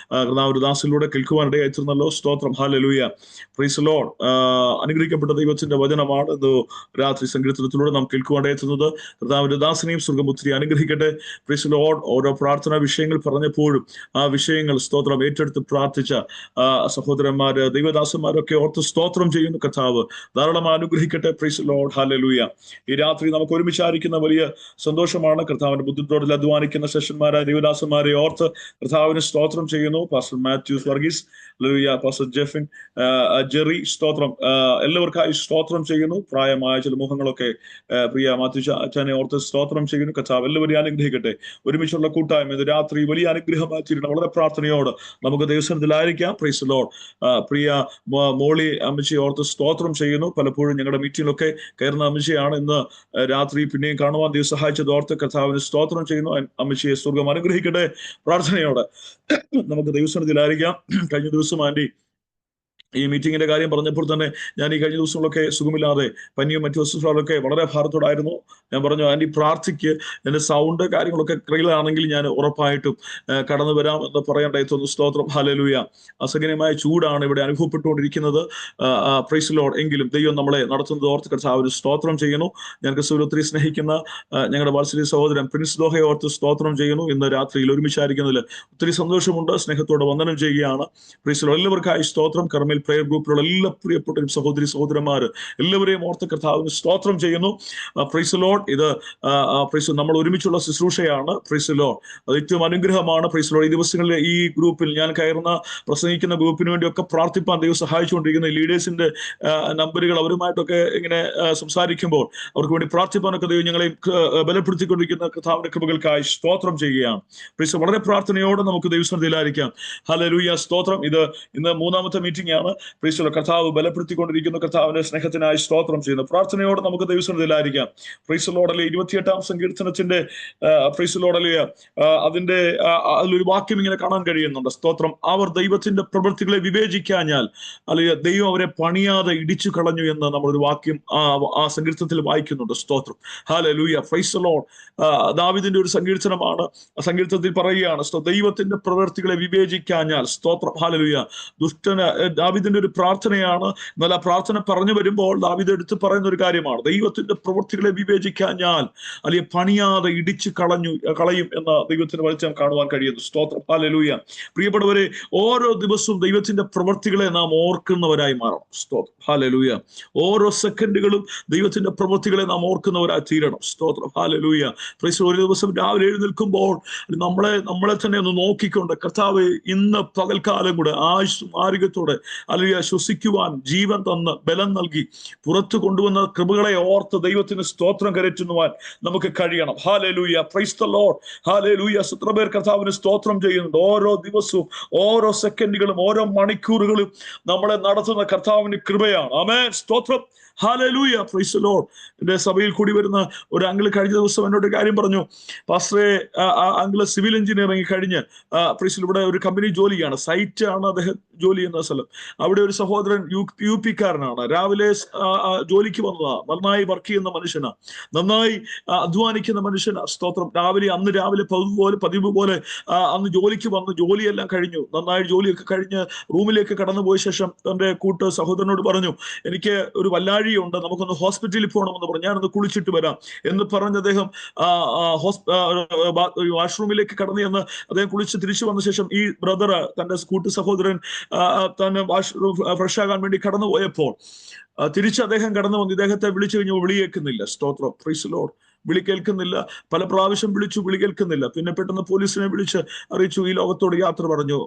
കർത്താവിന്റെ ദാസിലൂടെ കേൾക്കുവാനിട അയച്ചിരുന്നല്ലോ. സ്തോത്രം. ഹല്ലേലൂയ. Praise Lord. അനുഗ്രഹിക്കപ്പെട്ട ദൈവത്തിന്റെ വചനമാണ് ഇത് രാത്രി സങ്കീർത്തനത്തിലൂടെ നാം കേൾക്കുവാനിടയെത്തുന്നത്. കർത്താവിന്റെ ദാസനെയും സ്വർഗം ഒത്തിരി അനുഗ്രഹിക്കട്ടെ. Praise Lord. ഓരോ പ്രാർത്ഥനാ വിഷയങ്ങൾ പറഞ്ഞപ്പോഴും ആ വിഷയങ്ങൾ സ്തോത്രം ഏറ്റെടുത്ത് പ്രാർത്ഥിച്ച സഹോദരന്മാര് ദൈവദാസന്മാരൊക്കെ ഓർത്ത് സ്തോത്രം ചെയ്യുന്നു. കർത്താവ് ധാരാളം അനുഗ്രഹിക്കട്ടെ. Praise Lord. ഹല്ലേലൂയ. ഈ രാത്രി നമുക്ക് ഒരുമിച്ചായിരിക്കുന്ന വലിയ സന്തോഷമാണ്. കർത്താവിന്റെ ബുദ്ധിത്തോടിൽ അധ്വാനിക്കുന്ന സെഷന്മാരായ ദൈവദാസന്മാരെ ഓർത്ത് കർത്താവിന് സ്തോത്രം ചെയ്യുന്നു. Pastor Mathews Varghese, hallelujah, pastor Jefin, Jerry, സ്തോത്രം. എല്ലാവർക്കായി സ്തോത്രം ചെയ്യുന്നു. പ്രായമായ ചില മുഖങ്ങളൊക്കെ പ്രിയ മാത്യു അച്ഛനെ ഓർത്ത് സ്തോത്രം ചെയ്യുന്നു. കർത്താവ് എല്ലാവരെയും അനുഗ്രഹിക്കട്ടെ. ഒരുമിച്ചുള്ള കൂട്ടായ്മ ഇത് രാത്രി വലിയ അനുഗ്രഹമാറ്റിയിരുന്നു. വളരെ പ്രാർത്ഥനയോട് നമുക്ക് ദൈവസന്നിധിയിലായിരിക്കാം. Praise the lord. പ്രിയ മോളി അമ്മച്ചി ഓർത്ത് സ്തോത്രം ചെയ്യുന്നു. പലപ്പോഴും ഞങ്ങളുടെ മീറ്റിങ്ങിലൊക്കെ കയറുന്ന അമ്മച്ചിയാണ്. ഇന്ന് രാത്രി പിന്നെയും കാണുവാൻ ദൈവം സഹായിച്ചത് ഓർത്ത് കർത്താവിന് സ്തോത്രം ചെയ്യുന്നു. അമ്മച്ചിയെ സ്വർഗം അനുഗ്രഹിക്കട്ടെ. പ്രാർത്ഥനയോടെ നമുക്ക് ദൈവസന്നിധിയിലായിരിക്കാം. കഴിഞ്ഞ ദിവസം ആന്റി ഈ മീറ്റിങ്ങിന്റെ കാര്യം പറഞ്ഞപ്പോൾ തന്നെ ഞാൻ ഈ കഴിഞ്ഞ ദിവസങ്ങളൊക്കെ സുഖമില്ലാതെ പനിയും മറ്റു വസ്തുക്കളൊക്കെ വളരെ ഭാരത്തോടായിരുന്നു. ഞാൻ പറഞ്ഞു, ആന്റി പ്രാർത്ഥിക്ക്, എൻ്റെ സൗണ്ട് കാര്യങ്ങളൊക്കെ ക്രിയലാണെങ്കിൽ ഞാൻ ഉറപ്പായിട്ടും കടന്നു വരാം എന്ന് പറയേണ്ടായിരുന്നു. സ്തോത്രം. ഹല്ലേലൂയ. അസഹനീയമായ ചൂടാണ് ഇവിടെ അനുഭവപ്പെട്ടുകൊണ്ടിരിക്കുന്നത്. Price the Lord. എങ്കിലും ദൈവം നമ്മളെ നടത്തുന്നത് ഓർത്ത് കർത്താവിന് സ്തോത്രം ചെയ്യുന്നു. ഞാൻ ക്രിസ്തുവിൽ ഒത്തിരി സ്നേഹിക്കുന്ന ഞങ്ങളുടെ വാത്സല്യ സഹോദരൻ പ്രിൻസ് ദോഹയെ ഓർത്ത് സ്തോത്രം ചെയ്യുന്നു. ഇന്ന് രാത്രിയിൽ ഒരുമിച്ചായിരിക്കുന്നതിൽ ഒത്തിരി സന്തോഷമുണ്ട്. സ്നേഹത്തോടെ വന്ദനം ചെയ്യുകയാണ്. Price the Lord. എല്ലാവർക്കായി സ്തോത്രം. കർമ്മൽ പ്രയർ ഗ്രൂപ്പിലുള്ള എല്ലാ പ്രിയപ്പെട്ടവരും സഹോദരി സഹോദരന്മാര് എല്ലാവരെയും ഓർത്ത് കർത്താവിന് സ്തോത്രം ചെയ്യുന്നു. Praise the lord. ഇത് പ്രൈസ് നമ്മൾ ഒരുമിച്ചുള്ള ശുശ്രൂഷയാണ്. Praise the lord. അത് ഏറ്റവും അനുഗ്രഹമാണ്. Praise the lord. ഈ ദിവസങ്ങളിൽ ഈ ഗ്രൂപ്പിൽ ഞാൻ കയറുന്ന പ്രസംഗിക്കുന്ന ഗ്രൂപ്പിന് വേണ്ടിയൊക്കെ പ്രാർത്ഥിപ്പാൻ ദൈവം സഹായിച്ചുകൊണ്ടിരിക്കുന്ന ലീഡേഴ്സിന്റെ നമ്പറുകൾ അവരുമായിട്ടൊക്കെ ഇങ്ങനെ സംസാരിക്കുമ്പോൾ അവർക്ക് വേണ്ടി പ്രാർത്ഥിപ്പാനൊക്കെ ദൈവം ഞങ്ങളെ ബലപ്പെടുത്തിക്കൊണ്ടിരിക്കുന്ന കർത്താവിന്റെ കൃപകൾക്കായി സ്തോത്രം ചെയ്യുകയാണ്. പ്രൈസ് വളരെ പ്രാർത്ഥനയോടെ നമുക്ക് ദൈവസന്നിധിയിലായിരിക്കാം. ഹല്ലേലൂയ. സ്തോത്രം. ഇത് ഇന്ന് 3ാമത്തെ മീറ്റിംഗ് ആണ്. Praise the lord. കർത്താവ് ബലപ്പെടുത്തിക്കൊണ്ടിരിക്കുന്ന കർത്താവിന്റെ സ്നേഹത്തിനായി സ്തോത്രം ചെയ്യുന്നു. പ്രാർത്ഥനയോടെ നമുക്ക് ദൈവസന്നിധിയിലായിരിക്കാം. Praise the lord. 28ാം സങ്കീർത്തനത്തിന്റെ പ്രൈസ് ദി ലോർഡ് അതിന്റെ അതിലൊരു വാക്യം ഇങ്ങനെ കാണാൻ കഴിയുന്നുണ്ട്. സ്തോത്രം. അവർ ദൈവത്തിന്റെ പ്രവൃത്തികളെ വിവേചിക്കാഞ്ഞാൽ അല്ലെങ്കിൽ ദൈവം അവരെ പണിയാതെ ഇടിച്ചു കളഞ്ഞു എന്ന് നമ്മളൊരു വാക്യം ആ സങ്കീർത്തനത്തിൽ വായിക്കുന്നുണ്ട്. സ്തോത്രം. ഹല്ലേലൂയ. Praise the Lord. ദാവീദിന്റെ ഒരു സങ്കീർത്തനമാണ്. സങ്കീർത്തനത്തിൽ പറയുകയാണ്, ദൈവത്തിന്റെ പ്രവൃത്തികളെ വിവേചിക്കാഞ്ഞാൽ. സ്തോത്രം. ഹല്ലേലൂയ. ദാവീദിന്റെ ഒരു പ്രാർത്ഥനയാണ്. എന്നാൽ ആ പ്രാർത്ഥന പറഞ്ഞു വരുമ്പോൾ ദാവീദ് എടുത്ത് പറയുന്ന ഒരു കാര്യമാണ്, ദൈവത്തിന്റെ പ്രവൃത്തികളെ വിവേചിക്കാഞ്ഞാൽ അല്ലെങ്കിൽ പണിയാതെ ഇടിച്ചു കളയും എന്ന ദൈവത്തിന്റെ വെളിച്ചം കാണുവാൻ കഴിയുന്നു. സ്തോത്രം. ഹല്ലേലൂയ. പ്രിയപ്പെട്ടവരെ, ഓരോ ദിവസവും ദൈവത്തിന്റെ പ്രവൃത്തികളെ നാം ഓർക്കുന്നവരായി മാറണം. സ്തോത്രം. ഹല്ലേലൂയ. ഓരോ സെക്കൻഡുകളും ദൈവത്തിന്റെ പ്രവൃത്തികളെ നാം ഓർക്കുന്നവരായി തീരണം. സ്തോത്രം. ഹല്ലേലൂയ. പ്രൈസ്. ഒരു ദിവസം രാവിലെ എഴുന്നേൽക്കുമ്പോൾ നമ്മളെ തന്നെ ഒന്ന് നോക്കിക്കൊണ്ട്, കർത്താവ് ഇന്ന് പകൽക്കാലം കൂടെ ആരോഗ്യത്തോടെ അല്ലെങ്കിൽ ശ്വസിക്കുവാൻ ജീവൻ തന്ന് ബലം നൽകി പുറത്തു കൊണ്ടുവന്ന കൃപകളെ ഓർത്ത് ദൈവത്തിന് സ്തോത്രം കരറ്റുവാൻ നമുക്ക് കഴിയണം. ഹല്ലേലൂയ. Praise the Lord. ഹല്ലേലൂയ. എത്ര പേർ കർത്താവിന് സ്തോത്രം ചെയ്യുന്നുണ്ട്. ഓരോ ദിവസവും ഓരോ സെക്കൻഡുകളും ഓരോ മണിക്കൂറുകളും നമ്മളെ നടത്തുന്ന കർത്താവിന് കൃപയാണ്. ആമേൻ. സ്തോത്രം. ഹല്ലേലൂയ. Praise the Lord. എൻ്റെ സഭയിൽ കൂടി വരുന്ന ഒരു അങ്കിൾ കഴിഞ്ഞ ദിവസം എന്നോട് കാര്യം പറഞ്ഞു, പാസ്റ്ററെ, അങ്കിള് സിവിൽ എഞ്ചിനീയറിംഗ് കഴിഞ്ഞ് പ്രൈസ് ഇവിടെ ഒരു കമ്പനി ജോലിയാണ്. സൈറ്റ് ആണ് അദ്ദേഹം ജോലി ചെയ്യുന്ന സ്ഥലം. അവിടെ ഒരു സഹോദരൻ യു പി കാരനാണ്. രാവിലെ ജോലിക്ക് വന്നതാണ്. നന്നായി വർക്ക് ചെയ്യുന്ന മനുഷ്യനാണ്. നന്നായി അധ്വാനിക്കുന്ന മനുഷ്യനാണ്. സ്തോത്രം. അന്ന് രാവിലെ പതിവ് പോലെ അന്ന് ജോലിക്ക് വന്ന് ജോലിയെല്ലാം കഴിഞ്ഞു. നന്നായി ജോലിയൊക്കെ കഴിഞ്ഞ് റൂമിലേക്ക് കടന്നുപോയ ശേഷം തൻ്റെ സഹോദരനോട് പറഞ്ഞു, എനിക്ക് ഒരു വല്ലാഴിയുണ്ട്, നമുക്കൊന്ന് ഹോസ്പിറ്റലിൽ പോകണമെന്ന് പറഞ്ഞു. ഞാനൊന്ന് കുളിച്ചിട്ട് വരാം എന്ന് പറഞ്ഞ് അദ്ദേഹം വാഷ്റൂമിലേക്ക് കടന്നു ചെന്ന് അദ്ദേഹം കുളിച്ച് തിരിച്ചു വന്ന ശേഷം ഈ ബ്രദർ തന്റെ സഹോദരൻ തന്നെ വാഷ്റൂം ഫ്രഷ് ആകാൻ വേണ്ടി കടന്നു പോയപ്പോൾ തിരിച്ച് അദ്ദേഹം കടന്നു വന്ന് ഇദ്ദേഹത്തെ വിളിച്ചു കഴിഞ്ഞാൽ വിളി കേൾക്കുന്നില്ല. സ്തോത്രം. Praise the Lord. വിളി കേൾക്കുന്നില്ല. പല പ്രാവശ്യം വിളിച്ചു, വിളി കേൾക്കുന്നില്ല. പിന്നെ പെട്ടെന്ന് പോലീസിനെ വിളിച്ച് അറിയിച്ചു, ഈ ലോകത്തോട് യാത്ര പറഞ്ഞു.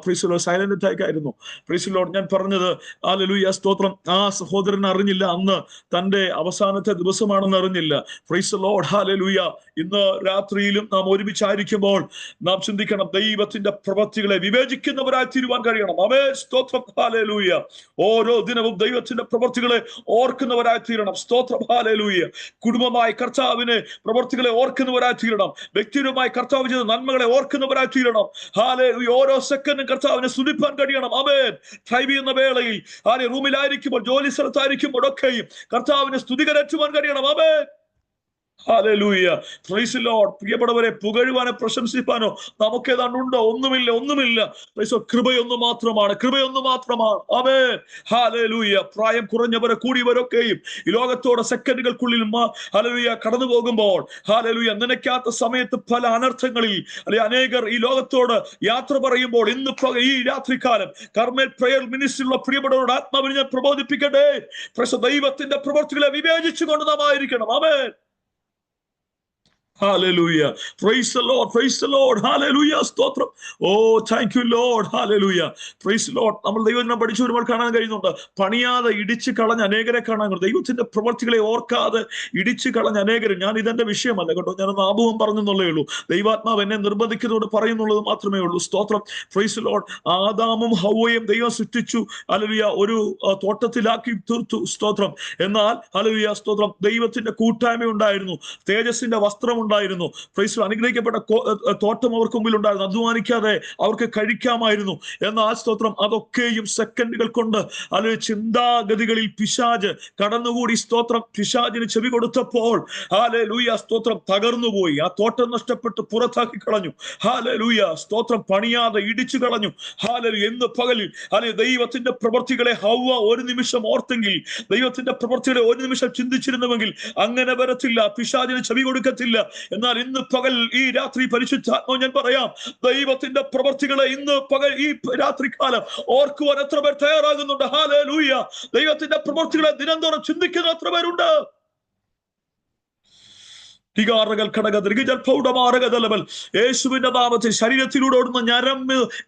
Praise the lord. Silent attack ആയിരുന്നു. Praise the lord. ഞാൻ പറഞ്ഞത് ഹല്ലേലൂയ. സ്തോത്രം. ആ സഹോദരൻ അറിഞ്ഞില്ല അന്ന് തന്റെ അവസാനത്തെ ദിവസമാണെന്ന് അറിഞ്ഞില്ല. Price the Lord. ഹല്ലേലൂയ. ഇന്ന് രാത്രിയിലും നാം ഒരുമിച്ചായിരിക്കുമ്പോൾ നാം ചിന്തിക്കണം, ദൈവത്തിന്റെ പ്രവൃത്തികളെ വിവേചിക്കുന്നവരായി തീരുവാൻ കഴിയണം. ആമേൻ. സ്തോത്രം. ഹല്ലേലൂയ. ഓരോ ദിനവും ദൈവത്തിന്റെ പ്രവൃത്തികളെ ഓർക്കുന്നവരായി തീരണം. സ്തോത്രം. ഹല്ലേലൂയ. കുടുംബമായി കർത്താവിനെ പ്രവൃത്തികളെ ഓർക്കുന്നവരായി തീരണം. വ്യക്തിപരമായി കർത്താവ് ചെയ്ത നന്മകളെ ഓർക്കുന്നവരായി തീരണം. ഹല്ലേലൂയ. ഓരോ സെക്കൻഡും കർത്താവിനെ സ്തുതിപ്പാൻ കഴിയണം. ആമേൻ. ഡ്രൈവ് ചെയ്യുന്ന വേളയിൽ, റൂമിലായിരിക്കുമ്പോൾ, ജോലി സ്ഥലത്തായിരിക്കുമ്പോഴൊക്കെയും കർത്താവിനെ സ്തുതി കരറ്റുവാൻ കഴിയണം. ആമേൻ. ഹല്ലേലൂയ. Praise the Lord. പ്രിയപ്പെട്ടവരെ, പുകഴുവാനോ പ്രശംസിപ്പാനോ നമുക്ക് ഏതാണ്ടുണ്ടോ? ഒന്നുമില്ല. പ്രൈസ്. കൃപയൊന്നു മാത്രമാണ്. ആമേൻ. ഹല്ലേലൂയ. പ്രായം കുറഞ്ഞവരെ കൂടിയവരൊക്കെയും ഈ ലോകത്തോടെ സെക്കൻഡുകൾക്കുള്ളിൽ ഹല്ലേലൂയ കടന്നു പോകുമ്പോൾ, ഹല്ലേലൂയ, നനയ്ക്കാത്ത സമയത്ത് പല അനർത്ഥങ്ങളിൽ അനേകർ ഈ ലോകത്തോട് യാത്ര പറയുമ്പോൾ, ഇന്ന് ഈ രാത്രികാലം കർമ്മൽ പ്രയർ മിനിസ്ട്രിയിലുള്ള പ്രിയപ്പെട്ടവരോട് ആത്മാവിനെ ഞാൻ പ്രബോധിപ്പിക്കട്ടെ. പ്രൈസ്. ദൈവത്തിന്റെ പ്രവൃത്തികളെ വിവേചിച്ചുകൊണ്ട് നാം ആയിരിക്കണം. ആമേൻ. Hallelujah. Praise the Lord. Praise the Lord. Hallelujah. സ്തോത്രം. Oh, thank you, Lord. Hallelujah. Praise the Lord. നമ്മൾ ദൈവത്തിനെ പഠിച്ചു വരുമ്പോൾ കാണാൻ കഴിയുന്നുണ്ട്, പണിയാതെ ഇടിച്ചു കളഞ്ഞ അനേകരെ കാണാൻ കഴിയും. ദൈവത്തിന്റെ പ്രവർത്തികളെ ഓർക്കാതെ ഇടിച്ചു കളഞ്ഞ അനേകരും. ഞാൻ ഇതെന്റെ വിഷയമല്ല കേട്ടോ, ഞാനൊന്ന് ആമുഖം പറഞ്ഞെന്നുള്ളേ ഉള്ളൂ. ദൈവാത്മാവ് എന്നെ നിർബന്ധിക്കുന്നതോട് പറയുന്നുള്ളത് മാത്രമേ ഉള്ളൂ. സ്തോത്രം. Praise the lord. ആദാമും ഹവ്വയും ദൈവം സൃഷ്ടിച്ചു, ഹല്ലേലൂയ, ഒരു തോട്ടത്തിലാക്കി തീർത്തു. സ്തോത്രം. എന്നാൽ ഹല്ലേലൂയ സ്തോത്രം, ദൈവത്തിന്റെ കൂട്ടായ്മ ഉണ്ടായിരുന്നു, തേജസ്സിന്റെ വസ്ത്രം ഉണ്ടായിരുന്നു. പ്രൈസ്, അനുഗ്രഹിക്കപ്പെട്ട തോട്ടം അവർക്ക് മുമ്പിൽ ഉണ്ടായിരുന്നു. അധ്വാനിക്കാതെ അവർക്ക് കഴിക്കാമായിരുന്നു. എന്നാൽ സ്തോത്രം, അതൊക്കെയും സെക്കൻഡുകൾ കൊണ്ട് അല്ലെങ്കിൽ ചിന്താഗതികളിൽ പിശാച് കടന്നുകൂടി. സ്തോത്രം. പിശാചിന് ചെവി കൊടുത്തപ്പോൾ ഹല്ലേലൂയ സ്തോത്രം തകർന്നുപോയി. ആ തോട്ടം നഷ്ടപ്പെട്ട് പുറത്താക്കി കളഞ്ഞു. ഹല്ലേലൂയ സ്തോത്രം. പണിയാതെ ഇടിച്ചു കളഞ്ഞു. ഹല്ലേലൂയ. എന്ന് പകലിൽ അല്ലെങ്കിൽ ദൈവത്തിന്റെ പ്രവൃത്തികളെ ഹവ്വ ഒരു നിമിഷം ഓർത്തെങ്കിൽ, ദൈവത്തിന്റെ പ്രവൃത്തികളെ ഒരു നിമിഷം ചിന്തിച്ചിരുന്നുവെങ്കിൽ അങ്ങനെ വരത്തില്ല, പിശാചിന് ചെവി കൊടുക്കത്തില്ല. എന്നാൽ ഇന്ന് പകൽ, ഈ രാത്രി പരിശുദ്ധാത്മാവ് ഞാൻ പറയാം, ദൈവത്തിന്റെ പ്രവൃത്തികളെ ഇന്ന് പകൽ, ഈ രാത്രികാലം ഓർക്കുവാൻ എത്ര പേർ തയ്യാറാകുന്നുണ്ട്? ഹല്ലേലൂയ. ദൈവത്തിന്റെ പ്രവൃത്തികളെ ദിനംതോറും ചിന്തിക്കുന്ന എത്ര പേരുണ്ട്? യേശുവിന്റെ നാമത്തിൽ ശരീരത്തിലൂടെ ഓടുന്ന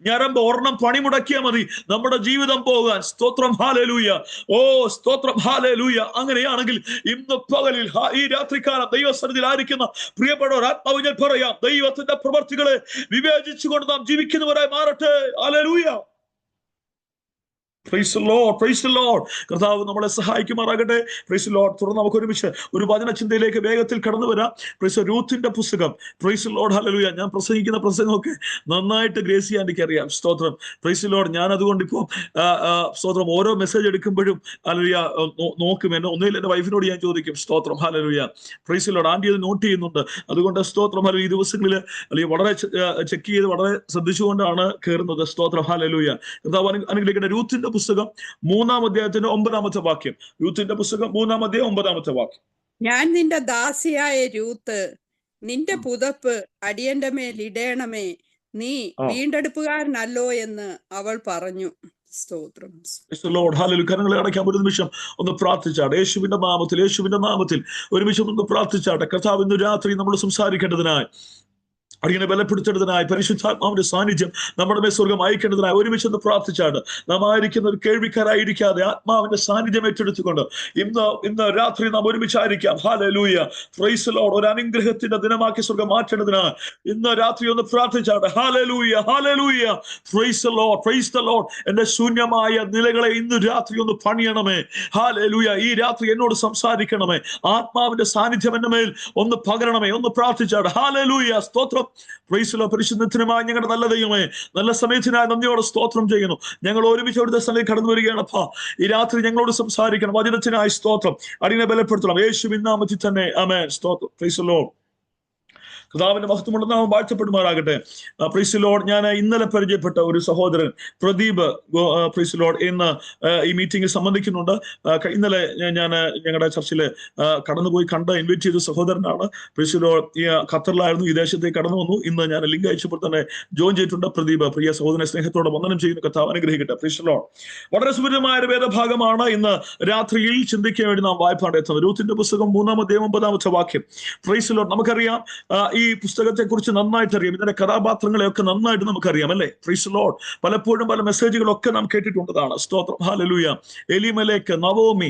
ഞരമ്പ് ഒരെണ്ണം പണിമുടക്കിയാൽ മതി നമ്മുടെ ജീവിതം പോകാൻ. സ്തോത്രം. ഹല്ലേലൂയ. ഓ സ്തോത്രം. ഹല്ലേലൂയ. അങ്ങനെയാണെങ്കിൽ ഇന്ന് പകലിൽ, ഈ രാത്രികാലം ദൈവസന്നിധിയിൽ ആയിരിക്കുന്ന പ്രിയപ്പെട്ടവർ, ആത്മാവ് ഞാൻ പറയാം, ദൈവത്തിന്റെ പ്രവർത്തികളെ വിവേചിച്ചുകൊണ്ട് നാം ജീവിക്കുന്നവരായി മാറട്ടെ. Hallelujah. Praise the Lord. Praise the Lord. കർത്താവ് നമ്മളെ സഹായിക്കുമാറാകട്ടെ. Praise the Lord. തുടർന്ന് നമുക്ക് ഒരുമിച്ച് ഒരു വചനചിന്തയിലേക്ക് വേഗത്തിൽ കടന്നു വരാം. Praise രൂത്തിന്റെ പുസ്തകം. Praise the Lord. ഹല്ലേലൂയ. ഞാൻ പ്രസംഗിക്കുന്ന പ്രസംഗമൊക്കെ നന്നായിട്ട് ഗ്രേസി ആൻറ്റിക്ക് അറിയാം. സ്തോത്രം. Praise the Lord. ഞാൻ അതുകൊണ്ട് ഇപ്പോൾ സ്തോത്രം, ഓരോ മെസ്സേജ് എടുക്കുമ്പോഴും ഹല്ലേലൂയ നോക്കും. ഒന്നുകിൽ എൻ്റെ വൈഫിനോട് ഞാൻ ചോദിക്കും. സ്തോത്രം. ഹല്ലേലൂയ. Praise the Lord. ആൻറ്റി അത് നോട്ട് ചെയ്യുന്നുണ്ട്. അതുകൊണ്ട് സ്തോത്രം. ഹല്ലേലൂയ. ഈ ദിവസങ്ങളിൽ അല്ലെങ്കിൽ വളരെ ചെക്ക് ചെയ്ത് വളരെ ശ്രദ്ധിച്ചുകൊണ്ടാണ് കയറുന്നത്. സ്തോത്രം. ഹല്ലേലൂയ. കർത്താവ് അനുഗ്രഹിക്കട്ടെ. രൂത്തിന്റെ പുസ്തകം 3-ാം അധ്യായത്തിന്റെ 9-ാമത്തെ വാക്യം. രൂത്തിന്റെ പുസ്തകം 3-ാം അധ്യായം 9-ാമത്തെ വാക്യം. ഞാൻ നിന്റെ ദാസിയായ രൂത്ത്, നിന്റെ പുതപ്പ് അടിയന്റെ മേൽ ഇടേണമേ, നീ വീണ്ടെടുപ്പുകാരനല്ലോ എന്ന് അവൾ പറഞ്ഞു. സ്തോത്രം. കരങ്ങളെ അടയ്ക്കാൻ ഒരു നിമിഷം ഒന്ന് പ്രാർത്ഥിച്ചാട്ടെ. യേശുവിന്റെ നാമത്തിൽ ഒരു നിമിഷം ഒന്ന് പ്രാർത്ഥിച്ചാട്ടെ. കർത്താവ് ഇന്ന് രാത്രി നമ്മൾ സംസാരിക്കേണ്ടതിനായി, അടിയനെ ബലപ്പെടുത്തേണ്ടതിനായി, പരിശുദ്ധാത്മാവിന്റെ സാന്നിധ്യം നമ്മുടെ മേൽ സ്വർഗം അയക്കേണ്ടതിനായി ഒരുമിച്ചൊന്ന് പ്രാർത്ഥിച്ചാണ്. നാം ആയിരിക്കുന്ന ഒരു കേൾവിക്കാരായിരിക്കാതെ ആത്മാവിന്റെ സാന്നിധ്യം ഏറ്റെടുത്തുകൊണ്ട് ഇന്ന് രാത്രി നാം ഒരുമിച്ചായിരിക്കാം. ഹല്ലേലൂയ. Praise the lord. ഒരു അനുഗ്രഹത്തിന്റെ ദിനമാക്കി സ്വർഗം മാറ്റേണ്ടതിനായി ഇന്ന് രാത്രി ഒന്ന് പ്രാർത്ഥിച്ചാണ്. Hallelujah. Hallelujah. Praise the Lord. Praise the lord. എന്റെ ശൂന്യമായ നിലകളെ ഇന്ന് രാത്രി ഒന്ന് പണിയണമേ. ഹല്ലേലൂയ. ഈ രാത്രി എന്നോട് സംസാരിക്കണമേ. ആത്മാവിന്റെ സാന്നിധ്യം എന്റെ മേൽ ഒന്ന് പകരണമേ. ഒന്ന് പ്രാർത്ഥിച്ചാണ്. ഹല്ലേലൂയ. സ്തോത്രം. പരിശുദ്ധത്തിനുമായി ഞങ്ങളുടെ നല്ല ദൈവമേ, നല്ല സമയത്തിനായി നന്ദിയോടെ സ്തോത്രം ചെയ്യുന്നു. ഞങ്ങൾ ഒരുമിച്ച് അവിടുത്തെ സ്ഥലം കടന്നു വരികയാണ്. അപ്പാ, ഈ രാത്രി ഞങ്ങളോട് സംസാരിക്കണം. വചനത്തിനായി സ്തോത്രം. അടിയനെ ബലപ്പെടുത്തണം. യേശുവിൻ നാമത്തിൽ തന്നെ. ആമേൻ. സ്തോത്രം. Praise the Lord. കർത്താവിന്റെ മഹത്വമുള്ള നാമം വാഴ്ത്തപ്പെടുമാറാകട്ടെ. Price the lord. ഞാൻ ഇന്നലെ പരിചയപ്പെട്ട ഒരു സഹോദരൻ പ്രദീപ്, പ്രൈസ് ദി ലോർഡ്, ഇന്ന് ഈ മീറ്റിംഗിൽ സംബന്ധിക്കുന്നുണ്ട്. ഇന്നലെ ഞാൻ ഞങ്ങളുടെ ചർച്ചിൽ കടന്നുപോയി ഇൻവൈറ്റ് ചെയ്ത സഹോദരനാണ്. Price the lord. ഈ ഖത്തറിലായിരുന്നു, ഈ ദേശത്തേക്ക് കടന്നു വന്നു. ഇന്ന് ഞാൻ ലിങ്ക് അയച്ചപ്പോൾ തന്നെ ജോയിൻ ചെയ്തിട്ടുണ്ട്. പ്രദീപ്, പ്രിയ സഹോദരനെ സ്നേഹത്തോടെ വന്ദനം ചെയ്യുന്നു. കർത്താവ് അനുഗ്രഹിക്കട്ടെ. Price the Lord. വളരെ സുപരിതമായ ഒരു വേദഭാഗമാണ് ഇന്ന് രാത്രിയിൽ ചിന്തിക്കാൻ വേണ്ടി നാം വായ്പാടെ എത്തുന്നത്. രൂത്തിന്റെ പുസ്തകം 3-ാം അധ്യായം 9-ാമത്തെ വാക്യം. Price the Lord. നമുക്കറിയാം, ഈ പുസ്തകത്തെ കുറിച്ച് നന്നായിട്ട് അറിയാം. ഇതിന്റെ കഥാപാത്രങ്ങളെയൊക്കെ നന്നായിട്ട് നമുക്കറിയാം, അല്ലേ? Price the Lord. പലപ്പോഴും പല മെസ്സേജുകളൊക്കെ നാം കേട്ടിട്ടുള്ളതാണ്. സ്തോത്രം. ഹല്ലേലൂയ. എലിമേലെക്ക്, നവോമി,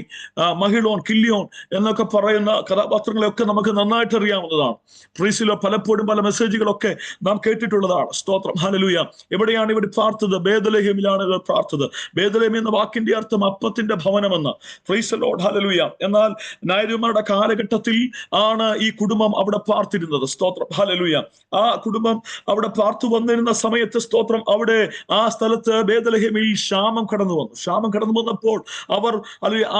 മഹിളോൻ, കില്യോൻ എന്നൊക്കെ പറയുന്ന കഥാപാത്രങ്ങളെയൊക്കെ നമുക്ക് നന്നായിട്ട് അറിയാവുന്നതാണ്. Price the Lord. പലപ്പോഴും പല മെസ്സേജുകളൊക്കെ നാം കേട്ടിട്ടുള്ളതാണ്. സ്തോത്രം. ഹല്ലേലൂയ. എവിടെയാണ് ഇവർ പാർത്തത്? ബേത്ലഹേമിലാണ് ഇവർ പാർത്തത്. ബേത്ലഹേം എന്ന വാക്കിന്റെ അർത്ഥം അപ്പത്തിന്റെ ഭവനമെന്ന്. Praise the Lord. ഹല്ലേലൂയ. എന്നാൽ നായരുമാരുടെ കാലഘട്ടത്തിൽ ആണ് ഈ കുടുംബം അവിടെ പാർത്തിരുന്നത്. സ്തോത്രം. ഹല്ലേലൂയ. ആ കുടുംബം അവിടെ പാർത്തു വന്നിരുന്ന സമയത്ത്, സ്തോത്രം, അവിടെ ആ സ്ഥലത്ത് ബേത്ലഹേമിൽ ക്ഷാമം കടന്നു വന്നപ്പോൾ അവർ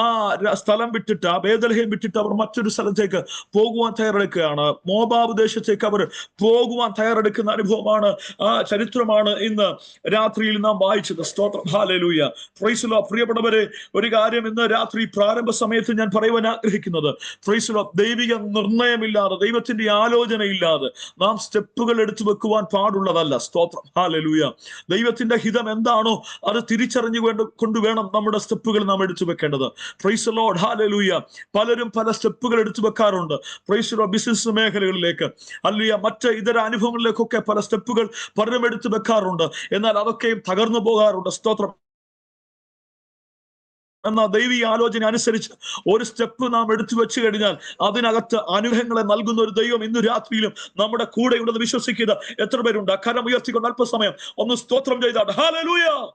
ആ സ്ഥലം വിട്ടിട്ട്, ആ ബേത്ലഹേം വിട്ടിട്ട് അവർ മറ്റൊരു സ്ഥലത്തേക്ക് പോകുവാൻ തയ്യാറെടുക്കുകയാണ്. മോവാബ് ദേശത്തേക്ക് അവർ പോകുവാൻ തയ്യാറെടുക്കുന്ന അനുഭവമാണ്, ആ ചരിത്രമാണ് ഇന്ന് രാത്രിയിൽ നാം വായിച്ചത്. സ്തോത്രം. ഹല്ലേലൂയ. Praise the Lord. പ്രിയപ്പെട്ടവരെ, ഒരു കാര്യം ഇന്ന് രാത്രി പ്രാരംഭ സമയത്ത് ഞാൻ പറയുവാൻ ആഗ്രഹിക്കുന്നത്, പ്രൈസ് ദി ലോർഡ്, ദൈവിക നിർണയമില്ലാതെ, ദൈവത്തിന്റെ ആലോചനയില്ലാതെ തിരിച്ചറിയാതെ നാം സ്റ്റെപ്പുകൾ എടുത്തു വെക്കുവാൻ പാടുള്ളതല്ല. സ്തോത്രം. ഹല്ലേലൂയ. ദൈവത്തിന്റെ ഹിതം എന്താണോ അത് തിരിച്ചറിഞ്ഞു കൊണ്ടുവേണം നമ്മുടെ സ്റ്റെപ്പുകൾ നാം എടുത്തു വെക്കേണ്ടത്. Price the Lord. ഹല്ലേലൂയ. പലരും പല സ്റ്റെപ്പുകൾ എടുത്തു വെക്കാറുണ്ട്. Price the Lord. ബിസിനസ് മേഖലകളിലേക്ക്, ഹല്ലേലൂയ, മറ്റ് ഇതര അനുഭവങ്ങളിലേക്കൊക്കെ പല സ്റ്റെപ്പുകൾ പലരും എടുത്തു വെക്കാറുണ്ട്. എന്നാൽ അതൊക്കെയും തകർന്നു പോകാറുണ്ട്. സ്തോത്രം. എന്നാൽ ദൈവീയ ആലോചന അനുസരിച്ച് ഒരു സ്റ്റെപ്പ് നാം എടുത്തു വെച്ചു കഴിഞ്ഞാൽ അതിനകത്ത് അനുഗ്രഹങ്ങളെ നൽകുന്ന ഒരു ദൈവം ഇന്ന് രാത്രിയിലും നമ്മുടെ കൂടെ ഉണ്ടെന്ന് വിശ്വസിക്കുക എത്ര പേരുണ്ട്? കരം ഉയർത്തിക്കൊണ്ട് അല്പസമയം ഒന്ന് സ്തോത്രം ചെയ്താൽ hallelujah.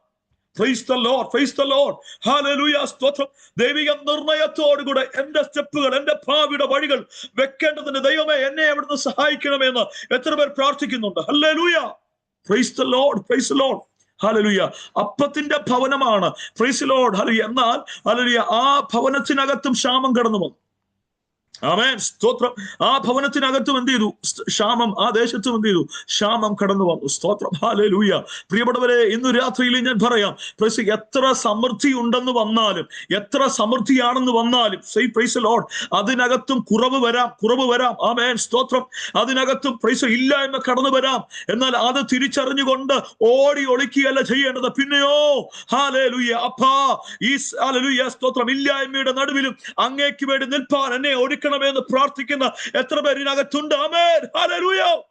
Praise the Lord, praise the Lord. Hallelujah. സ്തോത്രം. ദൈവിക നിർണയത്തോടുകൂടെ എന്റെ സ്റ്റെപ്പുകൾ, എന്റെ ഭാവിയുടെ വഴികൾ വെക്കേണ്ടതിന് ദൈവമേ എന്നെ അവിടുന്ന് സഹായിക്കണമെന്ന് എത്ര പേർ പ്രാർത്ഥിക്കുന്നുണ്ട്? Hallelujah. Praise the Lord, praise the Lord. Hallelujah. അപ്പത്തിന്റെ ഭവനമാണ്. Praise the Lord. ഹല്ലേലൂയ. എന്നാൽ ഹല്ലേലൂയ ആ ഭവനത്തിനകത്തും ക്ഷാമം കടന്നു വന്നു. ആമേൻ. സ്തോത്രം. ആ ഭവനത്തിനകത്തും എന്ത് ചെയ്തു? ക്ഷാമം. ആ ദേശത്തും എന്ത് ചെയ്തു? ക്ഷാമം കടന്നു വന്നു. സ്തോത്രം. ഹല്ലേലൂയ. പ്രിയപ്പെട്ടവരെ, ഇന്ന് രാത്രിയിൽ ഞാൻ പറയാം, എത്ര സമൃദ്ധി ഉണ്ടെന്ന് വന്നാലും, എത്ര സമൃദ്ധിയാണെന്ന് വന്നാലും, പ്രൈസ് ദി ലോർഡ്, അതിനകത്തും കുറവ് വരാം. ആമേൻ. സ്തോത്രം. അതിനകത്തും പ്രൈസ് ഇല്ലായ്മ കടന്നു വരാം. എന്നാൽ അത് തിരിച്ചറിഞ്ഞുകൊണ്ട് ഓടി ഒളിക്കുകയല്ല ചെയ്യേണ്ടത്. പിന്നെയോ ഹല്ലേലൂയ, അപ്പാ ഈ ഹല്ലേലൂയ സ്തോത്രം, ഇല്ലായ്മയുടെ നടുവിലും അങ്ങേക്ക് വേണ്ടി നിൽപ്പാൻ എന്നെ ഒരുക്കണമെന്ന് പ്രാർത്ഥിക്കുന്ന എത്ര പേരിനകത്തുണ്ട്? ആമേൻ. ഹല്ലേലൂയ.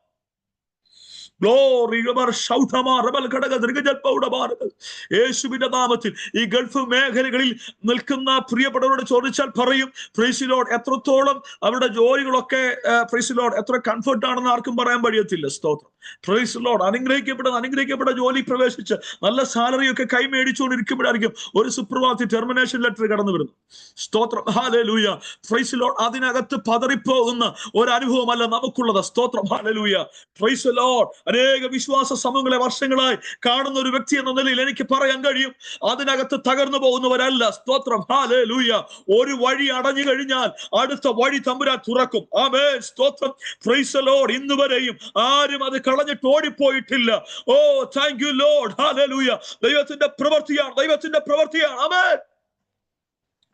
യേശുവിന്റെ നാമത്തിൽ ഈ ഗൾഫ് മേഖലകളിൽ നിൽക്കുന്ന പ്രിയപ്പെട്ടവരോട് ചോദിച്ചാൽ പറയും, പ്രൈസ് ദി ലോർഡ്, എത്രത്തോളം അവരുടെ ജോലികളൊക്കെ പ്രൈസ് ദി ലോർഡ് എത്ര കംഫർട്ട് ആണെന്ന് ആർക്കും പറയാൻ കഴിയത്തില്ല. സ്തോത്രം. Praise the Lord. അനുഗ്രഹിക്കപ്പെട്ട ജോലി പ്രവേശിച്ച് നല്ല സാലറി ഒക്കെ കൈമേടിച്ചുകൊണ്ടിരിക്കുമ്പോഴായിരിക്കും ഒരു സുപ്രഭാതത്തിൽ ടെർമിനേഷൻ ലെറ്റർ കടന്നു വരുന്നു. സ്തോത്രം. ഹല്ലേലൂയ. Praise the Lord. അതിനകത്ത് പതറിപ്പോകുന്ന ഒരു അനുഭവമല്ല നമുക്കുള്ളത്. സ്തോത്രം. ഹല്ലേലൂയ. Praise the Lord. അനേക വിശ്വാസ സമൂഹങ്ങളെ വർഷങ്ങളായി കാണുന്ന ഒരു വ്യക്തി എന്ന നിലയിൽ എനിക്ക് പറയാൻ കഴിയും, അതിനകത്ത് തകർന്നു പോകുന്നവരല്ല. സ്തോത്രം. ഹല്ലേലൂയ. ഒരു വഴി അടഞ്ഞു കഴിഞ്ഞാൽ അടുത്ത വഴി തമ്പുരാൻ തുറക്കും. ആമേൻ. സ്തോത്രം. Praise the lord. ഇന്ന് വരെയും ആരും അത് കളഞ്ഞിട്ട് ഓടിപ്പോയിട്ടില്ല. Oh thank you Lord. Hallelujah. ദൈവത്തിന്റെ പ്രവൃത്തിയാണ്. Amen.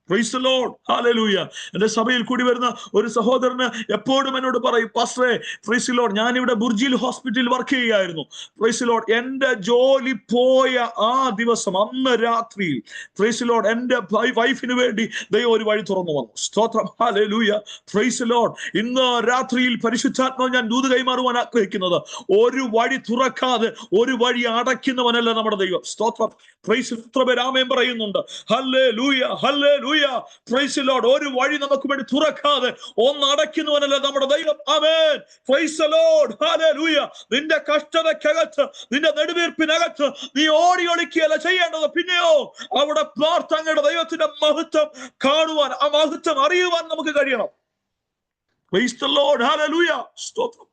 Praise the Lord. Hallelujah. എന്റെ സഭയിൽ കൂടി വരുന്ന ഒരു സഹോദരന് എപ്പോഴും എന്നോട് പറയും, പാസ്റ്ററെ, പ്രൈസ് ദി ലോർഡ്, ഞാനിവിടെ ബുർജിൽ ഹോസ്പിറ്റലിൽ വർക്ക് ചെയ്യുകയായിരുന്നു. പ്രൈസ് ദി ലോർഡ്, എന്റെ ജോലി പോയ ആ ദിവസം, അന്ന് രാത്രിയിൽ പ്രൈസ് ദി ലോർഡ് എന്റെ വൈഫിന് വേണ്ടി ദൈവം ഒരു വഴി തുറന്നു വന്നു. സ്തോത്രം. ഹല്ലേലൂയ. Praise the lord. ഇന്ന് രാത്രിയിൽ പരിശുദ്ധാത്മാവ് ഞാൻ ദൂത് കൈമാറുവാൻ ആഗ്രഹിക്കുന്നത്, ഒരു വഴി തുറക്കാതെ ഒരു വഴി അടയ്ക്കുന്നവനല്ല നമ്മുടെ ദൈവം. സ്തോത്രം. പ്രൈസ് എത്ര പേര് ആമേൻ പറയുന്നുണ്ട്? Hallelujah. Hallelujah. Praise the lord. ഒരു വഴി നമുക്ക് വേണ്ടി തുറക്കാതെ ഒന്ന് അടയ്ക്കുന്നവനല്ല നമ്മുടെ ദൈവം. Amen. Praise the Lord. Hallelujah. നിന്റെ കഷ്ടതയ്ക്കകത്ത്, നിന്റെ നെടുവീർപ്പിനകത്ത് നീ ഓടി ഒളിക്കുകയല്ല ചെയ്യേണ്ടത്. പിന്നെയോ അവിടെ പ്രാർത്ഥനയുടെ ദൈവത്തിന്റെ മഹത്വം കാണുവാൻ, ആ മഹത്വം അറിയുവാൻ നമുക്ക് കഴിയണം. Price the Lord. ഹല്ലേലൂയ. സ്തോത്രം.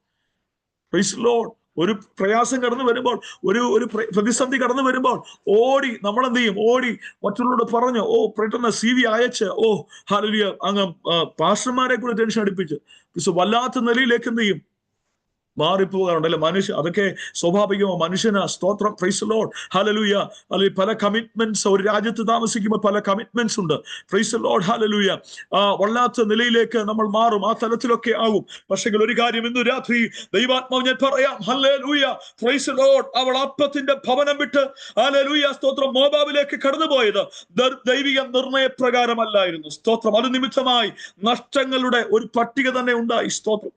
Praise the lord. ഒരു പ്രയാസം കടന്നു വരുമ്പോൾ, ഒരു പ്രതിസന്ധി കടന്നു വരുമ്പോൾ ഓടി നമ്മൾ എന്ത് ചെയ്യും? ഓടി മറ്റുള്ളവരോട് പറഞ്ഞു, ഓ പെട്ടെന്ന് CV അയച്ച്, ഓ ഹല്ലേലൂയ, അങ്ങ് പാസ്റ്റർമാരെ കൂടി ടെൻഷൻ അടിപ്പിച്ച് വല്ലാത്ത നിലയിലേക്ക് എന്ത് ചെയ്യും? മാറിപ്പോകാറുണ്ട് അല്ലെ മനുഷ്യ. അതൊക്കെ സ്വാഭാവികമോ മനുഷ്യന്. സ്തോത്രം. Praise the Lord. ഹല്ലേലൂയ. അല്ലെങ്കിൽ പല കമ്മിറ്റ്മെന്റ്സ്, ഒരു രാജ്യത്ത് താമസിക്കുമ്പോൾ പല കമ്മിറ്റ്മെന്റ്സ് ഉണ്ട്. Price the Lord. ഹല്ലേലൂയ. വല്ലാത്ത നിലയിലേക്ക് നമ്മൾ മാറും. ആ തലത്തിലൊക്കെ ആകും. പക്ഷേ ഒരു കാര്യം ഇന്ന് രാത്രി ദൈവാത്മാവ് ഞാൻ പറയാം, ഹല്ലേലൂയ, പ്രൈസ് ദി ലോർഡ്, അവൾ അപ്പത്തിന്റെ ഭവനം വിട്ട് ഹല്ലേലൂയ സ്തോത്രം മോവാബിലേക്ക് കടന്നുപോയത് ദൈവിക നിർണയപ്രകാരമല്ലായിരുന്നു. സ്തോത്രം. അത് നിമിത്തമായി നഷ്ടങ്ങളുടെ ഒരു പട്ടിക തന്നെ ഉണ്ടായി. സ്തോത്രം.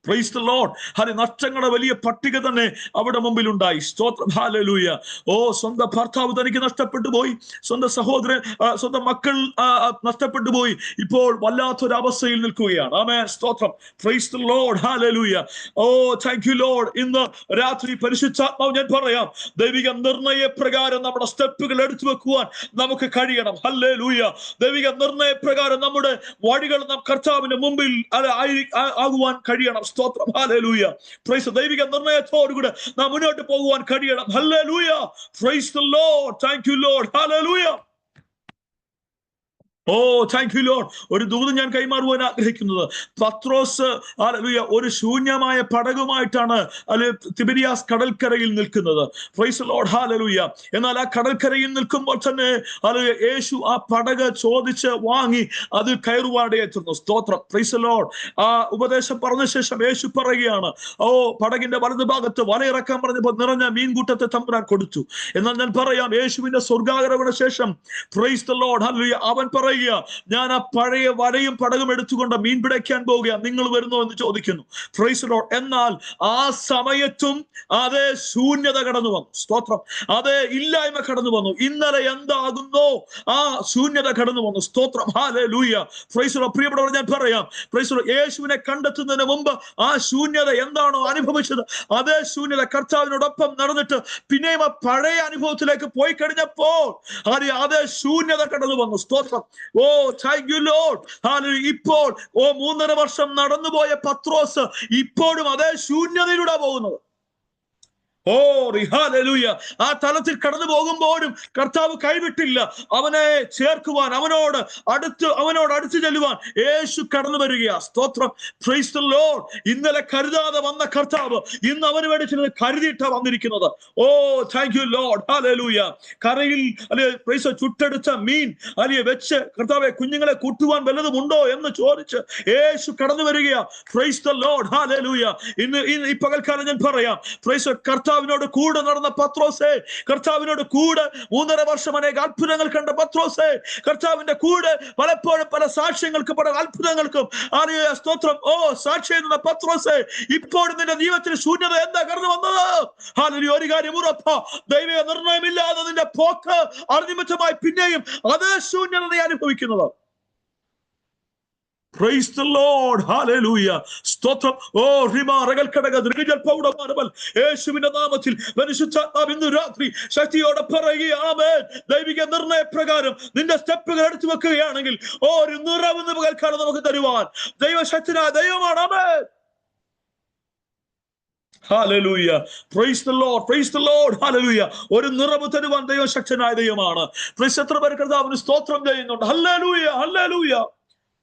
Praise the Lord. നഷ്ടങ്ങളുടെ വലിയ പട്ടിക തന്നെ അവിടെ മുമ്പിൽ ഉണ്ടായി. സ്തോത്രം. ഹല്ലേലൂയ. ഓ സ്വന്തം ഭർത്താവ് തനിക്ക് നഷ്ടപ്പെട്ടു പോയി, സ്വന്തം സഹോദരൻ, സ്വന്തം മക്കൾ നഷ്ടപ്പെട്ടു പോയി. ഇപ്പോൾ വല്ലാത്തൊരവസ്ഥയിൽ നിൽക്കുകയാണ്. ആമേൻ. സ്തോത്രം. Praise the Lord. Hallelujah. Oh thank you Lord. ഇന്ന് രാത്രി പരിശുദ്ധാത്മാവ് ഞാൻ പറയാം, ദൈവിക നിർണയപ്രകാരം നമ്മുടെ സ്റ്റെപ്പുകൾ എടുത്തു വെക്കുവാൻ നമുക്ക് കഴിയണം. ഹല്ലേലൂയ. ദൈവിക നിർണയപ്രകാരം നമ്മുടെ വഴികൾ നാം കർത്താവിന്റെ മുമ്പിൽ ആകുവാൻ കഴിയണം. സ്തോത്രം. ഹല്ലേലൂയ. പ്രൈസ്. ദൈവിക നിർണയത്തോടുകൂടെ നാം മുന്നോട്ട് പോകുവാൻ കഴിയണം. ഹല്ലേലൂയ. Praise the Lord. Thank you Lord. Hallelujah. Oh thank you Lord. ഒരു ദൂത് ഞാൻ കൈമാറുവാൻ ആഗ്രഹിക്കുന്നത്, പത്രോസ് ഹല്ലേലൂയ ഒരു ശൂന്യമായ പടകുമായിട്ടാണ് തിബരിയാസ് കടൽക്കരയിൽ നിൽക്കുന്നത്. Price the Lord hallelujah. എന്നാൽ ആ കടൽക്കരയിൽ നിൽക്കുമ്പോൾ തന്നെ ഹല്ലേലൂയ യേശു ആ പടക് ചോദിച്ച് വാങ്ങി അത് കയറുവാനിടയെത്തുന്നു. സ്തോത്രം. Praise the lord. ആ ഉപദേശം പറഞ്ഞ ശേഷം യേശു പറയുകയാണ്, ഓ പടകിന്റെ വലതു ഭാഗത്ത് വലയിറക്കാൻ പറഞ്ഞപ്പോൾ നിറഞ്ഞ മീൻകൂട്ടത്തെ തമ്പുരാൻ കൊടുത്തു. എന്നാൽ ഞാൻ പറയാം, യേശുവിന്റെ സ്വർഗാരോഹണ ശേഷം പ്രൈസ് ദി ലോർഡ് ഹല്ലേലൂയ അവൻ പറയുക, ഞാൻ ആ പഴയ വലയും പടകും എടുത്തുകൊണ്ട് മീൻ പിടിക്കാൻ പോവുക, നിങ്ങൾ വരുന്നോ എന്ന് ചോദിക്കുന്നു. Price the Lord. എന്നാൽ ആ സമയത്തും അതേ ശൂന്യത കടന്നു വന്നു. സ്തോത്രം. അതേ ഇല്ലായ്മ കടന്നു വന്നു. ഇന്നലെ എന്താകുന്നോ ആ ശൂന്യത കടന്നു വന്നു. സ്തോത്രം. ഹല്ലേലൂയ. Praise the Lord. പ്രിയപ്പെട്ടവർ, ഞാൻ പറയാം, പ്രൈസ് ദി ലോർഡ്, യേശുവിനെ കണ്ടെത്തുന്നതിന് മുമ്പ് ആ ശൂന്യത എന്താണോ അനുഭവിച്ചത്, അതേ ശൂന്യത കർത്താവിനോടൊപ്പം നടന്നിട്ട് പിന്നെയും ആ പഴയ അനുഭവത്തിലേക്ക് പോയി കഴിഞ്ഞപ്പോൾ അതേ ശൂന്യത കടന്നു വന്നു. സ്തോത്രം. Oh thank you Lord. ഇപ്പോൾ 3.5 വർഷം നടന്നുപോയ പത്രോസ് ഇപ്പോഴും അതേ ശൂന്യതയിലൂടെ പോകുന്നത്. ഓ ഹല്ലേലൂയ. ആ തലത്തിൽ കടന്നു പോകുമ്പോഴും കർത്താവ് കൈവിട്ടില്ല. അവനെ ചേർക്കുവാൻ, അവനോട് അടുത്ത് ചെല്ലുവാൻ യേശു കടന്നു വരികയാ. സ്തോത്രം. Praise the Lord. ഇന്നലെ കരുതാതെ വന്ന കർത്താവ് ഇന്ന് അവന് വേണ്ടി ചിലത് കരുതിയിട്ടാ വന്നിരിക്കുന്നത്. ഓ താങ്ക് യു ലോർഡ്. ഹല്ലേലൂയ. കരയിൽ പ്രൈസ് ചുട്ടെടുത്ത മീൻ വെച്ച് കർത്താവെ കുഞ്ഞുങ്ങളെ കൂട്ടുവാൻ വല്ലതും ഉണ്ടോ എന്ന് ചോദിച്ച് യേശു കടന്നു വരികയാ. Praise the Lord. ഹല്ലേലൂയ. ഇന്ന് ഈ പകൽക്കാലം ഞാൻ പറയാം, പ്രൈസ് കർത്താവിനോട് കൂടെ നടന്ന പത്രോസേ, കർത്താവിനോട് കൂടെ 3.5 വർഷം അനേക അത്ഭുതങ്ങൾ കണ്ട പത്രോസേ, കർത്താവിന്റെ കൂടെ പലപ്പോഴും പല സാക്ഷ്യങ്ങൾക്കും പല അത്ഭുതങ്ങൾക്കും സ്തോത്രം സാക്ഷി എന്ന പത്രോസേ, ഇപ്പോഴും നിന്റെ ജീവിതത്തിൽ ശൂന്യത എന്താ കടന്നു വന്നത്? ഹല്ലേലൂയ. ഒരു കാര്യം ഉറപ്പാ, ദൈവിക നിർണയമില്ലാതെ നിന്റെ പോക്ക് അനിമിത്തമായി പിന്നെയും അതേ ശൂന്യത നീ അനുഭവിക്കുന്നത്. Praise the Lord. Hallelujah. സ്തോത്രം. യേശുവിന്റെ നാമത്തിൽ പരിശുദ്ധാത്മാവ് ഇന്ന് രാത്രി ശക്തിയോടെ പറയുക, ആമേൻ. ദൈവിക നിർണയ പ്രകാരം നിന്റെ സ്റ്റെപ്പുകൾ എടുത്തു വെക്കുകയാണെങ്കിൽ ഒരു നിറവെന്ന് പകൽക്കാലം നമുക്ക് തരുവാൻ ദൈവശക്തിനായ ദൈവമാണ്. ആമേൻ. Hallelujah. Praise the Lord. Praise the Lord. Hallelujah. ഒരു നിറവ് തരുവാൻ ദൈവശക്തനായ ദൈവമാണ്. എത്ര പേർ കർത്താവിന് സ്തോത്രം ചെയ്യുന്നുണ്ട്? Hallelujah. Hallelujah.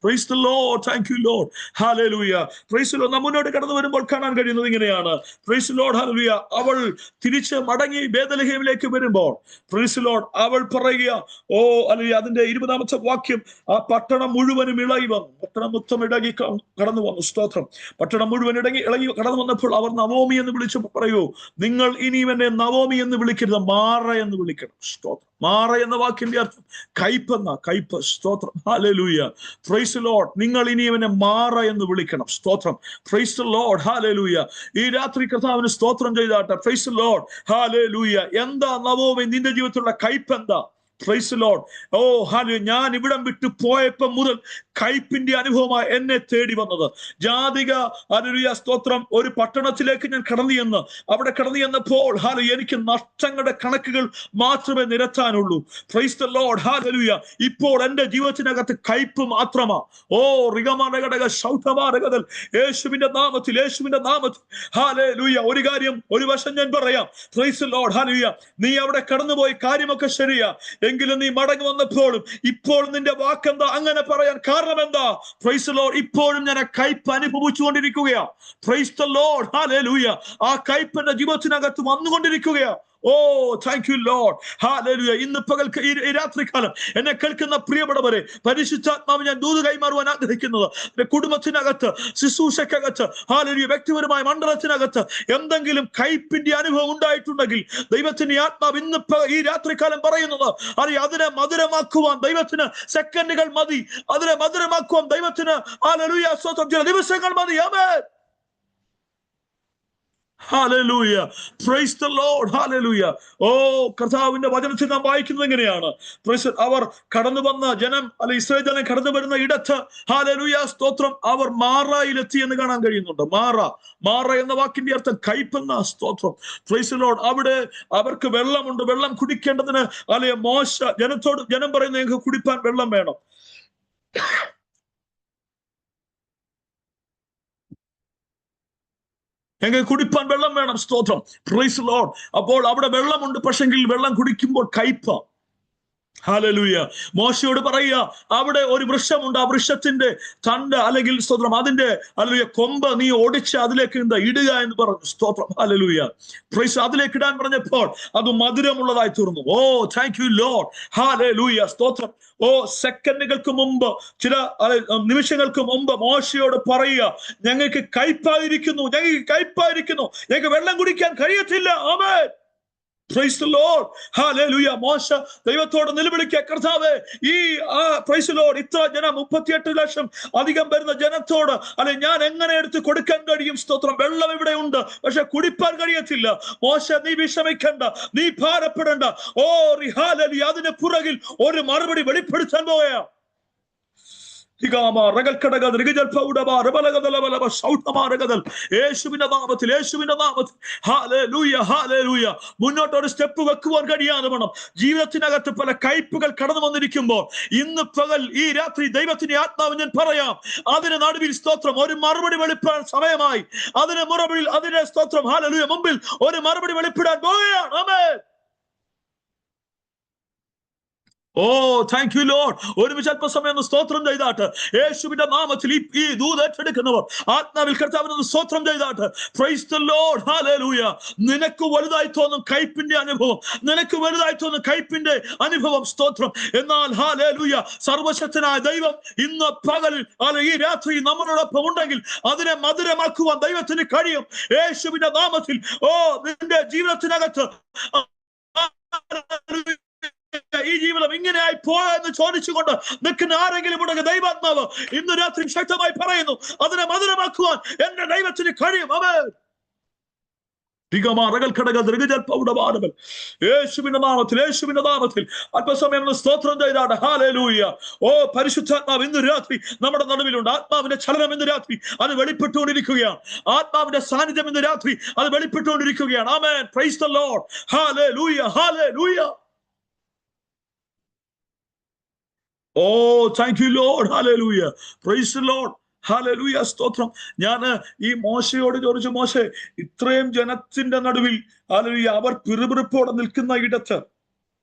Praise the Lord. Thank you, Lord. Hallelujah. Praise the Lord. നമ്മോട് കടന്നു വരുമ്പോൾ കാണാൻ കഴിയുന്നത് ഇങ്ങനെയാണ്. Praise the Lord. Hallelujah. അവൾ തിരിച്ച് മടങ്ങി ബേത്ലഹേമിലേക്ക് വരുമ്പോൾ Praise the Lord. അവൾ പറയുക, അല്ലെങ്കിൽ അതിന്റെ 20ാമത്തെ വാക്യം, ആ പട്ടണം മുഴുവനും ഇളകി വന്നു. പട്ടണം മൊത്തം ഇളകി കടന്നു വന്നു. സ്തോത്രം. പട്ടണം മുഴുവൻ ഇളകി കടന്നു വന്നപ്പോൾ അവർ നവോമി എന്ന് വിളിച്ചപ്പോൾ പറയൂ, നിങ്ങൾ ഇനിയും എന്നെ നവോമി എന്ന് വിളിക്കരുത്, മാറ എന്ന് വിളിക്കണം. സ്തോത്രം. മാറ എന്ന വാക്കിന്റെ അർത്ഥം കയ്പ്. സ്തോത്രം. ഹല്ലേലൂയ. Praise the lord. നിങ്ങൾ ഇനി അവനെ മാറ എന്ന് വിളിക്കണം. സ്തോത്രം. Praise the Lord. ഹല്ലേലൂയ. ഈ രാത്രി കർത്താവിന് സ്തോത്രം ചെയ്താട്ടെ. Praise the Lord. ഹല്ലേലൂയ. എന്താ നവോമി നിന്റെ ജീവിതത്തിലുള്ള കയ്പ് എന്താ? Praise the Lord. ഹല്ലേലൂയ. ഞാൻ ഇവിടം വിട്ടു പോയപ്പോൾ മുതൽ കയ്പിന്റെ അനുഭവമായി എന്നെ തേടി വന്നത്. ജാതിക ഹല്ലേലൂയ സ്തോത്രം ഒരു പട്ടണത്തിലേക്ക് ഞാൻ കടന്നു ചെന്ന് അവിടെ കടന്നു ചെന്നപ്പോൾ ഹല്ലേലൂയ എനിക്ക് നഷ്ടങ്ങളുടെ കണക്കുകൾ മാത്രമേ നിരത്താനുള്ളൂ. Praise the Lord. ഹല്ലേലൂയ. ഇപ്പോൾ എന്റെ ജീവിതത്തിനകത്ത് കയ്പ് മാത്രമാ. റിഗമനഗടക ശൗതമാരകതൽ യേശുവിന്റെ നാമത്തിൽ ഹല്ലേലൂയ. ഒരു കാര്യം ഒരു വശം ഞാൻ പറയാം. Price the Lord. ഹല്ലേലൂയ. നീ അവിടെ കടന്നുപോയി കാര്യമൊക്കെ ശരിയാ, എങ്കിലും നീ മടങ്ങി വന്നപ്പോഴും ഇപ്പോൾ നിന്റെ വാക്കെന്താ അങ്ങനെ പറയാൻ കാരണം എന്താ? Praise the lord. ഇപ്പോഴും ഞാൻ ആ കയ്പ് അനുഭവിച്ചുകൊണ്ടിരിക്കുകയാ. Praise the Lord. ഹല്ലേലൂയ. ആ കയ്പ് എന്റെ ജീവിതത്തിനകത്ത് വന്നുകൊണ്ടിരിക്കുകയാ. Thank you Lord. ഹല്ലേലൂയ. ഇന്ന് ഈ രാത്രികാലം എന്നെ കേൾക്കുന്ന പ്രിയപ്പെട്ടവരെ, പരിശുദ്ധാത്മാവ് ഞാൻ ദൂത് കൈമാറുവാൻ ആഗ്രഹിക്കുന്നത്, കുടുംബത്തിനകത്ത്, ശുശ്രൂഷക്കകത്ത്, ഹല്ലേലൂയ, വ്യക്തിപരമായ മണ്ഡലത്തിനകത്ത് എന്തെങ്കിലും കയ്പിന്റെ അനുഭവം ഉണ്ടായിട്ടുണ്ടെങ്കിൽ ദൈവത്തിന്റെ ആത്മാവ് ഇന്ന് ഈ രാത്രികാലം പറയുന്നത്, അതിനെ മധുരമാക്കുവാൻ ദൈവത്തിന് സെക്കൻഡുകൾ മതി. അതിനെ മധുരമാക്കുവാൻ ദൈവത്തിന് ഹല്ലേലൂയ സ്തോത്രം ചില ദിവസങ്ങൾ മതി. ആമേൻ. Hallelujah. Praise the Lord. Hallelujah. കർത്താവിന്റെ വചനത്തിൽ നാം വായിക്കുന്നത് എങ്ങനെയാണ്? അവർ കടന്നു വന്ന ജനം ഇസ്രായേൽ ജനം കടന്നു വരുന്ന ഇടത്ത് ഹല്ലേലൂയ സ്തോത്രം അവർ മാറയിലെത്തി എന്ന് കാണാൻ കഴിയുന്നുണ്ട്. മാറ എന്ന വാക്കിന്റെ അർത്ഥം കയ്പെന്ന. സ്തോത്രം. Praise the Lord. അവിടെ അവർക്ക് വെള്ളമുണ്ട്. വെള്ളം കുടിക്കേണ്ടതിന് മോശ ജനം പറയുന്നത് ഞങ്ങൾക്ക് കുടിപ്പാൻ വെള്ളം വേണം. എങ്കിൽ കുടിപ്പാൻ വെള്ളം വേണം. സ്തോത്രം. Praise the Lord. അപ്പോൾ അവിടെ വെള്ളമുണ്ട്, പക്ഷെങ്കിൽ വെള്ളം കുടിക്കുമ്പോൾ കയ്പ. ഹല്ലേലൂയ. മോശയോട് പറയുക, അവിടെ ഒരു വൃക്ഷമുണ്ട്, ആ വൃക്ഷത്തിന്റെ തണ്ട് അല്ലെങ്കിൽ സ്തോത്രം അതിന്റെ ഹല്ലേലൂയ കൊമ്പ് നീ ഒടിച്ച് അതിലേക്ക് ഇടുക എന്ന് പറഞ്ഞു. സ്തോത്രം. ഹല്ലേലൂയ. പ്രൈസ്. അതിലേക്ക് ഇടാൻ പറഞ്ഞപ്പോൾ അത് മധുരമുള്ളതായി തീർന്നു. ഓ താങ്ക് യു ലോർഡ്. ഹല്ലേലൂയ. സ്തോത്രം. ഓ സെക്കൻഡുകൾക്ക് മുമ്പ്, ചില നിമിഷങ്ങൾക്ക് മുമ്പ് മോശയോട് പറയുക, ഞങ്ങൾക്ക് കയ്പായിരിക്കുന്നു, ഞങ്ങൾക്ക് വെള്ളം കുടിക്കാൻ കഴിയത്തില്ല. ആമേൻ. Praise the Lord. Hallelujah. മോശ ദൈവത്തോട് നിലവിളിക്കുക, കർത്താവേ, ഈ praise the Lord, ഇത്ര ജനം 38 ലക്ഷം അധികം വരുന്ന ജനത്തോട് ഞാൻ എങ്ങനെ എടുത്ത് കൊടുക്കാൻ കഴിയും? സ്തോത്രം. വെള്ളം ഇവിടെ ഉണ്ട്, പക്ഷെ കുടിപ്പാൻ കഴിയത്തില്ല. മോശ, നീ വിഷമിക്കണ്ട, നീ ഭാരപ്പെടണ്ട. ഓ ഹല്ലേലൂയ. അതിന് പുറകിൽ ഒരു മറുപടി വെളിപ്പെടുത്താൻ പോവുകയാണ്. യേശുവിന്റെ നാമത്തിൽ, യേശുവിന്റെ നാമത്തിൽ. ഹല്ലേലൂയ, ഹല്ലേലൂയ. മുന്നോട്ട് ഒരു സ്റ്റെപ്പ് വെക്കുവാൻ കഴിയാതെ വേണം. ജീവിതത്തിനകത്ത് പല കയ്പുകൾ കടന്നു വന്നിരിക്കുമ്പോൾ ഇന്ന് പകൽ, ഈ രാത്രി ദൈവത്തിന്റെ ആത്മാവ് ഞാൻ പറയാം, അതിന് നടുവിൽ സ്തോത്രം ഒരു മറുപടി വെളിപ്പെടാൻ സമയമായി. അതിന് സ്തോത്രം ഹല്ലേലൂയ മുമ്പിൽ ഒരു മറുപടി വെളിപ്പെടാൻ പോവുകയാണ്. ആമേൻ. Oh thank you Lord. ഒരുമിച്ച് അല്പസമയം ഒന്ന് സ്തോത്രം ചെയ്താട്ട് യേശുവിന്റെ നാമത്തിൽ ഈ ദൂത് ഏറ്റെടുക്കുന്നവർ ആത്മാവിൽ കർത്താവിനെ സ്തോത്രം ചെയ്താട്ട്. Praise the Lord. ഹല്ലേലൂയ. നിനക്ക് വലുതായി തോന്നും കയ്പിന്റെ അനുഭവം, നിനക്ക് വലുതായി തോന്നും കയ്പിന്റെ അനുഭവം. സ്തോത്രം. എന്നാൽ ഹല്ലേലൂയ, സർവശക്തനായ ദൈവം ഇന്ന് പകലിൽ ഈ രാത്രി നമ്മളോടൊപ്പം ഉണ്ടെങ്കിൽ അതിനെ മധുരമാക്കുവാൻ ദൈവത്തിന് കഴിയും. യേശുവിന്റെ നാമത്തിൽ. ഓ നിന്റെ ജീവിതത്തിനകത്ത് ഈ ജീവിതം ഇങ്ങനെയായി പോയെന്ന് ചോദിച്ചുകൊണ്ട് നിൽക്കുന്ന ആരെങ്കിലും ഉണ്ടെങ്കിൽ ദൈവാത്മാവ് ഇന്ന് രാത്രി ശക്തമായി പറയുന്നു, അതിനെ മധുരമാക്കുവാൻ എന്റെ ദൈവത്തിന് കഴിയും. ആമേൻ. യേശുവിന്റെ നാമത്തിൽ, യേശുവിന്റെ നാമത്തിൽ അല്പസമയം സ്തോത്രം ചെയ്താണ്. ഹല്ലേലൂയ. ഓ പരിശുദ്ധാത്മാവ് ഇന്ന് രാത്രി നമ്മുടെ നടുവിലുണ്ട്. ആത്മാവിന്റെ ചലനം ഇന്ന് രാത്രി അത് വെളിപ്പെട്ടുകൊണ്ടിരിക്കുകയാണ്. ആത്മാവിന്റെ സാന്നിധ്യം ഇന്ന് രാത്രി അത് വെളിപ്പെട്ടുകൊണ്ടിരിക്കുകയാണ്. Amen. Praise the Lord. Hallelujah, hallelujah. Oh, thank you, Lord. Hallelujah. Praise the Lord. Hallelujah. സ്തോത്രം. ഞാൻ ഈ മോശയോട് ചോദിച്ചു, മോശെ, ഇത്രയും ജനത്തിന്റെ നടുവിൽ ഹല്ലേലൂയ അവർ പിറുപിറുപ്പോടെ നിൽക്കുന്ന ഇടത്ത്,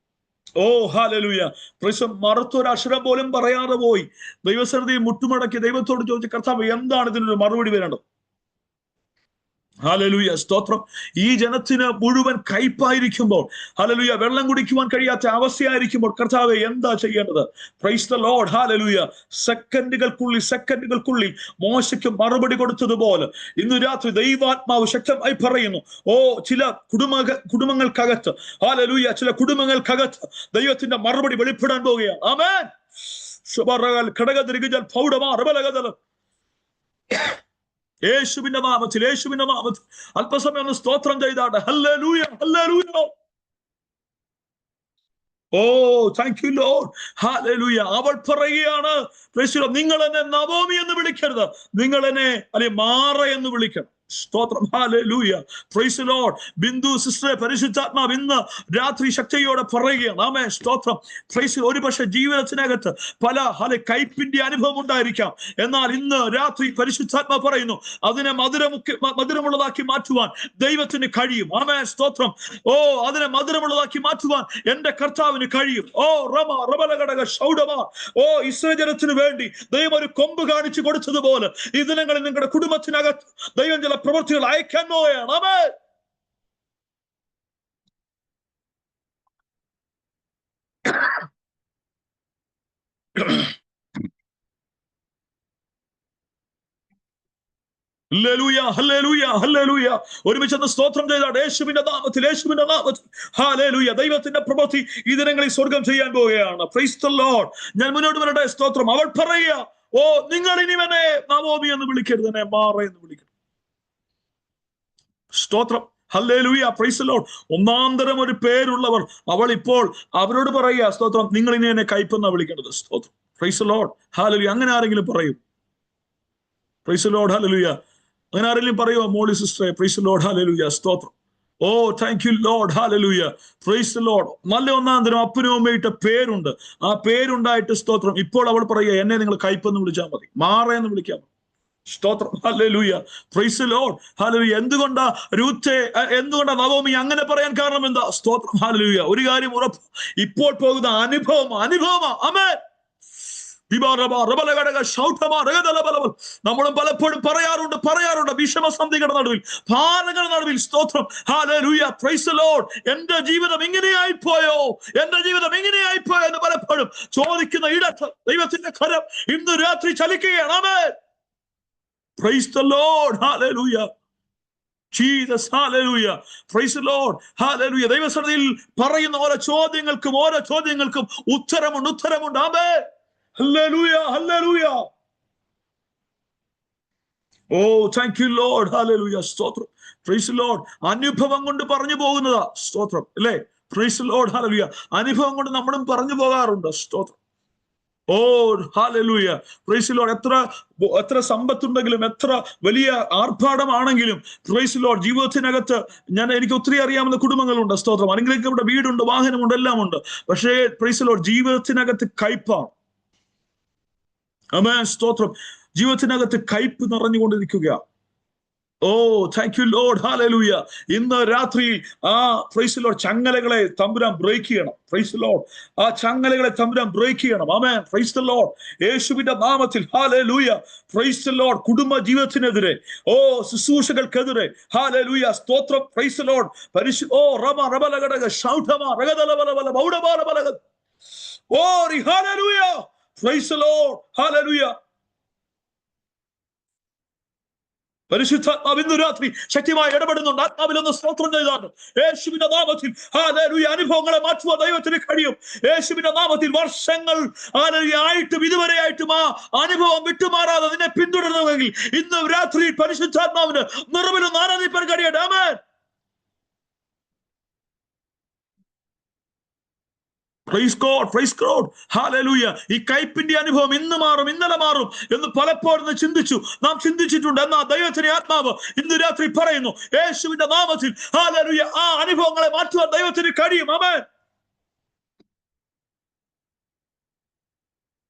ഓ ഹല്ലേലൂയ, മറുത്തൊരക്ഷരം പോലും പറയാതെ പോയി ദൈവസന്നിധിയിൽ മുട്ടുമടക്കി ദൈവത്തോട് ചോദിച്ചു, കർത്താവ് എന്താണ് ഇതിനൊരു മറുപടി വരേണ്ടത്? ഹല്ലേലൂയ. സ്തോത്രം. ഈ ജനത്തിന് മുഴുവൻ കയ്പായിരിക്കുമ്പോൾ, ഹല്ലേലൂയ, വെള്ളം കുടിക്കുവാൻ കഴിയാത്ത അവസ്ഥയായിരിക്കുമ്പോൾ കർത്താവേ എന്താ ചെയ്യേണ്ടത്? Price the Lord. ഹല്ലേലൂയ. സെക്കൻഡുകൾക്കുള്ളിൽ മോശയ്ക്ക് മറുപടി കൊടുത്തതുപോലെ ഇന്ന് രാത്രി ദൈവാത്മാവ് ശക്തമായി പറയുന്നു, ഓ ചില കുടുംബങ്ങൾക്കകത്ത്, ഹല്ലേലൂയ, ചില കുടുംബങ്ങൾക്കകത്ത് ദൈവത്തിന്റെ മറുപടി വെളിപ്പെടാൻ പോവുകയാണ്. ആമേൻ. യേശുവിന്റെ നാമത്തിൽ, യേശുവിന്റെ നാമത്തിൽ അല്പസമയം ഒന്ന് സ്തോത്രം ചെയ്താട്ടെ. Hallelujah, hallelujah. Oh thank you Lord. Hallelujah. അവൾ പറയുകയാണ്, നിങ്ങൾ എന്നെ നവോമി എന്ന് വിളിക്കരുത്, നിങ്ങൾ എന്നെ മാറ എന്ന് വിളിക്കണം. സ്തോത്രം. Hallelujah. Praise the Lord. Bindu സിസ്റ്ററെ പരിശുദ്ധാത്മാവ് ഇന്ന് രാത്രി ശക്തിയോടെ പറയുകയാണ്. ആമേൻ. സ്തോത്രം. പ്രൈസ്. ഒരുപക്ഷെ ജീവിതത്തിനകത്ത് പല കയ്പിന്റെ അനുഭവം ഉണ്ടായിരിക്കാം. എന്നാൽ ഇന്ന് രാത്രി പരിശുദ്ധാത്മാവ് പറയുന്നു, അതിനെ മധുരമുള്ളതാക്കി മാറ്റുവാൻ ദൈവത്തിന് കഴിയും. ആമേൻ. സ്തോത്രം. ഓ അതിനെ മധുരമുള്ളതാക്കി മാറ്റുവാൻ എന്റെ കർത്താവിന് കഴിയും. ഓ റബലഘടക ഷൗഡമ. ഓ ഇസ്രായേൽ ജനത്തിന് വേണ്ടി ദൈവം ഒരു കൊമ്പ് കാണിച്ചു കൊടുത്തതുപോലെ ഈ ദിനങ്ങളിൽ നിങ്ങളുടെ കുടുംബത്തിനകത്ത് ദൈവം ചില പ്രവൃത്തികൾ അയക്കാൻ പോവുകയാണ്. ആമേൻ. Hallelujah, hallelujah, hallelujah. ഒരുമിച്ച് സ്തോത്രം ചെയ്താണ് യേശുവിന്റെ നാമത്തിൽ, യേശുവിന്റെ നാമത്തിൽ. ഹല്ലേലൂയ. ദൈവത്തിന്റെ പ്രവൃത്തി ഈ ദിനങ്ങളിൽ സ്വർഗം ചെയ്യാൻ പോവുകയാണ്. Price the lord. ഞാൻ മുന്നോട്ട് വരട്ടെ. സ്തോത്രം. അവൾ പറയുക, ഓ നിങ്ങൾ ഇനി എന്നെ നവോമി എന്ന് വിളിക്കരുത്, എന്നെ മാറ എന്ന് വിളിക്കരുത്. സ്തോത്രം. ഹല്ലേലൂയ. Praise the Lord. ഒന്നാം തരം ഒരു പേരുള്ളവർ അവൾ ഇപ്പോൾ അവരോട് പറയുക, സ്തോത്രം, നിങ്ങൾ ഇനി എന്നെ കയ്പെന്നാ വിളിക്കേണ്ടത്. സ്തോത്രം. Praise the Lord. ഹല്ലേലൂയ. അങ്ങനെ ആരെങ്കിലും പറയും? Praise the Lord. ഹല്ലേലൂയ. അങ്ങനെ ആരെങ്കിലും പറയുമോ മോളി സിസ്റ്ററെ? Praise the Lord. ഹല്ലേലൂയ. സ്തോത്രം. Oh thank you Lord. Hallelujah. Praise the lord. നല്ല ഒന്നാം തരം അപ്പനും അമ്മയിട്ട പേരുണ്ട്. ആ പേരുണ്ടായിട്ട് സ്തോത്രം. ഇപ്പോൾ അവൾ പറയുക, എന്നെ നിങ്ങൾ കയ്പെന്ന് വിളിച്ചാൽ മതി, മാറ എന്ന് വിളിക്കാൻ മതി. സ്തോത്രം. Hallelujah. Praise the Lord. Hallelujah. എന്തുകൊണ്ടാ നവോമി അങ്ങനെ പറയാൻ കാരണം എന്താ? സ്തോത്രം. ഹല്ലേലൂയ. ഒരു കാര്യം ഉറപ്പ്, ഇപ്പോൾ പോകുന്ന അനുഭവമാ. ആമേൻ. നമ്മളും പലപ്പോഴും പറയാറുണ്ട് വിഷമസന്ധികളുടെ നടുവിൽ, ഭാരങ്ങളുടെ നടുവിൽ. സ്തോത്രം. ഹല്ലേലൂയ. Praise the lord. എന്റെ ജീവിതം ഇങ്ങനെയായി പോയോ എന്ന് പലപ്പോഴും ചോദിക്കുന്ന ഇടത്ത് ദൈവത്തിന്റെ കരം ഇന്ന് രാത്രി ചലിക്കുകയാണ്. ആമേൻ. Praise the Lord. Hallelujah. Jesus. Hallelujah. Praise the Lord. Hallelujah. ദൈവസന്നിധിയിൽ പറയുന്ന ഓരോ ചോദ്യങ്ങൾക്കും ഉത്തരമുണ്ട്. ആമേൻ. Hallelujah. Hallelujah. Oh, thank you Lord. Hallelujah. സ്തോത്രം. Praise the Lord. അനുഭവം കൊണ്ട് പറഞ്ഞു പോകുന്നതാ. സ്തോത്രം. അല്ലേ? Praise the Lord. Hallelujah. അനുഭവം കൊണ്ട് നമ്മളും പറഞ്ഞു പോകാറുണ്ട്. സ്തോത്രം. ഓ ഹല്ലേലൂയ. Praise the Lord. എത്ര സമ്പത്തുണ്ടെങ്കിലും, എത്ര വലിയ ആർഭാടമാണെങ്കിലും, പ്രൈസ് ദി ലോർഡ്, ജീവിതത്തിനകത്ത് എനിക്ക് ഒത്തിരി അറിയാവുന്ന കുടുംബങ്ങളുണ്ട്. സ്തോത്രം. അനുഗ്രഹിക്കപ്പെട്ട വീടുണ്ട്, വാഹനമുണ്ട്, എല്ലാം ഉണ്ട്. പക്ഷേ പ്രൈസ് ദി ലോർഡ്, ജീവിതത്തിനകത്ത് കയ്പാണ്. ആമേൻ. സ്തോത്രം. ജീവിതത്തിനകത്ത് കയ്പ് നിറഞ്ഞുകൊണ്ടിരിക്കുക. Oh thank you Lord. Hallelujah. ഇന്ന് രാത്രി പ്രൈസ് ദി ലോർഡ്, ചങ്ങലകളെ തമ്പുരാൻ ബ്രേക്ക് ചെയ്യണം. Praise the lord. ആ ചങ്ങലകളെ തമ്പുരാൻ ബ്രേക്ക് ചെയ്യണം. ആമേൻ. Praise the lord. യേശുവിന്റെ നാമത്തിൽ. ഹല്ലേലൂയ. Praise the lord. കുടുംബ ജീവിതത്തിനെതിരെ, ശുശ്രൂഷകൾക്കെതിരെ, ഹല്ലേലൂയ. സ്തോത്രം. Praise the Lord. Hallelujah. Praise the Lord. Hallelujah. പരിശുദ്ധാത്മാവ് ഇന്ന് രാത്രി ശക്തിമായി ഇടപെടുന്നുണ്ട്. ആത്മാവിൽ ഒന്ന് സ്തോത്രം ചെയ്താണ്. യേശുവിന്റെ നാമത്തിൽ ഹല്ലേലൂയ. അനുഭവങ്ങളെ മാറ്റുവാൻ ദൈവത്തിന് കഴിയും. യേശുവിന്റെ നാമത്തിൽ വർഷങ്ങൾ ആയിട്ടും ഇതുവരെയായിട്ടും ആ അനുഭവം വിട്ടുമാറാതെ നിന്നെ പിന്തുടരുന്നുവെങ്കിൽ ഇന്ന് രാത്രി പരിശുദ്ധാത്മാവിന് നിറവിലൊന്ന് ആരാധിപ്പാൻ കഴിയട്ടെ. ആമേൻ. Praise God, praise God. Hallelujah. ഈ കയ്പിന്റെ അനുഭവം ഇന്ന് മാറും, ഇന്നലെ മാറും എന്ന് പലപ്പോഴും നാം ചിന്തിച്ചിട്ടുണ്ട്. എന്നാൽ ദൈവത്തിന്റെ ആത്മാവ് ഇന്ന് രാത്രി പറയുന്നു, യേശുവിന്റെ നാമത്തിൽ ഹല്ലേലൂയ, ആ അനുഭവങ്ങളെ മാറ്റുവാൻ ദൈവത്തിന് കഴിയും. Amen.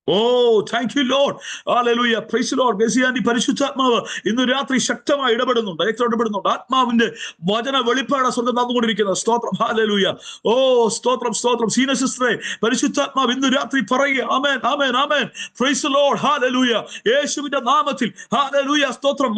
Oh thank you Lord. Hallelujah. Praise the lord. ഗസിയാനി പരിശുദ്ധാത്മാവ് ഇന്ന് രാത്രി ശക്തമായി ഇടപെടുന്നുണ്ട്. ആത്മാവിന്റെ വചന വെളിപ്പാട് സ്വർഗ്ഗം തന്നുകൊണ്ടിരിക്കുന്നത്. സ്തോത്രം. ഹല്ലേലൂയ. ഓ സ്തോത്രം, സ്തോത്രം. സീന സിസ്റ്ററെ, പരിശുദ്ധാത്മാവ് ഇന്ന് രാത്രി പറയുക. Amen, amen, amen. Praise the Lord. Hallelujah. യേശുവിന്റെ നാമത്തിൽ ഹല്ലേലൂയ. സ്തോത്രം.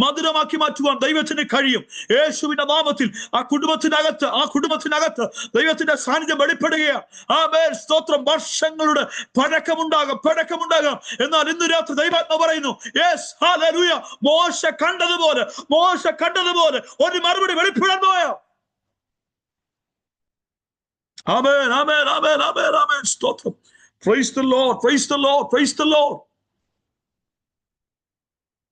മധുരമാക്കി മാറ്റുവാൻ ദൈവത്തിന് കഴിയും. യേശുവിന്റെ നാമത്തിൽ ആ കുടുംബത്തിനകത്ത് ദൈവത്തിന്റെ സാന്നിധ്യം വെളിപ്പെടുകയാണ്. ആമേൻ. സ്തോത്രം. വർഷങ്ങളുടെ പഴക്കമുണ്ടാകാം. എന്നാൽ ഇന്ന് രാത്രി ദൈവാത്മാവ് പറയുന്നു, യെസ് ഹല്ലേലൂയ, മോശ കണ്ടതുപോലെ ഒരു മറുപടി വെളിപ്പെടാൻ പോയ. ആമേൻ, ആമേൻ, ആമേൻ, ആമേൻ, ആമേൻ. സ്തോത്രം. Praise the Lord, praise the Lord, praise the Lord.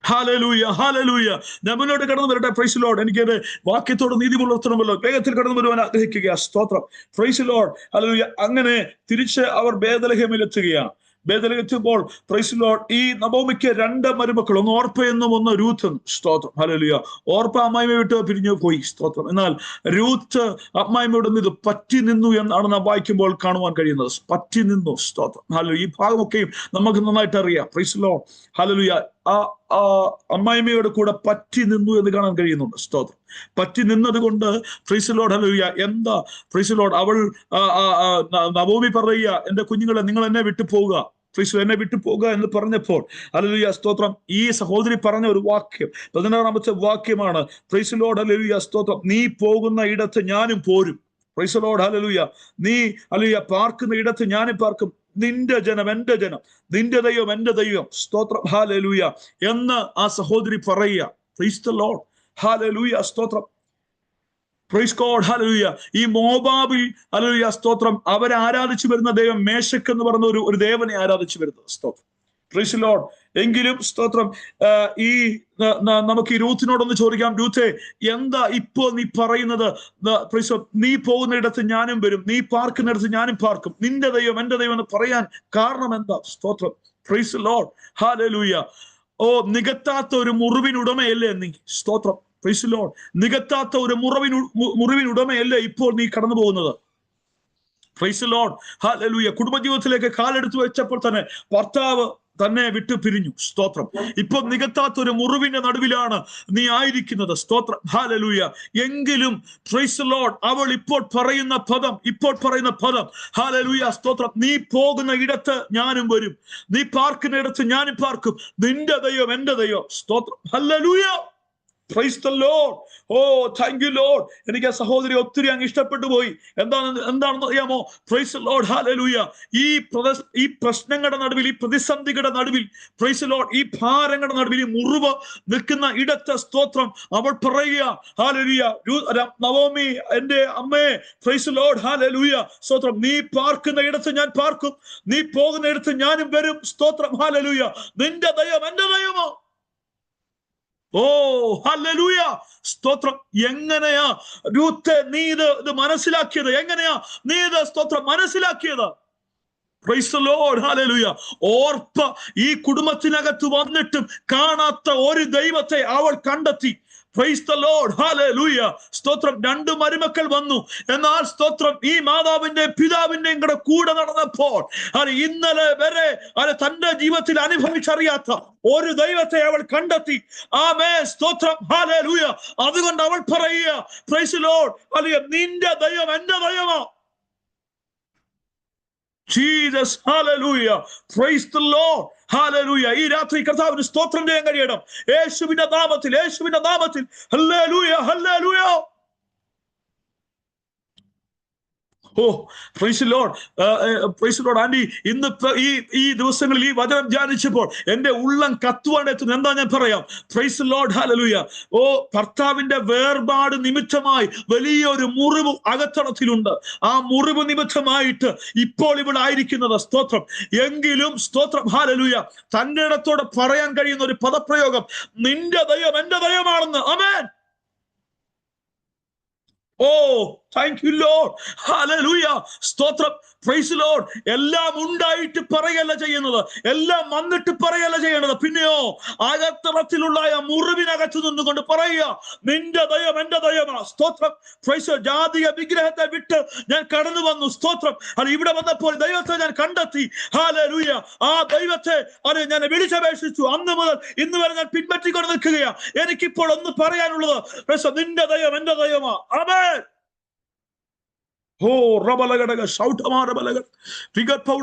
Hallelujah, hallelujah. ഞാൻ മുന്നോട്ട് കടന്നു വരട്ടെ. Price the Lord. എനിക്കത് വാക്യത്തോട് നീതി പുലർത്തണമല്ലോ. വേഗത്തിൽ കടന്നു വരുവാൻ ആഗ്രഹിക്കുക. സ്തോത്രം. Praise the Lord. ഹല്ലേലൂയ. അങ്ങനെ തിരിച്ച് അവർ ബേത്ലഹേമിൽ എത്തുകയാണ്. ബേത്ലഹേമെത്തുമ്പോൾ പ്രൈസ് ദി ലോർഡ്, ഈ നവോമിക്ക് 2 മരുമക്കൾ, ഒന്ന് ഓർപ്പയെന്നും ഒന്ന് രൂത്തും. സ്തോത്രം. ഹല്ലേലൂയ. ഓർപ്പ അമ്മായിമ്മ വിട്ട് പിരിഞ്ഞു പോയി. സ്തോത്രം. എന്നാൽ രൂത്ത് അമ്മായിമ്മയുടെ ഇത് പറ്റി നിന്നു എന്നാണ് നാം വായിക്കുമ്പോൾ കാണുവാൻ കഴിയുന്നത്. പറ്റി നിന്നു. സ്തോത്രം. ഹല്ലേലൂയ. ഈ ഭാഗമൊക്കെയും നമുക്ക് നന്നായിട്ട് അറിയാം. Price the Lord. ഹല്ലേലൂയ. ആ അമ്മായിമ്മയുടെ കൂടെ പറ്റി നിന്നു എന്ന് കാണാൻ കഴിയുന്നുണ്ട്. സ്തോത്രം. പറ്റി നിന്നത് കൊണ്ട് പ്രൈസ് ദി ലോർഡ്. ഹല്ലേലൂയ. എന്താ പ്രൈസ് ദി ലോർഡ്, അവൾ നവോമി പറയുക, എന്റെ കുഞ്ഞുങ്ങളെ, നിങ്ങൾ എന്നെ വിട്ടു പോവുക, എന്നെ വിട്ടു പോകുക എന്ന് പറഞ്ഞപ്പോൾ ഹല്ലേലൂയ. സ്തോത്രം. ഈ സഹോദരി പറഞ്ഞ ഒരു വാക്യം 16-ാമത്തെ വാക്യമാണ്. Price the Lord. ഹല്ലേലൂയ. സ്തോത്രം. നീ പോകുന്ന ഇടത്ത് ഞാനും പോരും. Price the Lord. ഹല്ലേലൂയ. നീ ഹല്ലേലൂയ പാർക്കുന്ന ഇടത്ത് ഞാനും പാർക്കും. നിന്റെ ജനം എന്റെ ജനം, നിന്റെ ദൈവം എന്റെ ദൈവം. സ്തോത്രം. ഹല്ലേലൂയ എന്ന് ആ സഹോദരി പറയുക. Price the Lord. ഹല്ലേലൂയ. സ്തോത്രം. Praise God. ഹല്ലേലൂയ. ഈ മോവാബിൽ ഹല്ലേലൂയ. സ്തോത്രം. അവരെ ആരാധിച്ചു വരുന്ന ദൈവം മേശക്ക് എന്ന് പറഞ്ഞ ഒരു ദേവനെ ആരാധിച്ചു വരുന്നത്. സ്തോത്രം. Praise the Lord. എങ്കിലും സ്തോത്രം, ഈ നമുക്ക് ഈ രൂത്തിനോടൊന്ന് ചോദിക്കാം, രൂത്തേ, എന്താ ഇപ്പോ നീ പറയുന്നത്? നീ പോകുന്നിടത്ത് ഞാനും വരും, നീ പാർക്കുന്നിടത്ത് ഞാനും പാർക്കും, നിന്റെ ദൈവം എന്റെ ദൈവം എന്ന് പറയാൻ കാരണം എന്താ? സ്തോത്രം. Praise the Lord. ഹല്ലേലൂയ. ഓ, നികത്താത്ത ഒരു മുറിവിനുടമയല്ലേ നീ? സ്തോത്രം. Praise the Lord. നികത്താത്ത ഒരു മുറിവിനുടമയല്ലേ ഇപ്പോൾ നീ കടന്നു പോകുന്നത്? Price the Lord. ഹല്ലേലൂയ. കുടുംബജീവിതത്തിലേക്ക് കാലെടുത്ത് വെച്ചപ്പോൾ തന്നെ ഭർത്താവ് തന്നെ വിട്ടു പിരിഞ്ഞു. സ്തോത്രം. ഇപ്പൊ നികത്താത്തൊരു മുറിവിന്റെ നടുവിലാണ് നീ ആയിരിക്കുന്നത്. സ്തോത്രം. ഹല്ലേലൂയ. എങ്കിലും പ്രൈസ് ദി ലോർഡ്, അവൾ ഇപ്പോൾ പറയുന്ന പദം ഹല്ലേലൂയ, സ്തോത്രം, നീ പോകുന്ന ഇടത്ത് ഞാനും വരും, നീ പാർക്കുന്ന ഇടത്ത് ഞാനും പാർക്കും, നിന്റെ ദൈവം എന്റെ ദൈവം. സ്തോത്രം. Hallelujah. Praise the Lord. Oh thank you Lord. എനിക്ക് ആ സഹോദരി ഒത്തിരി അങ്ങ് ഇഷ്ടപ്പെട്ടു പോയി. എന്താണെന്ന് അറിയാമോ? Praise the Lord. ഹല്ലേലൂയ. ഈ പ്രശ്നങ്ങളുടെ നടുവിൽ, ഈ പ്രതിസന്ധികളുടെ നടുവിൽ, പ്രൈസ് ദി ലോർഡ്, ഈ ഭാരങ്ങളുടെ നടുവിൽ, ഈ മുറിവ് നിൽക്കുന്ന ഇടത്ത്, സ്തോത്രം, അവൾ പറയുക ഹല്ലേലൂയ, നവോമി എന്റെ അമ്മേ, പ്രൈസ് ദി ലോർഡ്, ഹല്ലേലൂയ, സ്തോത്രം, നീ പാർക്കുന്ന ഇടത്ത് ഞാൻ പാർക്കും, നീ പോകുന്ന ഇടത്ത് ഞാനും വരും. സ്തോത്രം. ഹല്ലേലൂയ. നിന്റെ ദൈവം എന്റെ ദൈവമോ? ഓ ഹല്ലേലൂയ. സ്തോത്രം. എങ്ങനെയാ രൂത്ത് നീ ഇത് മനസ്സിലാക്കിയത്? എങ്ങനെയാ നീ ഇത്, സ്തോത്രം, മനസ്സിലാക്കിയത്? Price the Lord. ഹല്ലേലൂയ. ഓർപ്പ ഈ കുടുംബത്തിനകത്ത് വന്നിട്ടും കാണാത്ത ഒരു ദൈവത്തെ അവൾ കണ്ടെത്തി. Price the Lord. ഹല്ലേലൂയ. സ്തോത്രം. 2 മരുമക്കൾ വന്നു. എന്നാൽ സ്തോത്രം, ഈ മാതാവിന്റെ പിതാവിന്റെയും കൂടെ നടന്നപ്പോൾ ഇന്നലെ വരെ തന്റെ ജീവിതത്തിൽ അനുഭവിച്ചറിയാത്ത ഒരു ദൈവത്തെ അവൾ കണ്ടെത്തി. ആമേൻ. സ്തോത്രം. ഹല്ലേലൂയ. അതുകൊണ്ട് അവൾ പറയുക, പ്രൈസ് ദി ലോർഡ്, ഹല്ലേലൂയ, നിന്റെ ദൈവം എന്റെ ദൈവമാ. Jesus. Hallelujah. Praise the Lord. Hallelujah. ഈ രാത്രി കർത്താവിന് സ്തോത്രം ചെയ്യാൻ കഴിയണം. യേശുവിന്റെ നാമത്തിൽ, യേശുവിന്റെ നാമത്തിൽ. ഹല്ലേലൂയ. Hallelujah. Oh praise the Lord. Praise the Lord. Aunty, ഇന്ന് ഈ ദിവസങ്ങളിൽ ഈ വചനം ധ്യാനിച്ചപ്പോൾ എന്റെ ഉള്ളം കത്തുവാനെത്തുന്നു. എന്താ ഞാൻ പറയാം? Price the Lord. ഹല്ലേലൂയ. ഓ, ഭർത്താവിന്റെ വേർപാട് നിമിത്തമായി വലിയൊരു മുറിവ് അകത്തളത്തിലുണ്ട്. ആ മുറിവ് നിമിത്തമായിട്ട് ഇപ്പോൾ ഇവിടെ ആയിരിക്കുന്നത്. സ്തോത്രം. എങ്കിലും സ്തോത്രം. ഹല്ലേലൂയ. തന്റെ ഇടത്തോടെ പറയാൻ കഴിയുന്ന ഒരു പദപ്രയോഗം, നിന്റെ ദൈവം എന്റെ ദൈവമാണെന്ന്. ആമേൻ. Oh thank you Lord. Hallelujah. സ്തോത്രം. Praise Lord. എല്ലാം ഉണ്ടായിട്ട് പറയല്ല ചെയ്യുന്നത്, എല്ലാം വന്നിട്ട് പറയല്ല ചെയ്യേണ്ടത്. പിന്നെയോ അകത്തളത്തിലുള്ള മുറിവിനകത്ത് നിന്നുകൊണ്ട് പറയുക, നിന്റെ ദൈവം എന്റെ ദൈവമാ. സ്തോത്രം. പ്രൈസ്. ജാതീയ വിഗ്രഹത്തെ വിട്ട് ഞാൻ കടന്നു വന്നു. സ്തോത്രം. ഇവിടെ വന്നപ്പോൾ ദൈവത്തെ ഞാൻ കണ്ടെത്തി. ഹല്ലേലൂയ. ആ ദൈവത്തെ ഞാൻ വിളിച്ചപേക്ഷിച്ചു. അന്ന് മുതൽ ഇന്ന് വരെ ഞാൻ പിൻപറ്റിക്കൊണ്ട് നിൽക്കുകയാണ്. എനിക്കിപ്പോൾ ഒന്ന് പറയാനുള്ളത്, നിന്റെ ദൈവം എന്റെ ദൈവമാ. ആമേൻ. ഓ റബലഗടക ശൗഠമാരബലഗ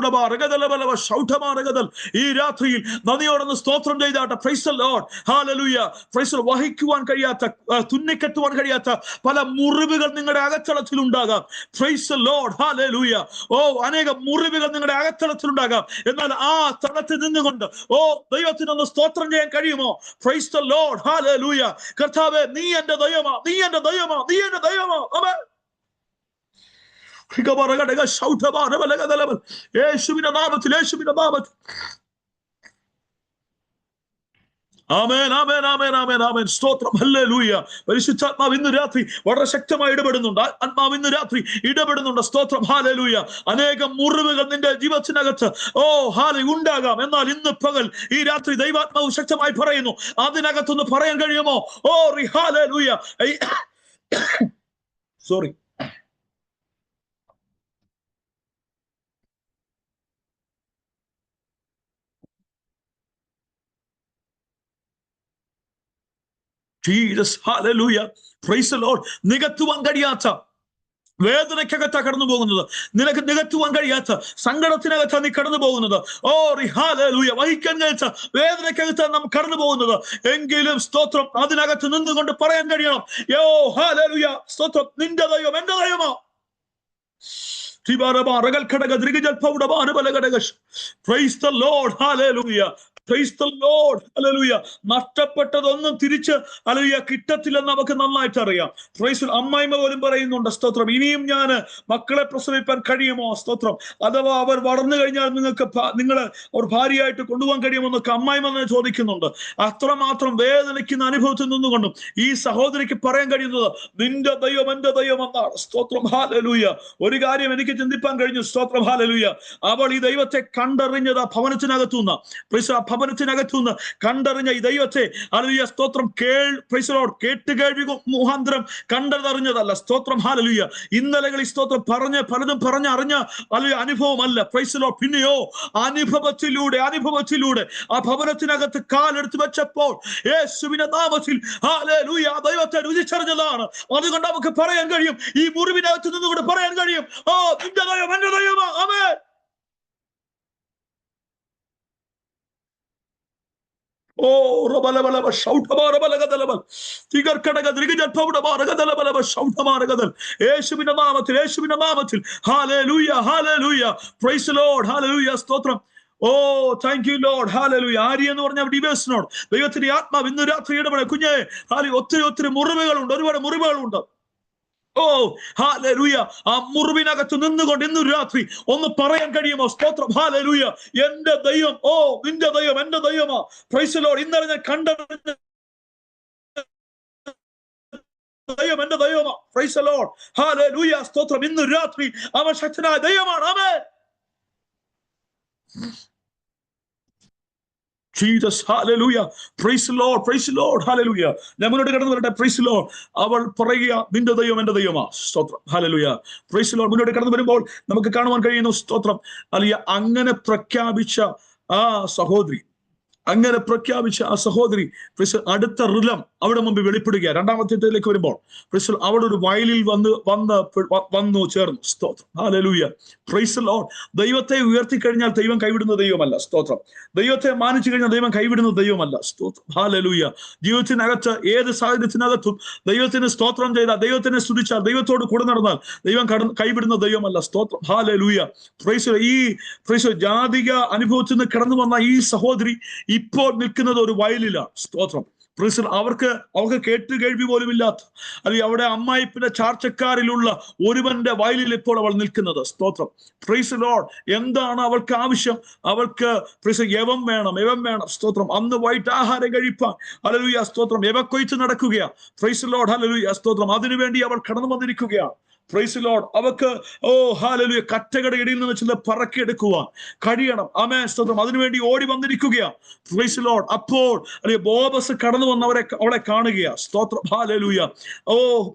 ശൗഠമാരഗതൽ. ഈ രാത്രിയിൽ നദിയോടൊന്ന് സ്തോത്രം ചെയ്താട്ടെ. Praise the Lord. Hallelujah. Praise. വഹിക്കുവാൻ കഴിയാത്ത, തുന്നിക്കെട്ടുവാൻ കഴിയാത്ത പല മുറിവുകൾ നിങ്ങളുടെ അകത്തളത്തിൽ ഉണ്ടാകാം. Praise the Lord. Hallelujah. Oh, അനേകം മുറിവുകൾ നിങ്ങളുടെ അകത്തളത്തിൽ ഉണ്ടാകാം. എന്നാൽ ആ തലത്തിൽ നിന്നുകൊണ്ട് ദൈവത്തിനൊന്ന് സ്തോത്രം ചെയ്യാൻ കഴിയുമോ? Price the Lord. ഹല്ലേലൂയ. കർത്താവേ, നീ എന്റെ ദൈവമാ, നീ എന്റെ ദൈവമാ, നീ എന്റെ ദൈവമാ. ആമേൻ. യേശുവിന്റെ നാമത്തിൽ, യേശുവിന്റെ നാമത്തിൽ. ആമേൻ. ആമേൻ. ആമേൻ. ആമേൻ. ആമേൻ. സ്തോത്രം. ഹല്ലേലൂയ. പരിശുദ്ധാത്മാവ് ഇന്ന് രാത്രി വളരെ ശക്തമായി ഇടപെടുന്നുണ്ട്. ആത്മാവ് ഇന്ന് രാത്രി ഇടപെടുന്നുണ്ട്. സ്തോത്രം. ഹല്ലേലൂയ. അനേകം മുറിവുകൾ നിന്റെ ജീവിതത്തിനകത്ത് ഉണ്ടാകാം. എന്നാൽ ഇന്ന് പകൽ ഈ രാത്രി ദൈവാത്മാവ് ശക്തമായി പറയുന്നു, അതിനകത്തൊന്ന് പറയാൻ കഴിയുമോ? Oh hallelujah. Sorry. Jesus. Hallelujah. Praise the lord. നികത്തുവാൻ കഴിയാത്ത വേദനയ്ക്കകത്താ കടന്നു പോകുന്നത്. നിനക്ക് നികത്തുവാൻ കഴിയാത്ത സങ്കടത്തിനകത്താ നീ കടന്നു പോകുന്നത്. ഓ ഹല്ലേലൂയ. വഹിക്കാൻ കഴിയാത്ത വേദനയ്ക്കകത്താണ് നാം കടന്നു പോകുന്നത്. എങ്കിലും സ്തോത്രം, അതിനകത്ത് നിന്നുകൊണ്ട് പറയാൻ കഴിയണം, യോ ഹല്ലേലൂയ, സ്തോത്രം, നിന്റെ ദൈവം എന്റെ ദൈവമാ. Praise the Lord. Hallelujah. Praise the Lord. Hallelujah. നഷ്ടപ്പെട്ടതൊന്നും തിരിച്ച് ഹല്ലേലൂയ കിട്ടത്തില്ലെന്ന് നമുക്ക് നന്നായിട്ട് അറിയാം. പ്രൈസ്. അമ്മായിമ്മ പോലും പറയുന്നുണ്ട്, സ്തോത്രം, ഇനിയും ഞാൻ മക്കളെ പ്രസവിപ്പാൻ കഴിയുമോ? സ്തോത്രം. അഥവാ അവർ വളർന്നു കഴിഞ്ഞാൽ നിങ്ങളെ അവർ ഭാര്യയായിട്ട് കൊണ്ടുപോകാൻ കഴിയുമെന്നൊക്കെ അമ്മായിമ്മ തന്നെ ചോദിക്കുന്നുണ്ട്. അത്രമാത്രം വേദനിക്കുന്ന അനുഭവത്തിൽ നിന്നുകൊണ്ടും ഈ സഹോദരിക്ക് പറയാൻ കഴിയുന്നത്, നിന്റെ ദൈവം എന്റെ ദൈവം എന്നാണ്. സ്തോത്രം. ഹല്ലേലൂയ. ഒരു കാര്യം എനിക്ക് ചിന്തിപ്പാൻ കഴിഞ്ഞു. സ്തോത്രം. ഹല്ലേലൂയ. അവൾ ഈ ദൈവത്തെ കണ്ടറിഞ്ഞത് ആ ഭവനത്തിനകത്തുനിന്ന്. ഭവനത്തിനകത്തുനിന്ന് കണ്ടറിഞ്ഞ ഈ ദൈവത്തെ ഹല്ലേലൂയ സ്തോത്രം പ്രൈസ് ദി ലോർഡ് കേട്ടുകേൾവി മുഖാന്തരം കണ്ടതറിഞ്ഞതല്ല. സ്തോത്രം ഹല്ലേലൂയ. ഇന്നലകളിൽ സ്തോത്രം പലതും പറഞ്ഞറിഞ്ഞ ഹല്ലേലൂയ അനുഭവമല്ല. Praise the lord. പിന്നെയോ അനുഭവത്തിലൂടെ ആ ഭവനത്തിനകത്ത് കാലെടുത്ത് വെച്ചപ്പോൾ യേശുവിന്റെ നാമത്തിൽ ഹല്ലേലൂയ ദൈവത്തെ രുചിച്ചറിഞ്ഞതാണ്. അതുകൊണ്ട് നമുക്ക് പറയാൻ കഴിയും, ഈ മുറിവിനകത്ത് നിന്നുകൂടെ പറയാൻ കഴിയും, ഓ നിന്റെ ദൈവം എന്റെ ദൈവമാ. ആമേൻ. ഓ റബലബലബ ഷൗഠമാറബലഗദലബൽ തിഗർക്കടക ദ്രിഗജൽപൗഡമാറഗദലബലബ ഷൗഠമാറഗദൽ. യേശുവിന്റെ നാമത്തിൽ hallelujah praise the Lord. Hallelujah സ്തോത്രം. Oh thank you Lord. Hallelujah. ആരി എന്ന് പറഞ്ഞ ഡിവേഴ്സിനോട് ദൈവത്തിന്റെ ആത്മാവ് ഇന്ന് രാത്രി ഇടപെട. കുഞ്ഞേ ഒത്തിരി മുറിവുകളുണ്ട്, ഒരുപാട് മുറിവുകളുണ്ട്. ഓ ഹല്ലേലൂയ. ആ മുറിവിനകത്ത് നിന്നുകൊണ്ട് ഇന്ന് രാത്രി ഒന്ന് പറയാൻ കഴിയുമോ? സ്തോത്രം. ഹല്ലേലൂയ. എന്റെ ദൈവം, ഓ നിന്റെ ദൈവം എന്റെ ദൈവമാ. Praise the Lord. ഇന്നലെ ഞാൻ കണ്ടറിഞ്ഞ ദൈവം എന്റെ ദൈവമാ. Praise the Lord. ഹല്ലേലൂയ സ്തോത്രം. ഇന്ന് രാത്രി അവൻ ശക്തനായ ദൈവമാണ്. ആമേൻ. Jesus, hallelujah. Praise the Lord, hallelujah. ഞാൻ മുന്നോട്ട് കടന്നു വരട്ടെ. Praise the Lord. അവൾ പറയുക നിന്റെ ദൈവം എന്റെ ദൈവമാ. സ്തോത്രം. ഹല്ലേലൂയ. Praise the Lord. മുന്നോട്ട് കടന്നു വരുമ്പോൾ നമുക്ക് കാണുവാൻ കഴിയുന്നു. സ്തോത്രം. അല്ലെ അങ്ങനെ പ്രഖ്യാപിച്ച ആ സഹോദരി അടുത്ത റിലം അവിടെ മുമ്പ് വെളിപ്പെടുക. രണ്ടാമത്തേതിലേക്ക് വരുമ്പോൾ അവിടെ ഒരു വയലിൽ വന്നു ചേർന്നു. സ്തോത്രം. ഹല്ലേലൂയ. Praise the Lord. ദൈവത്തെ ഉയർത്തി കഴിഞ്ഞാൽ ദൈവം കൈവിടുന്ന ദൈവമല്ല. സ്തോത്രം. ദൈവത്തെ മാനിച്ചു കഴിഞ്ഞാൽ ദൈവം കൈവിടുന്ന ദൈവമല്ല. സ്തോത്രം. ഹല്ലേലൂയ. ജീവിതത്തിനകത്ത് ഏത് സാഹചര്യത്തിനകത്തും ദൈവത്തിന് സ്തോത്രം ചെയ്താൽ, ദൈവത്തിനെ സ്തുതിച്ചാൽ, ദൈവത്തോട് കൂടെ നടന്നാൽ ദൈവം കൈവിടുന്ന ദൈവമല്ല. സ്തോത്രം. ഹല്ലേലൂയ. പ്രൈസ് ജാതിക അനുഭവത്തിൽ നിന്ന് കടന്നു വന്ന ഈ സഹോദരി ഇപ്പോൾ നിൽക്കുന്നത് ഒരു വയലിലാണ്. സ്തോത്രം. അവർക്ക് കേട്ടുകേൾവി പോലും ഇല്ലാത്ത, അല്ലെങ്കിൽ അവിടെ അമ്മായിപ്പിന്റെ ചാർച്ചക്കാരിലുള്ള ഒരുവന്റെ വയലിൽ ഇപ്പോൾ അവൾ നിൽക്കുന്നത്. സ്തോത്രം. Praise the Lord. എന്താണ് അവൾക്ക് ആവശ്യം? അവൾക്ക് യവം വേണം. സ്തോത്രം. അന്ന് വൈകിട്ട് ആഹാരം കഴിപ്പാൻ ഹല്ലേലൂയ സ്തോത്രം യവക്കൊയ്ത്ത് നടക്കുകയാ. Praise the Lord. ഹല്ലേലൂയ സ്തോത്രം. അതിനുവേണ്ടി അവൾ കടന്നു വന്നിരിക്കുകയാണ്. Praise the lord. അവർക്ക് ഹല്ലേലൂയ കറ്റകളുടെ ഇടയിൽ നിന്ന് ചില പറക്കിയെടുക്കുവാൻ കഴിയണം. ആമേൻ സ്തോത്രം. അതിനുവേണ്ടി ഓടി വന്നിരിക്കുകയാണ്. Praise the Lord. അപ്പോൾ ബോബസ് കടന്നു വന്ന് അവളെ കാണുകയാ. സ്തോത്രം. ഹല്ലേലൂയ.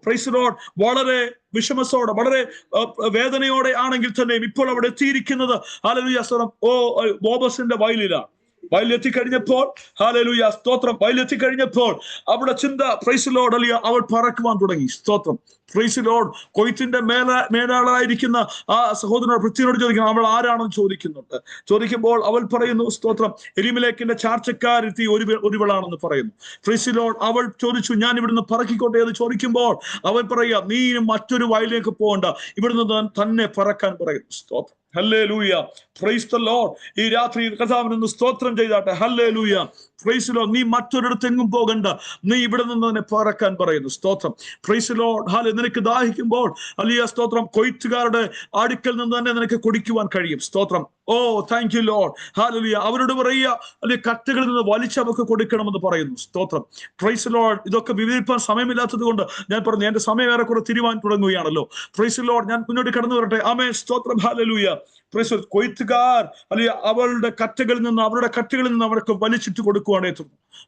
Praise the Lord. വളരെ വിഷമത്തോടെ, വളരെ വേദനയോടെ ആണെങ്കിൽ തന്നെയും ഇപ്പോൾ അവിടെ എത്തിയിരിക്കുന്നത് ഹല്ലേലൂയ സ്തോത്രം ബോബസിന്റെ വയലിലാണ്. വയലെത്തിക്കഴിഞ്ഞപ്പോൾ ഹല്ലേലൂയ സ്തോത്രം. വയലെത്തിക്കഴിഞ്ഞപ്പോൾ അവിടെ ചിന്ത പ്രൈസ് ദി ലോർഡ് അലിയ അവൾ പറക്കുവാൻ തുടങ്ങി. സ്തോത്രം. Praise the lord. കൊയ്ത്തിന്റെ മേലാളായിരിക്കുന്ന ആ സഹോദരനോട് പൃഥ്വിയോട് ചോദിക്കണം, അവൾ ആരാണെന്ന് ചോദിക്കുമ്പോൾ അവൾ പറയുന്നു സ്തോത്രം എലിമലേക്കിന്റെ ചാർച്ചക്കാരെത്തി ഒരുവളാണെന്ന് പറയുന്നു. Praise the Lord. അവൾ ചോദിച്ചു, ഞാൻ ഇവിടുന്ന് പറക്കിക്കോട്ടെ എന്ന് ചോദിക്കുമ്പോൾ അവൻ പറയുക, നീ മറ്റൊരു വയലിലേക്ക് പോകണ്ട, ഇവിടുന്ന് തന്നെ പറക്കാൻ പറയുന്നു. സ്തോത്രം. ഹല്ലേലൂയ. Praise the lord. ഈ രാത്രി കർത്താവിനൊന്ന് സ്തോത്രം ചെയ്താട്ടെ. ഹല്ലേലൂയ. Praise the Lord. നീ മറ്റൊരിടത്തെങ്ങും പോകണ്ട, നീ ഇവിടെ നിന്ന് തന്നെ പറക്കാൻ പറയുന്നു. സ്തോത്രം. Praise the Lord. ഹല്ലേലൂയ. നിനക്ക് ദാഹിക്കുമ്പോൾ അലിയ സ്തോത്രം കൊയ്ത്തുകാരുടെ അടുക്കൽ നിന്ന് തന്നെ നിനക്ക് കുടിക്കുവാൻ കഴിയും. സ്തോത്രം. Oh thank you Lord. Hallelujah. അവരോട് പറയുക, അല്ലെങ്കിൽ കറ്റകളിൽ നിന്ന് വലിച്ച് അവർക്ക് കൊടുക്കണമെന്ന് പറയുന്നു. സ്തോത്രം. Praise the lord. ഇതൊക്കെ വിവരിപ്പാൻ സമയമില്ലാത്തത് കൊണ്ട് ഞാൻ പറഞ്ഞു, എന്റെ സമയം ഏറെക്കുറെ തിരുവാൻ തുടങ്ങുകയാണല്ലോ. Praise the lord. ഞാൻ മുന്നോട്ട് കടന്നു വരട്ടെ. ആമേൻ സ്തോത്രം. ഹല്ലേലൂയ. കൊയ്ത്തുകാർ അല്ലെങ്കിൽ അവരുടെ കറ്റകളിൽ നിന്ന് അവർക്ക് വലിച്ചിട്ട് കൊടുക്കുവാണേ.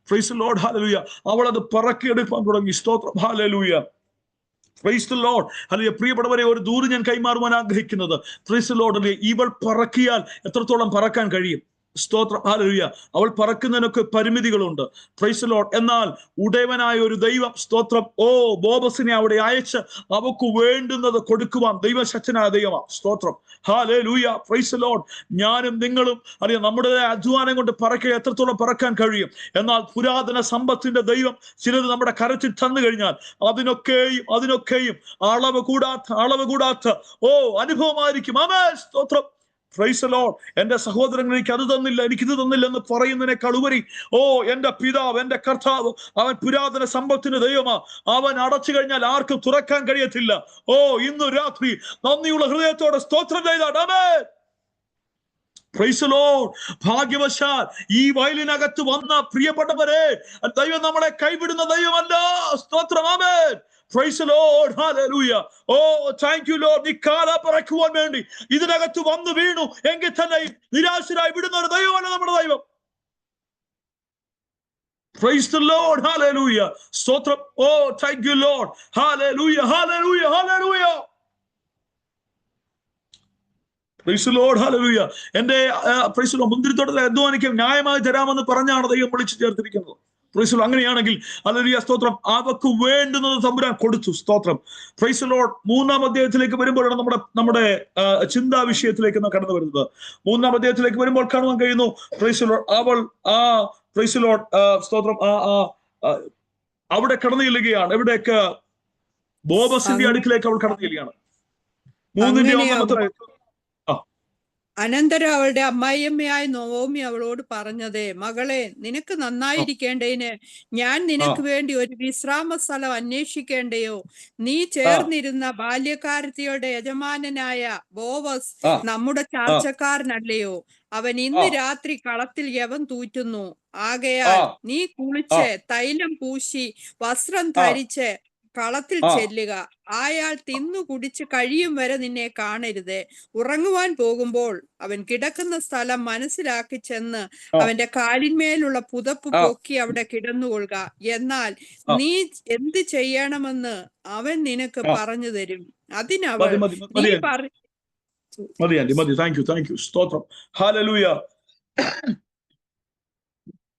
Praise the Lord. ഹല്ലേലൂയ. അവൾ അത് പറക്കിയെടുക്കാൻ തുടങ്ങി. സ്തോത്രം. Hallelujah. Praise the Lord. Hallelujah. പ്രിയപ്പെട്ടവരെ, ഒരു ദൂത് ഞാൻ കൈമാറുവാൻ ആഗ്രഹിക്കുന്നത്, പ്രൈസ് ദി ലോർഡ്, ഇവൾ പറക്കിയാൽ എത്രത്തോളം പറക്കാൻ കഴിയും? സ്തോത്രം. ഹല്ലേലൂയ. അവൾ പറക്കുന്നതിനൊക്കെ പരിമിതികളുണ്ട്. Price the Lord. എന്നാൽ ഉടയവനായ ഒരു ദൈവം സ്തോത്രം ബോബസിനെ അവിടെ അയച്ച് അവക്ക് വേണ്ടുന്നത് കൊടുക്കുവാൻ ദൈവശക്തനായ ദൈവമാണ്. സ്തോത്രം. ഹല്ലേലൂയ. Praise the Lord. ഞാനും നിങ്ങളും അറിയാം, നമ്മുടെ അധ്വാനം കൊണ്ട് എത്രത്തോളം പറക്കാൻ കഴിയും. എന്നാൽ പുരാതന സമ്പത്തിന്റെ ദൈവം ചിലത് നമ്മുടെ കരത്തിൽ തന്നു കഴിഞ്ഞാൽ അതിനൊക്കെയും അളവ് കൂടാത്ത അനുഭവമായിരിക്കും. ആമേൻ സ്തോത്രം. Praise the lord. എന്റെ സഹോദരങ്ങൾ, എനിക്ക് അത് തന്നില്ല, എനിക്കിത് തന്നില്ല എന്ന് പറയുന്നതിനേക്കാൾ ഉപരി എന്റെ പിതാവ്, എന്റെ കർത്താവ്, അവൻ പുരാതന സമ്പത്തിന് ദൈവമാ. അവൻ അടച്ചു കഴിഞ്ഞാൽ ആർക്കും തുറക്കാൻ കഴിയത്തില്ല. ഇന്ന് രാത്രി നന്ദിയുള്ള ഹൃദയത്തോടെ സ്തോത്രം ചെയ്താൽ ആമേൻ. Praise the Lord. ഭാഗ്യവശാൽ ഈ വയലിനകത്ത് വന്ന പ്രിയപ്പെട്ടവരെ, ദൈവം നമ്മളെ കൈവിടുന്ന ദൈവമല്ല. സ്തോത്രം. Amen. Praise the Lord. Hallelujah. Thank you lord. നീ കാല പറക്കുവാൻ വേണ്ടി ഇതിനകത്ത് വന്നു വീണു എങ്കിൽ തന്നെ നിരാശരായി വിടുന്ന ഒരു ദൈവമല്ല നമ്മുടെ ദൈവം. Praise the Lord. Hallelujah. Stotram. Oh, thank you, Lord. Hallelujah. Hallelujah. Hallelujah. Praise the Lord. Hallelujah. എന്റെ പ്രൈസ് ദി ലോർഡ് മുന്തിരിത്തോട്ടത്തിൽ അധ്വാനിക്കും ന്യായമായി തരാമെന്ന് പറഞ്ഞാണ് ദൈവം വിളിച്ചു ചേർത്തിരിക്കുന്നത്. Praise the lord. അങ്ങനെയാണെങ്കിൽ ഹല്ലേലൂയ സ്തോത്രം, അവർക്ക് വേണ്ടുന്നത് തമ്പുരാൻ കൊടുത്തു. സ്തോത്രം. Praise the Lord. 3-ാം അധ്യായത്തിലേക്ക് വരുമ്പോഴാണ് നമ്മുടെ ചിന്താ വിഷയത്തിലേക്ക് കടന്നു വരുന്നത്. 3-ാം അധ്യായത്തിലേക്ക് വരുമ്പോൾ കാണുവാൻ കഴിയുന്നു, പ്രൈസ് ദി ലോർഡ്, അവൾ പ്രൈസ് ദി ലോർഡ് സ്തോത്രം അവിടെ കടന്നു ചെല്ലുകയാണ്. എവിടേക്ക്? ബോബസിന്റെ അടുക്കിലേക്ക് അവൾ കടന്നു ചെല്ലുകയാണ്. 3-ാം അനന്തരം അവളുടെ അമ്മായിയമ്മയായ നൊവോമി അവളോട് പറഞ്ഞതേ, മകളെ, നിനക്ക് നന്നായിരിക്കേണ്ടതിന് ഞാൻ നിനക്ക് വേണ്ടി ഒരു വിശ്രാമ സ്ഥലം അന്വേഷിക്കേണ്ടയോ? നീ ചേർന്നിരുന്ന ബാല്യക്കാരത്തിയുടെ യജമാനനായ ബോവസ് നമ്മുടെ ചാർച്ചക്കാരനല്ലയോ? അവൻ ഇന്ന് രാത്രി കളത്തിൽ യവൻ തൂറ്റുന്നു. ആകയാൽ നീ കുളിച്ച് തൈലം പൂശി വസ്ത്രം ധരിച്ച് കളത്തിൽ ചെല്ലുക. അയാൾ തിന്നു കുടിച്ച് കഴിയും വരെ നിന്നെ കാണരുത്. ഉറങ്ങുവാൻ പോകുമ്പോൾ അവൻ കിടക്കുന്ന സ്ഥലം മനസ്സിലാക്കി ചെന്ന് അവന്റെ കാലിന്മേലുള്ള പുതപ്പ് പൊക്കി അവിടെ കിടന്നുകൊള്ളുക. എന്നാൽ നീ എന്ത് ചെയ്യണമെന്ന് അവൻ നിനക്ക് പറഞ്ഞു തരും. അതിനവൾ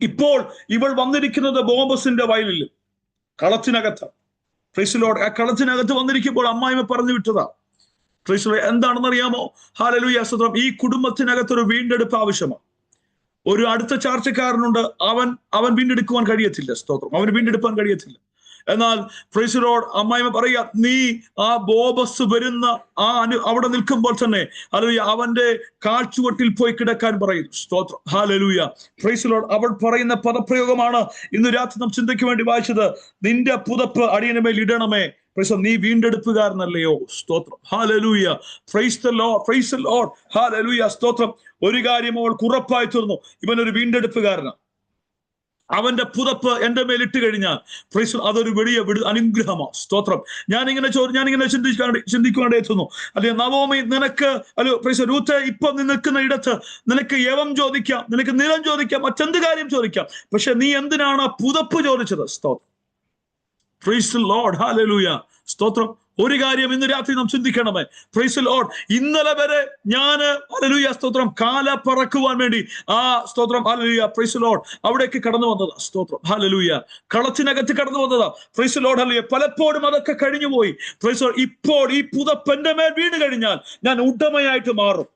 ഇപ്പോൾ ഇവൾ വന്നിരിക്കുന്നത് ബോബസിന്റെ വയലിൽ കളത്തിനകത്ത്. Price the lord. ആ കളത്തിനകത്ത് വന്നിരിക്കുമ്പോൾ അമ്മായിമ്മ പറഞ്ഞു വിട്ടതാ. Price the Lord. എന്താണെന്ന് അറിയാമോ? ഹല്ലേലൂയ സ്തോത്രം. ഈ കുടുംബത്തിനകത്ത് ഒരു വീണ്ടെടുപ്പ് ആവശ്യമാണ്. ഒരു അടുത്ത ചാർച്ചക്കാരനുണ്ട്, അവൻ വീണ്ടെടുക്കുവാൻ കഴിയത്തില്ല. സ്തോത്രം. അവന് വീണ്ടെടുക്കാൻ കഴിയത്തില്ല. എന്നാൽ പ്രൈസ് ദി ലോർഡ് അമ്മായിമ്മ പറയാ, നീ ആ ബോബസ് വരുന്ന അവിടെ നിൽക്കുമ്പോൾ തന്നെ ഹല്ലേലൂയ അവന്റെ കാൽച്ചുവട്ടിൽ പോയി കിടക്കാൻ പറയുന്നു. സ്തോത്രം. ഹല്ലേലൂയ. Praise the Lord. അവൾ പറയുന്ന പദപ്രയോഗമാണ് ഇന്ന് രാത്രി നാം ചിന്തയ്ക്ക് വേണ്ടി വായിച്ചത്. നിന്റെ പുതപ്പ് അടിയന് മേൽ ഇടണമേ. പ്രൈസ് നീ വീണ്ടെടുപ്പുകാരനല്ലയോ? സ്തോത്രം. Hallelujah. Praise the Lord. Praise the Lord. Hallelujah. സ്തോത്രം. ഒരു കാര്യം അവൾക്ക് ഉറപ്പായി തീർന്നു, ഇവനൊരു വീണ്ടെടുപ്പുകാരനാണ്. അവന്റെ പുതപ്പ് എന്റെ മേൽ ഇട്ട് കഴിഞ്ഞാൽ പ്രൈസ് അതൊരു വലിയ അനുഗ്രഹമാണ്. സ്തോത്രം. ഞാനിങ്ങനെ ചിന്തിക്കുവാണ്ട് എത്തുന്നു. അല്ലെ നവോമി, നിനക്ക് അല്ലോ പ്രൈസ് രൂത്ത്, ഇപ്പൊ നീ നിൽക്കുന്ന ഇടത്ത് നിനക്ക് യവം ചോദിക്കാം, നിനക്ക് നിലം ചോദിക്കാം, മറ്റെന്ത് കാര്യം ചോദിക്കാം. പക്ഷെ നീ എന്തിനാണ് പുതപ്പ് ചോദിച്ചത്? സ്തോത്രം. Praise the Lord. ഹല്ലേലൂയ. സ്തോത്രം. ഒരു കാര്യം ഇന്ന് രാത്രി നാം ചിന്തിക്കണമേ. Price the Lord. ഇന്നലെ വരെ ഞാൻ ഹല്ലേലൂയ സ്തോത്രം കാല പറക്കുവാൻ വേണ്ടി സ്തോത്രം ഹല്ലേലൂയ പ്രൈസ് ദി ലോർഡ് അവിടേക്ക് കടന്നു വന്നതാ. സ്തോത്രം. ഹല്ലേലൂയ. കളത്തിനകത്ത് കടന്നു വന്നതാ. Price the Lord. ഹല്ലേലൂയ. പലപ്പോഴും അതൊക്കെ കഴിഞ്ഞു പോയി. Price the Lord. ഇപ്പോൾ ഈ പുതപ്പെന്റെ മേൽ വീണ് കഴിഞ്ഞാൽ ഞാൻ ഉടമയായിട്ട് മാറും.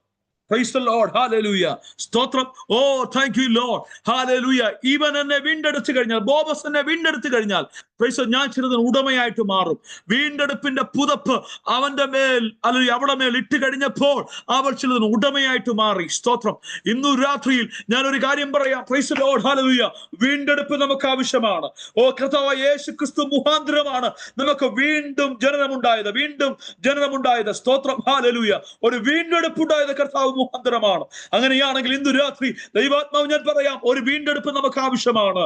Praise the Lord. Hallelujah. സ്തോത്രം. Oh thank you Lord. Hallelujah. ഇവൻ എന്നെ വീണ്ടെടുത്തു കഴിഞ്ഞാൽ, ബോബസ് എന്നെ വീണ്ടെടുത്തു കഴിഞ്ഞാൽ പ്രൈസ് ഞാൻ ചിലതിന് ഉടമയായിട്ട് മാറും. വീണ്ടെടുപ്പിന്റെ പുതപ്പ് അവന്റെ മേൽ അല്ലെങ്കിൽ അവിടെ മേൽ ഇട്ട് കഴിഞ്ഞപ്പോൾ അവൾ ചിലതിന് ഉടമയായിട്ട് മാറി. സ്തോത്രം. ഇന്നു രാത്രിയിൽ ഞാനൊരു കാര്യം പറയാം. Praise Lord. ഹല്ലേലൂയ. വീണ്ടെടുപ്പ് നമുക്ക് ആവശ്യമാണ്. ഓ കർത്താവായ യേശു ക്രിസ്തു മുഖാന്തരമാണ് നമുക്ക് വീണ്ടും ജനനമുണ്ടായത്. സ്തോത്രം. ഹല്ലേലൂയ. ഒരു വീണ്ടെടുപ്പുണ്ടായത് കർത്താവ് മുഖാന്തരമാണ്. അങ്ങനെയാണെങ്കിൽ ഇന്നു രാത്രി ദൈവാത്മാവ് ഞാൻ പറയാം, ഒരു വീണ്ടെടുപ്പ് നമുക്ക് ആവശ്യമാണ്.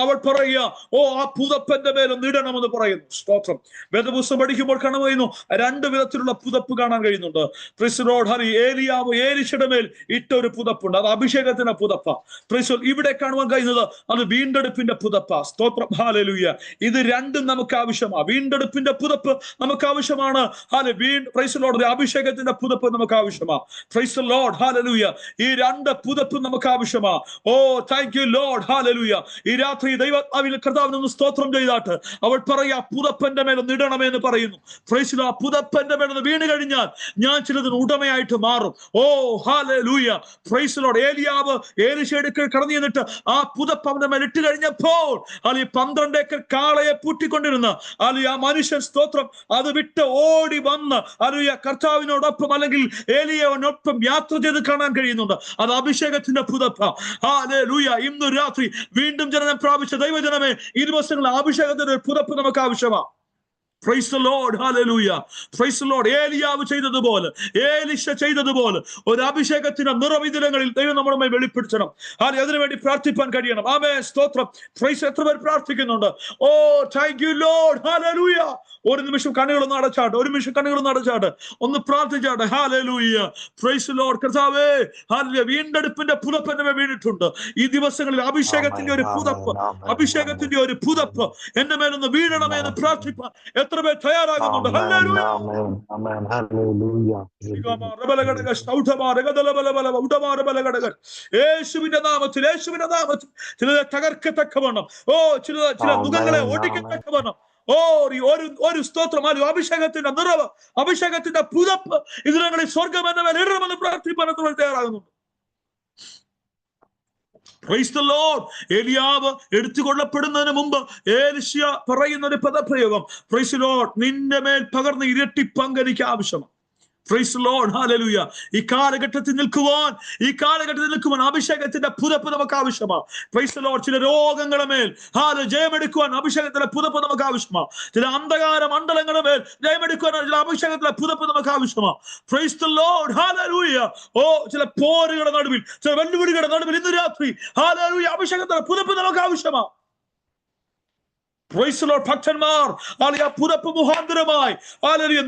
അവൾ പറയുക, ഓ ആ പുതപ്പന്റെ മേലൊന്ന് ഇടണമെന്ന് പറയുന്നു. സ്തോത്രം. വേദപുസ്തകം പഠിക്കുമ്പോൾ കാണാൻ കഴിയുന്നു, 2 വിധത്തിലുള്ള പുതപ്പ് കാണാൻ കഴിയുന്നുണ്ട്. ഏലിയാവ് ഏലിശയുടെ മേൽ ഇട്ട ഒരു പുതപ്പുണ്ട്, അത് അഭിഷേകത്തിന്റെ പുതപ്പ. ഇവിടെ കാണുവാൻ കഴിയുന്നത് അത് വീണ്ടെടുപ്പിന്റെ പുതപ്പ. സ്തോത്രം. ഹല്ലേലൂയ. ഇത് രണ്ടും നമുക്ക് ആവശ്യമാണ്. വീണ്ടെടുപ്പിന്റെ പുതപ്പ് നമുക്ക് ആവശ്യമാണ്. അഭിഷേകത്തിന്റെ പുതപ്പ് നമുക്ക് ആവശ്യമാണ്. Price the Lord. ഹല്ലേലൂയ. ഈ 2 പുതപ്പ് നമുക്ക് ആവശ്യമാണ്. ഓ താങ്ക് യു ലോർഡ്. ഹല്ലേലൂയ. ഈ രാത്രി ദൈവാത്മാവിൽ കർത്താവിനൊന്ന് സ്തോത്രം ചെയ്താട്ട് അവൾ പറയാ, പുതപ്പന്റെ മേലൊന്ന് ഇടണമെന്ന് പറയുന്നു. Praise the lord. പുതപ്പന്റെ മേലൊന്ന് വീണ് കഴിഞ്ഞാൽ ഞാൻ ചിലതിന് ഉടമയായിട്ട് മാറും. Oh hallelujah. Praise the lord. ഏലിയാവ് ഏലിശയുടെ കടന്നു ചെന്നിട്ട് ആ പുതപ്പ് അവന്റെ മേൽ ഇട്ട് കഴിഞ്ഞപ്പോൾ 12 ഏക്കർ കാളയെ പൂട്ടിക്കൊണ്ടിരുന്ന ആ മനുഷ്യൻ സ്തോത്രം അത് വിട്ട് ഓടി വന്ന് കർത്താവിനോടൊപ്പം അല്ലെങ്കിൽ ഏലിയാവിനൊപ്പം യാത്ര ചെയ്ത് കാണാൻ കഴിയുന്നുണ്ട്. അത് അഭിഷേകത്തിന്റെ പുതപ്പ. ഹല്ലേലൂയ. ഇന്ന് രാത്രി വീണ്ടും ജനനം പ്രാപിച്ച ദൈവജനമേ, ഈ ദിവസങ്ങളിൽ അഭിഷേകത്തിന്റെ പുതപ്പ് നമുക്ക് ആവശ്യമാണ്. Praise the Lord, hallelujah. Praise the Lord. ഏലിയാവ് ചെയ്തതുപോലെ, ഏലിശ ചെയ്തതുപോലെ ഒരു അഭിഷേകത്തിന്റെ നിറവിധങ്ങളിൽ ദൈവം നമ്മുടെ വെളിപ്പെടുത്തണം. അതിനുവേണ്ടി പ്രാർത്ഥിപ്പാൻ കഴിയണം. ആമേൻ, സ്തോത്രം. പ്രൈസ്. എത്ര പേർ പ്രാർത്ഥിക്കുന്നുണ്ട്? Oh thank you Lord, hallelujah. ഒരു നിമിഷം കണ്ണുകളൊന്ന് അടച്ചാട്ട്, ഒന്ന് പ്രാർത്ഥിച്ചാട്ടെ. Hallelujah, praise lord. കർത്താവേ, ഹല്ലേലൂയ. വീണ്ടെടുപ്പിന്റെ പുതപ്പ് എന്നെ വീണിട്ടുണ്ട്. ഈ ദിവസങ്ങളിൽ അഭിഷേകത്തിന്റെ ഒരു പുതപ്പ് എന്റെ മേലൊന്ന് വീഴണമേ എന്ന് പ്രാർത്ഥിപ്പാൻ എത്ര പേർ തയ്യാറാകുന്നുണ്ട്? ഹല്ലേലൂയ. യേശുവിന്റെ നാമത്തിൽ ചിലരെ തകർക്കത്തക്കവണ്ണം, ചില മുഖങ്ങളെ ഒടിക്കത്തക്കവണ്ണം, ഒരു സ്തോത്രം, അഭിഷേകത്തിന്റെ നിറവ്, അഭിഷേകത്തിന്റെ പുതപ്പ് ഇതിനങ്ങളിൽ സ്വർഗം എന്ന മേൽ ഇടണമെന്ന് പ്രാർത്ഥിപ്പാൻ എത്ര പേർ തയ്യാറാകുന്നുണ്ട്? Praise the Lord. ഏലിയാവ് എടുത്തുകൊള്ളപ്പെടുന്നതിന് മുമ്പ് ഏലിശ പറയുന്ന ഒരു പദപ്രയോഗം, പ്രൈസ് ദി ലോർഡ്, നിന്റെ മേൽ പകർന്ന് ഇരട്ടി പങ്കെനിക്ക് ആവശ്യമാണ്. Praise the Lord, hallelujah. ഈ കാലഘട്ടത്തിൽ നിൽക്കുവാൻ അഭിഷേകത്തിന്റെ പുതപ്പ് നമുക്ക് ആവശ്യമാണ്. Praise the Lord. ചില രോഗങ്ങളുടെ മേൽ ജയമെടുക്കുവാൻ അഭിഷേകത്തിന്റെ പുതപ്പ് നമുക്ക് ആവശ്യമാണ്. ചില അന്ധകാര മണ്ഡലങ്ങളുടെ മേൽ ജയമെടുക്കുവാൻ ചില അഭിഷേകത്തിന്റെ പുതപ്പ് നമുക്ക് ആവശ്യമാണ്. Praise the Lord, hallelujah. ചില പോരുകളുടെ നടുവിൽ, ചില വെല്ലുവിളികളുടെ നടുവിൽ ഇന്ന് രാത്രി hallelujah അഭിഷേകത്തിന്റെ പുതപ്പ് നമുക്ക് ആവശ്യമാണ്. Praise the Lord. ഭക്തന്മാർ പുതപ്പ് മുഖാന്തരമായി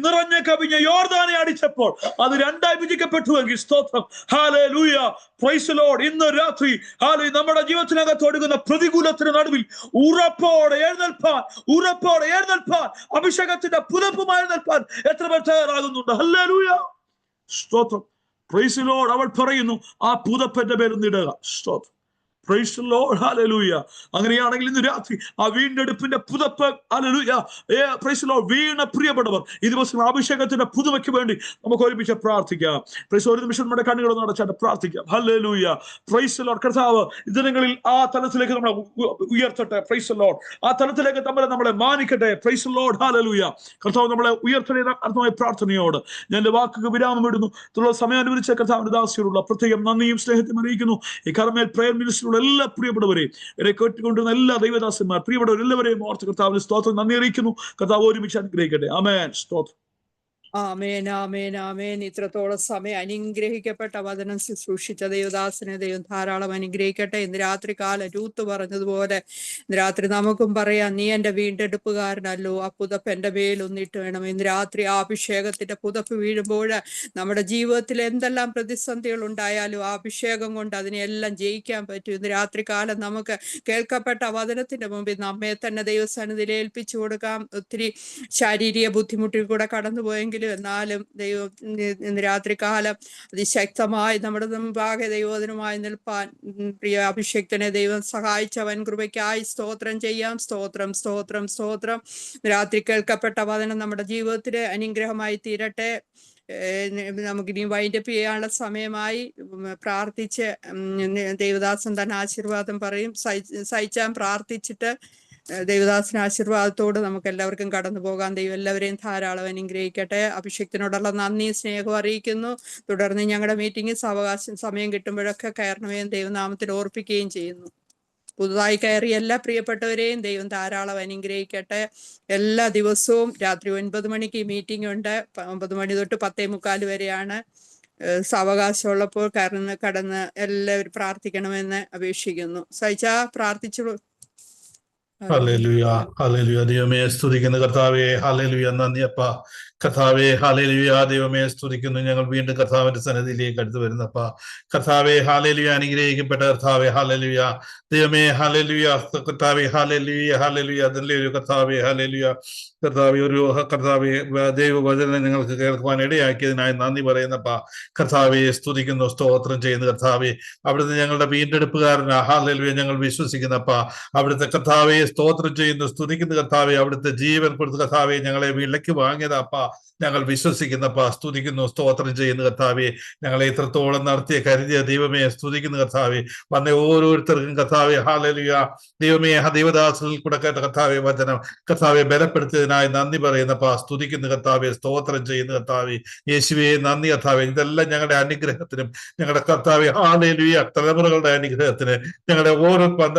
നിറഞ്ഞ കവിഞ്ഞ യോർദാനെ അടിച്ചപ്പോൾ അത് രണ്ടായി വിഭജിക്കപ്പെട്ടുവെങ്കിൽ സ്തോത്രം, ഹല്ലേലൂയ. Praise the lord. ഇന്ന് രാത്രി നമ്മുടെ ജീവിതത്തിനകത്ത് ഒടുങ്ങുന്ന പ്രതികൂലത്തിന് നടുവിൽ ഉറപ്പോടെ എഴുന്നേൽപ്പാൻ അഭിഷേകത്തിന്റെ പുതപ്പുമായി എഴുന്നേൽപ്പാൻ എത്ര പേർ തയ്യാറാകുന്നുണ്ട്? ഹല്ലേലൂയ, സ്തോത്രം. Praise the Lord. അവൾ പറയുന്നു, ആ പുതപ്പന്റെ പേരൊന്നിടുക. സ്തോത്രം. Praise the Lord, hallelujah. അങ്ങനെയാണെങ്കിൽ ഇന്ന് രാത്രി ആ വീണ്ടെടുപ്പിന്റെ പുതപ്പ്, ഹല്ലേലൂയ, പ്രൈസ് ദി ലോർഡ്, വീണ പ്രിയപ്പെട്ടവർ ഈ ദിവസം അഭിഷേകത്തിന്റെ പുതുമയ്ക്ക് വേണ്ടി നമുക്ക് ഒരുമിച്ച് പ്രാർത്ഥിക്കാം. പ്രൈസ്. ഒരു നിമിഷം നമ്മുടെ കണ്ണുകളൊന്ന് അടച്ചാട്ട് പ്രാർത്ഥിക്കാം. Hallelujah, praise the lord. കർത്താവ് ദിനങ്ങളിൽ ആ തലത്തിലേക്ക് നമ്മളെ ഉയർത്തട്ടെ. Price the lord. ആ തലത്തിലേക്ക് നമ്മളെ മാനിക്കട്ടെ. Praise the Lord, hallelujah. കർത്താവ് നമ്മളെ ഉയർത്തണേ അർത്ഥമായ പ്രാർത്ഥനയോട് ഞാൻ എന്റെ വാക്കുകൾ വിരാമം ഇടുന്നു. തുടർന്ന് സമയം അനുവദിച്ച കർത്താവിന്റെ ദാസിയോടുള്ള പ്രത്യേകം നന്ദിയും സ്നേഹത്തെയും അറിയിക്കുന്നു. ഈ കർമ്മേൽ പ്രയർ മിനിസ്റ്ററിലുള്ള എല്ലാ പ്രിയപ്പെട്ടവരെയും, എന്നെ കേട്ടുകൊണ്ടിരുന്ന എല്ലാ ദൈവദാസന്മാർ, പ്രിയപ്പെട്ടവർ എല്ലാവരെയും ഓർത്ത് കർത്താവിന് സ്തോത്രം, നന്ദി അറിയിക്കുന്നു. കർത്താവ് ഒരുമിച്ച് അനുഗ്രഹിക്കട്ടെ. ആമേൻ, സ്തോത്രം. ആമേൻ, ആമേൻ, ആമേൻ. ഇത്രത്തോളം സമയം അനുഗ്രഹിക്കപ്പെട്ട വചനം ശുശ്രൂഷിച്ച ദൈവദാസനെ ദൈവം ധാരാളം അനുഗ്രഹിക്കട്ടെ. ഇന്ന് രാത്രി കാലം രൂത്ത് പറഞ്ഞതുപോലെ ഇന്ന് രാത്രി നമുക്കും പറയാം, നീ എന്റെ വീണ്ടെടുപ്പുകാരനല്ലോ, ആ പുതപ്പ് എന്റെ മേലൊന്നിട്ട് വേണം. ഇന്ന് രാത്രി ആ അഭിഷേകത്തിന്റെ പുതപ്പ് വീഴുമ്പോൾ നമ്മുടെ ജീവിതത്തിൽ എന്തെല്ലാം പ്രതിസന്ധികൾ ഉണ്ടായാലും ആ അഭിഷേകം കൊണ്ട് അതിനെല്ലാം ജയിക്കാൻ പറ്റും. ഇന്ന് രാത്രി കാലം നമുക്ക് കേൾക്കപ്പെട്ട വചനത്തിന്റെ മുമ്പിൽ നമ്മെ തന്നെ ദൈവസന്നിധിയിൽ ഏൽപ്പിച്ചു കൊടുക്കാം. ഒത്തിരി ശാരീരിക ബുദ്ധിമുട്ടിൽ കൂടെ കടന്നുപോയെങ്കിൽ എന്നാലും ദൈവം ഇന്ന് രാത്രികാലം അതിശക്തമായി നമ്മുടെ മുമ്പാകെ ദൈവോധനമായി നിൽപ്പാൻ പ്രിയ അഭിഷേക്തനെ ദൈവം സഹായിച്ച വൻ കൃപയ്ക്കായി സ്തോത്രം ചെയ്യാം. സ്തോത്രം, സ്തോത്രം, സ്തോത്രം. രാത്രി കേൾക്കപ്പെട്ട വചനം നമ്മുടെ ജീവിതത്തിലെ അനുഗ്രഹമായി തീരട്ടെ. നമുക്കിനി വൈൻഡപ്പ് ചെയ്യാനുള്ള സമയമായി. പ്രാർത്ഥിച്ച് ദൈവദാസൻ തന്നെ ആശീർവാദം പറയും. സഹിച്ചാൻ പ്രാർത്ഥിച്ചിട്ട് ദൈവദാസന ആശീർവാദത്തോട് നമുക്ക് എല്ലാവർക്കും കടന്നു പോകാൻ ദൈവം എല്ലാവരെയും ധാരാളം അനുഗ്രഹിക്കട്ടെ. അഭിഷേകത്തിനോടുള്ള നന്ദി സ്നേഹവും അറിയിക്കുന്നു. തുടർന്ന് ഞങ്ങളുടെ മീറ്റിംഗിൽ സമയം കിട്ടുമ്പോഴൊക്കെ കയറണമെന്ന് ദൈവനാമത്തിൽ ഓർപ്പിക്കുകയും ചെയ്യുന്നു. പുതുതായി കയറിയ എല്ലാ പ്രിയപ്പെട്ടവരെയും ദൈവം ധാരാളം അനുഗ്രഹിക്കട്ടെ. എല്ലാ ദിവസവും രാത്രി 9 മണിക്ക് മീറ്റിംഗ് ഉണ്ട്. 9 മണി തൊട്ട് 10:45 വരെയാണ്. സാവകാശമുള്ളപ്പോൾ കടന്ന് എല്ലാവരും പ്രാർത്ഥിക്കണമെന്ന് അപേക്ഷിക്കുന്നു. സഹിച്ചാ പ്രാർത്ഥിച്ചു. Hallelujah, hallelujah. ദൈവമേ സ്തുതിക്കുന്ന കർത്താവേ, ഹല്ലേലൂയ. നന്ദിയപ്പ കർത്താവേ, ഹല്ലേലൂയ. ദൈവമേ സ്തുതിക്കുന്നു. ഞങ്ങൾ വീണ്ടും കർത്താവിന്റെ സന്നിധിയിലേക്ക് അടുത്ത് വരുന്നപ്പ കർത്താവേ, ഹല്ലേലൂയ. അനുഗ്രഹിക്കപ്പെട്ട കർത്താവേ, ഹല്ലേലൂയ. ദൈവമേ, ഹല്ലേലൂയ. കർത്താവേ, ഹല്ലേലൂയ, ഹല്ലേലൂയ. അതിലൊരു കർത്താവേ, ഹല്ലേലൂയ. കർത്താവേ, ഒരു കർത്താവേ ദൈവവചനം നിങ്ങൾക്ക് കേൾക്കുവാൻ ഇടയാക്കിയതിനായി നന്ദി പറയുന്നപ്പ കർത്താവെ സ്തുതിക്കുന്നു, സ്തോത്രം ചെയ്യുന്നു. കർത്താവെ, അവിടുന്ന് ഞങ്ങളുടെ വീണ്ടെടുപ്പുകാരനാ. ഹല്ലേലൂയ. ഞങ്ങൾ വിശ്വസിക്കുന്നപ്പ അവിടുത്തെ കർത്താവെ സ്തോത്രം ചെയ്യുന്നു, സ്തുതിക്കുന്നു. കർത്താവെ, അവിടുത്തെ ജീവൻ കൊടുത്ത് കർത്താവെ ഞങ്ങളെ വിലക്ക് വാങ്ങിയതപ്പ ഞങ്ങൾ വിശ്വസിക്കുന്നപ്പ സ്തുതിക്കുന്നു, സ്തോത്രം ചെയ്യുന്നു. കർത്താവെ, ഞങ്ങളെ ഇത്രത്തോളം നടത്തിയ കരുതിയ ദൈവമേ സ്തുതിക്കുന്നു. കർത്താവെ, വന്ന ഓരോരുത്തർക്കും കർത്താവെ, ഹല്ലേലൂയ. ദൈവമേ, ദൈവദാസനിൽ കൂടെ കേട്ട കർത്താവെ വചനം കർത്താവെ ബലപ്പെടുത്തിയതിനായി നന്ദി പറയുന്നപ്പ സ്തുതിക്കുന്നു. കർത്താവെ, സ്തോത്രം ചെയ്യുന്നു. കർത്താവെ യേശുവേ നന്ദി. കർത്താവെ, ഇതെല്ലാം ഞങ്ങളുടെ അനുഗ്രഹത്തിനും ഞങ്ങളുടെ കർത്താവെ, ഹല്ലേലൂയ, തലമുറകളുടെ അനുഗ്രഹത്തിന് ഞങ്ങളുടെ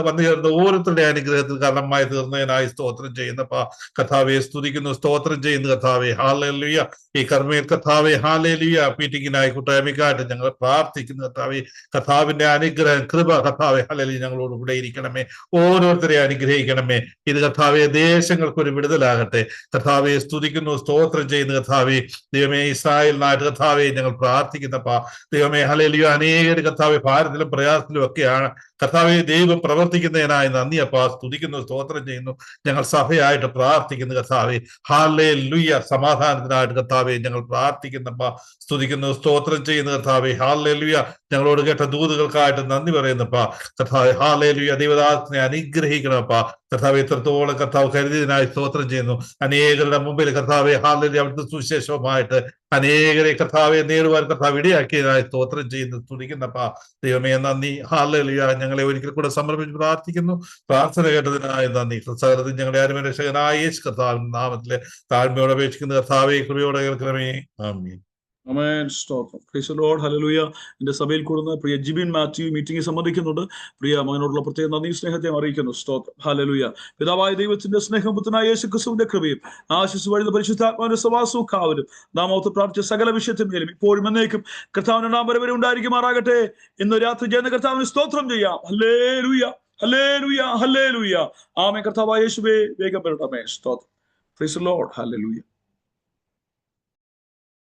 വന്നു ചേർന്ന ഓരോരുത്തരുടെ അനുഗ്രഹത്തിന് കാരണം ഫലമായി തീർന്നതിനായി സ്തോത്രം ചെയ്യുന്നപ്പാ. കർത്താവെ സ്തുതിക്കുന്നു, സ്തോത്രം ചെയ്യുന്നു കർത്താവെ. ഹല്ലേലൂയ. ഈ കർമ്മയിൽ കർത്താവെ ഹല്ലേലൂയ മീറ്റിംഗിനായി കൂട്ടായ്മയ്ക്കായിട്ട് ഞങ്ങൾ പ്രാർത്ഥിക്കുന്നു കർത്താവെ. കർത്താവിന്റെ അനുഗ്രഹം, കൃപ കർത്താവെ ഹല്ലേലൂയ ഞങ്ങളോട് കൂടെ ഇരിക്കണമേ. ഓരോരുത്തരെ അനുഗ്രഹിക്കണമേ. ഇത് കർത്താവെ ദേശങ്ങൾക്കൊരു വിടുതലാകട്ടെ. കർത്താവെ സ്തുതിക്കുന്നു, സ്തോത്രം ചെയ്യുന്നു കർത്താവെ. ദൈവമേ ഇസ്രായേലിനായിട്ട് കർത്താവെ ഞങ്ങൾ പ്രാർത്ഥിക്കുന്നപ്പാ. ദൈവമേ ഹല്ലേലൂയ അനേകർ കർത്താവെ ഭാരത്തിലും പ്രയാസത്തിലും ഒക്കെയാണ്. കർത്താവെ ദൈവം പ്രവർത്തിക്കുന്നതിനായി നന്ദിയപ്പാ. സ്തുതിക്കുന്നു, സ്തോത്രം ചെയ്യുന്നു. ഞങ്ങൾ സഭയായിട്ട് പ്രാർത്ഥിക്കുന്നു കർത്താവെ. ഹല്ലേലൂയ സമാധാനത്തിനായിട്ട് കർത്താവെ ഞങ്ങൾ പ്രാർത്ഥിക്കുന്നപ്പാ. സ്തുതിക്കുന്നു, സ്തോത്രം ചെയ്യുന്നു കർത്താവെ. ഹല്ലേലൂയ ഞങ്ങളോട് കേട്ട ദൂതുകൾക്കായിട്ട് നന്ദി പറയുന്നപ്പാ. കർത്താവെ ഹല്ലേലൂയ ദൈവദാസനെ അനുഗ്രഹിക്കണപ്പാ. കർത്താവ് എത്രത്തോളം കർത്താവ് കരുതിയതിനായി സ്തോത്രം ചെയ്യുന്നു. അനേകരുടെ മുമ്പിൽ കർത്താവെ ഹല്ലേലൂയ അവിടുത്തെ സുവിശേഷവുമായിട്ട് അനേകരെ കർത്താവെ നേടുവാൻ കർത്താവ് ഇടയാക്കിയതിനായി സ്തോത്രം ചെയ്യുന്നു, സ്തുതിക്കുന്നപ്പാ. ദൈവമേ നന്ദി. ഹല്ലേലൂയ ഞങ്ങളെ ഒരിക്കൽ കൂടെ സമർപ്പിച്ച് പ്രാർത്ഥിക്കുന്നു. പ്രാർത്ഥന കേട്ടതിനായി നന്ദി. സകലത്തിൽ ഞങ്ങളുടെ അരുമരക്ഷകനായ യേശു കർത്താവിന്റെ നാമത്തിലെ താഴ്മയോടെ അപേക്ഷിക്കുന്ന കർത്താവെ കൃപയോടെ കേൾക്കണമേ. ആമേൻ. ആമേൻ. സ്തോത്രം. Praise the Lord. ഹല്ലേലൂയ. എന്റെ സഭയിൽ കൂടുന്ന പ്രിയ ജിബിൻ മാത്യു മീറ്റിംഗിൽ സംബന്ധിക്കുന്നുണ്ട്. പ്രിയ മകനോടുള്ള പ്രത്യേക നന്ദി സ്നേഹത്തെ അറിയിക്കുന്നു. സ്തോത്രം. ഹല്ലേലൂയ. പിതാവായ ദൈവത്തിന്റെ സ്നേഹം, പുത്രനായ യേശു ക്രിസ്തുവിന്റെ കൃപയും ആശിസ് വഴി പരിശുദ്ധാത്മാവിന്റെ സവാസവും കാവലും നാം ഓർത്ത് പ്രാർത്ഥിച്ച സകല വിഷയത്തിന്മേലും ഇപ്പോഴും എന്നേക്കും കർത്താവിന്റെ നാം വരെ ഉണ്ടായിരിക്കുമാറാകട്ടെ. ഇന്ന് രാത്രി ചെയ്യുന്ന കർത്താവിന് സ്തോത്രം ചെയ്യാം. Hallelujah, hallelujah, hallelujah. ആമേൻ. കർത്താവായ യേശുവേ വേഗം വരണമേ. സ്തോത്രം. Praise the Lord. Hallelujah.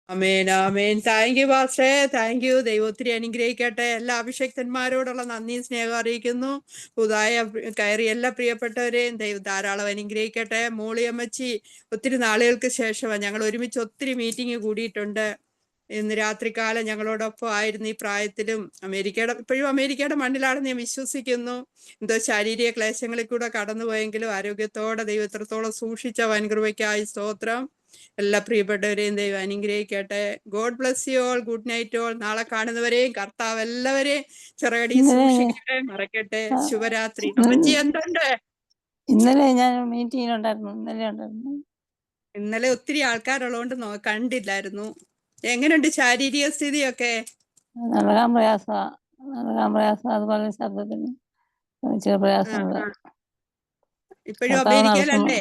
Amen, amen. Thank you പാസ്റ്റേ, താങ്ക് യു. ദൈവം ഒത്തിരി അനുഗ്രഹിക്കട്ടെ. എല്ലാ അഭിഷക്തന്മാരോടുള്ള നന്ദിയും സ്നേഹം അറിയിക്കുന്നു. പുതുതായ കയറിയ എല്ലാ പ്രിയപ്പെട്ടവരെയും ദൈവം ധാരാളം അനുഗ്രഹിക്കട്ടെ. മോളിയമ്മച്ചി ഒത്തിരി നാളുകൾക്ക് ശേഷമാണ് ഞങ്ങൾ ഒരുമിച്ച് ഒത്തിരി മീറ്റിംഗ് കൂടിയിട്ടുണ്ട്. ഇന്ന് രാത്രികാലം ഞങ്ങളോടൊപ്പം ആയിരുന്നു. ഈ പ്രായത്തിലും ഇപ്പോഴും അമേരിക്കയുടെ മണ്ണിലാണെന്ന് ഞാൻ വിശ്വസിക്കുന്നു. എന്തോ ശാരീരിക ക്ലേശങ്ങളിൽ കൂടെ കടന്നുപോയെങ്കിലും ആരോഗ്യത്തോടെ ദൈവം എത്രത്തോളം സൂക്ഷിച്ച വൻകൃപയ്ക്കായി സ്തോത്രം. എല്ലാ പ്രിയപ്പെട്ടവരെയും ദൈവം അനുഗ്രഹിക്കട്ടെ. God bless you all. Good night all. നാളെ കാണുന്നവരെയും കർത്താവ് എല്ലാവരെയും ചിറകടി സൂക്ഷിക്കട്ടെ, മറക്കട്ടെ. ശുഭരാത്രി. അമ്മച്ചി എന്തുണ്ട്? ഇന്നലെ ഞാൻ മീറ്റിങ്ങിലുണ്ടായിരുന്നു. ഇന്നലെ ഒത്തിരി ആൾക്കാരുള്ളതുകൊണ്ട് കണ്ടില്ലായിരുന്നു. എങ്ങനെയുണ്ട് ശാരീരിക സ്ഥിതിയൊക്കെ? നടക്കാൻ പ്രയാസം, അതുപോലെ ശബ്ദത്തിന് ചെറിയ പ്രയാസമുണ്ട്. ഇപ്പോഴും അമേരിക്കയിലല്ലേ?